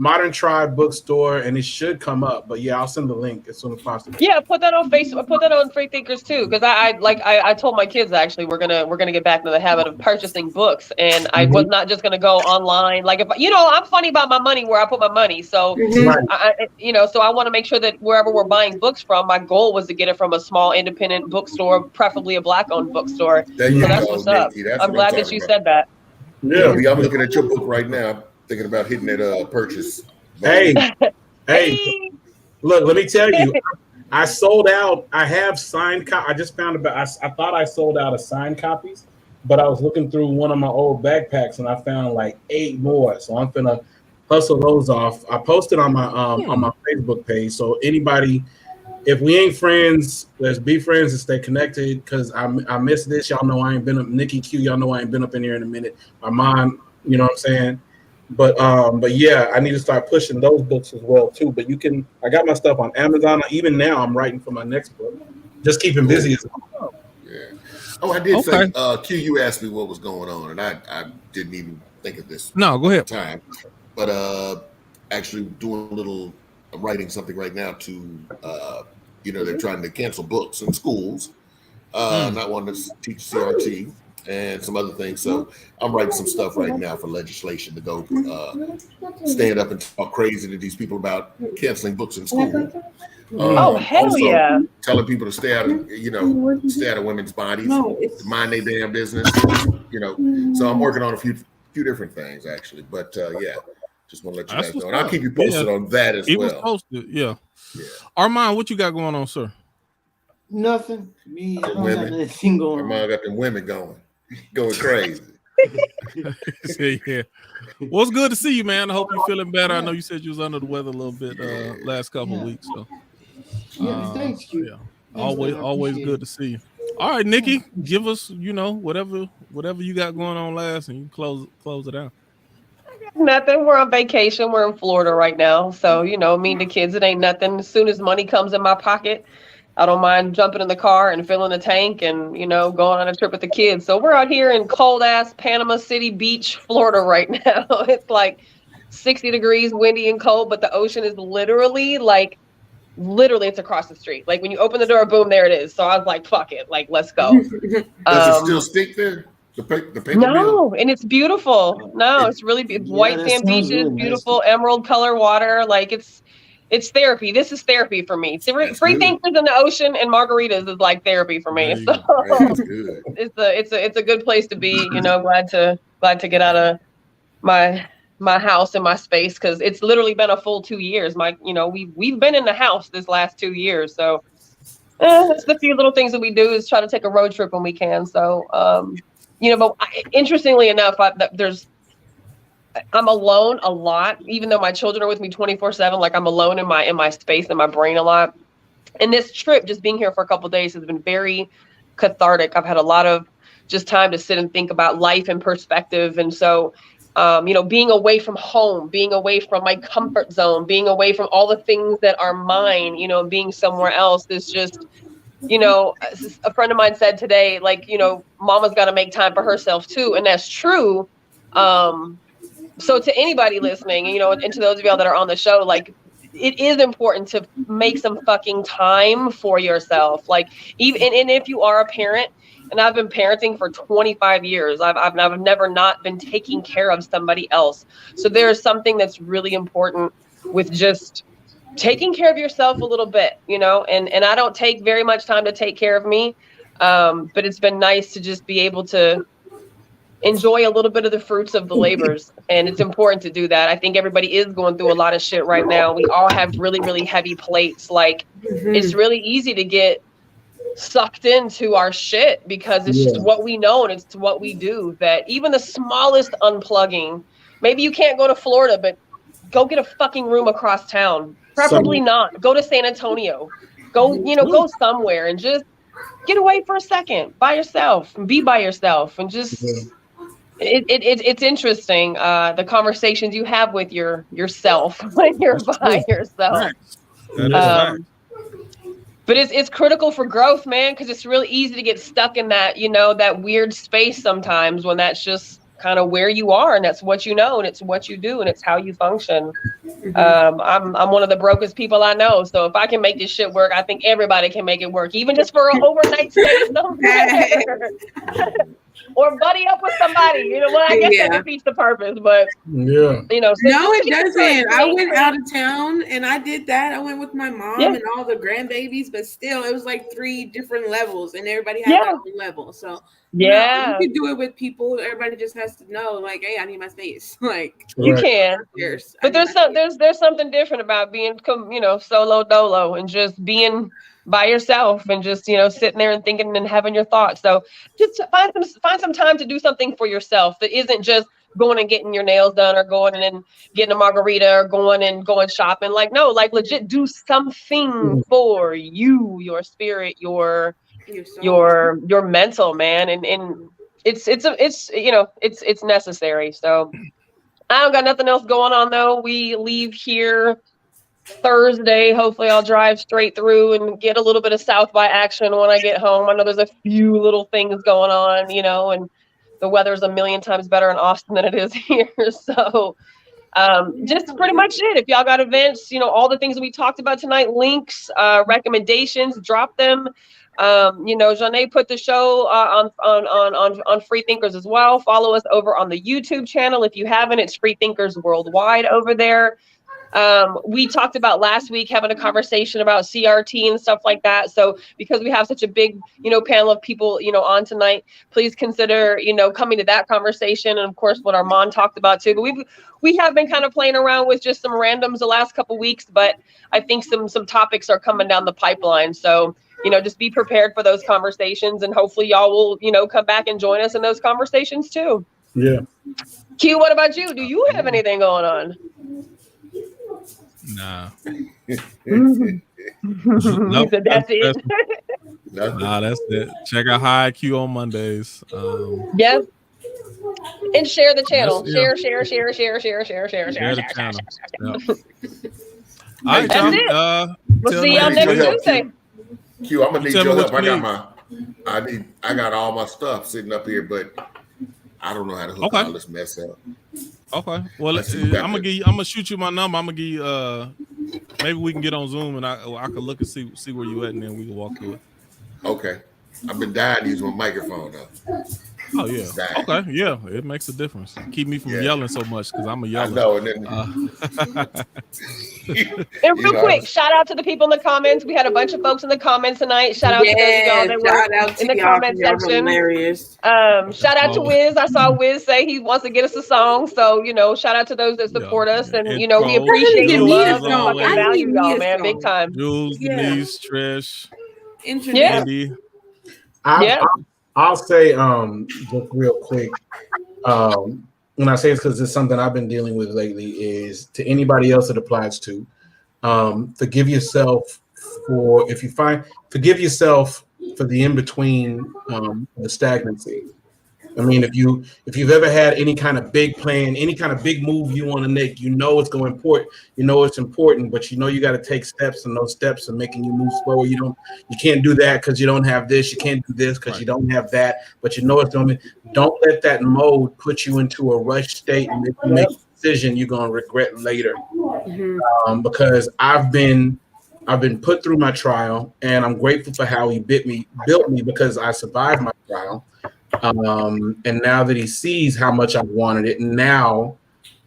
Modern Tribe bookstore and it should come up. But yeah, I'll send the link as soon as possible. Yeah, put that on Facebook. Put that on Freethinkers too, because I told my kids actually we're gonna get back into the habit of purchasing books, and I was not just gonna go online. Like if I'm funny about my money where I put my money, so so I want to make sure that wherever we're buying books from, my goal was to get it from a small independent bookstore, preferably a Black-owned bookstore. That's what's up. I'm glad that you said that. Yeah, I'm looking at your book right now, thinking about hitting that purchase. Hey, look, let me tell you, I sold out. I have signed I just found I thought I sold out of signed copies, but I was looking through one of my old backpacks and I found like 8 more. So I'm gonna hustle those off. I posted on my Facebook page. So anybody, if we ain't friends, let's be friends and stay connected. Cause I miss this. Y'all know I ain't been up. Nikki Q, y'all know I ain't been up in here in a minute. My mom, you know what I'm saying? But yeah, I need to start pushing those books as well too. But I got my stuff on Amazon. Even now I'm writing for my next book. Just keeping busy as well. Yeah. Oh, I did say Q, you asked me what was going on, and I didn't even think of this. No, go ahead. Time. But actually doing a little writing something right now to they're trying to cancel books in schools, not wanting to teach CRT and some other things. So I'm writing some stuff right now for legislation to go stand up and talk crazy to these people about canceling books in school. Hell yeah! Telling people to stay out of women's bodies, mind their damn business. So I'm working on a few few different things actually. But yeah, just want to let you guys know. And I'll keep you posted on that as well. Was posted, yeah. Armand, what you got going on, sir? Nothing. Me, I don't women. got anything going on. Armand got them women going crazy. Yeah. Well, it's good to see you, man. I hope you're feeling better. I know you said you was under the weather a little bit last couple of weeks. So thanks, you. Yeah. Always good to see you. All right, Nikki, give us, whatever you got going on last, and you close it out. Nothing. We're on vacation. We're in Florida right now. So, me and the kids, it ain't nothing. As soon as money comes in my pocket, I don't mind jumping in the car and filling the tank and, going on a trip with the kids. So we're out here in cold ass Panama City Beach, Florida right now. It's like 60 degrees, windy and cold, but the ocean is literally it's across the street. Like when you open the door, boom, there it is. So I was like, fuck it. Like, let's go. Does it still stink there? The paper no, and it's beautiful. No, it's really white sand beaches, really beautiful emerald color water. Like it's therapy. This is therapy for me. Free thinkers in the ocean and margaritas is like therapy for me. So it's a good place to be. Glad to get out of my house and my space, because it's literally been a full 2 years. We've been in the house this last 2 years. So it's the few little things that we do is try to take a road trip when we can. So but interestingly enough, I'm alone a lot, even though my children are with me 24/7. Like I'm alone in my space and my brain a lot. And this trip, just being here for a couple of days, has been very cathartic. I've had a lot of just time to sit and think about life and perspective. And so, being away from home, being away from my comfort zone, being away from all the things that are mine, being somewhere else is just, a friend of mine said today, mama's got to make time for herself too. And that's true. So to anybody listening, and to those of y'all that are on the show, it is important to make some fucking time for yourself. And if you are a parent, and I've been parenting for 25 years, I've never not been taking care of somebody else. So there's something that's really important with just taking care of yourself a little bit, and I don't take very much time to take care of me. But it's been nice to just be able to enjoy a little bit of the fruits of the labors. And it's important to do that. I think everybody is going through a lot of shit right now. We all have really, really heavy plates. It's really easy to get sucked into our shit because it's just what we know and it's what we do. That even the smallest unplugging, maybe you can't go to Florida, but go get a fucking room across town. Preferably not. Go to San Antonio. Go somewhere and just get away for a second by yourself and be by yourself and just it's interesting the conversations you have with yourself when you're by yourself. But it's critical for growth, man, because it's really easy to get stuck in that that weird space sometimes when that's just kind of where you are and that's what you know and it's what you do and it's how you function. I'm one of the brokest people I know, so if I can make this shit work, I think everybody can make it work, even just for an overnight stay somewhere. Or buddy up with somebody, I guess that defeats the purpose, but no, it doesn't. I went out of town and I did that. I went with my mom and all the grandbabies, but still it was like 3 different levels and everybody had their own level. So you can do it with people. Everybody just has to know, hey, I need my space. You can, but there's something different about being, solo dolo and just being by yourself and just sitting there and thinking and having your thoughts. So just find some time to do something for yourself that isn't just going and getting your nails done or going and getting a margarita or going shopping. Legit do something for you, your spirit, your mental, man. And it's necessary. So I don't got nothing else going on though. We leave here Thursday. Hopefully I'll drive straight through and get a little bit of South by action when I get home. I know there's a few little things going on, and the weather's a million times better in Austin than it is here. So just pretty much it. If y'all got events, all the things that we talked about tonight, links, recommendations, drop them. Janae put the show on Free Thinkers as well. Follow us over on the YouTube channel. If you haven't, it's Free Thinkers Worldwide over there. We talked about last week having a conversation about CRT and stuff like that. So because we have such a big, panel of people, on tonight, please consider, coming to that conversation. And of course, what Armand talked about too. But we have been kind of playing around with just some randoms the last couple of weeks, but I think some topics are coming down the pipeline. So, just be prepared for those conversations, and hopefully y'all will, come back and join us in those conversations too. Yeah. Q, what about you? Do you have anything going on? Nah. Nope, that's it. Nah, that's it. Check out High IQ on Mondays. Yeah. And share the channel. Yeah. Share the channel. Yep. All right, That's y'all. We'll see y'all next Tuesday. Q, I'm gonna need Tell me your what help. you I got all my stuff sitting up here, but I don't know how to hook all this mess up. Okay. Well, I'm gonna shoot you my number. I'm gonna give you maybe we can get on Zoom and I can look and see where you at, and then we can walk through it. Okay. I've been dying to use my microphone though. Oh yeah. Okay. Yeah, it makes a difference. Keep me from yelling so much because I'm a yeller. I know. And And real quick, shout out to the people in the comments. We had a bunch of folks in the comments tonight. Shout out to those of y'all that were in the comment section. Hilarious. Shout out to Wiz. I saw Wiz say he wants to get us a song. So, shout out to those that support us. And, we appreciate your love and fucking value, y'all, man. Big time. Jules, Denise, Trish, Andy. I'll say just real quick. When I say this because it's something I've been dealing with lately, is to anybody else it applies to. Forgive yourself for the in-between, the stagnancy. I mean, if you've ever had any kind of big plan, any kind of big move you want to make, it's going important. It's important, but you got to take steps, and those steps are making you move slower. You can't do that because you don't have this. You can't do this because you don't have that. But it's going. Don't let that mode put you into a rush state and make a decision you're going to regret later. Mm-hmm. Because I've been put through my trial, and I'm grateful for how he built me because I survived my trial. And now that he sees how much I've wanted it, now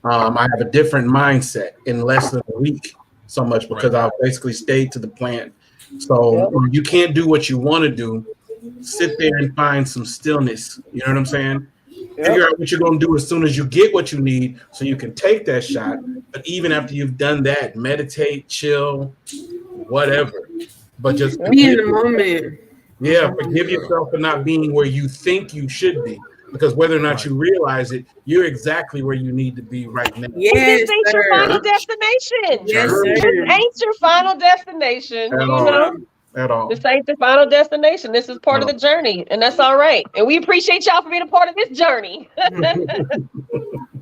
I have a different mindset in less than a week, so much because I've basically stayed to the plan. So you can't do what you want to do. Sit there and find some stillness. You know what I'm saying? Figure out what you're going to do as soon as you get what you need so you can take that shot. But even after you've done that, meditate, chill, whatever. But just be in the moment. Yeah, forgive yourself for not being where you think you should be, because whether or not you realize it, you're exactly where you need to be right now. Yes, this ain't your final destination. Yes, sir. This ain't your final destination. At all. This ain't the final destination. This is part of the journey, and that's all right. And we appreciate y'all for being a part of this journey. That's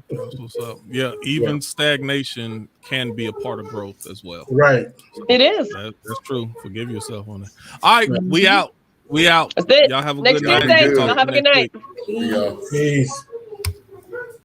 what's up. Yeah, even stagnation can be a part of growth as well. Right. It is. That's true. Forgive yourself on that. All right, we out. That's it. Y'all have a Next good night. Tuesday. Y'all have a good night. Peace.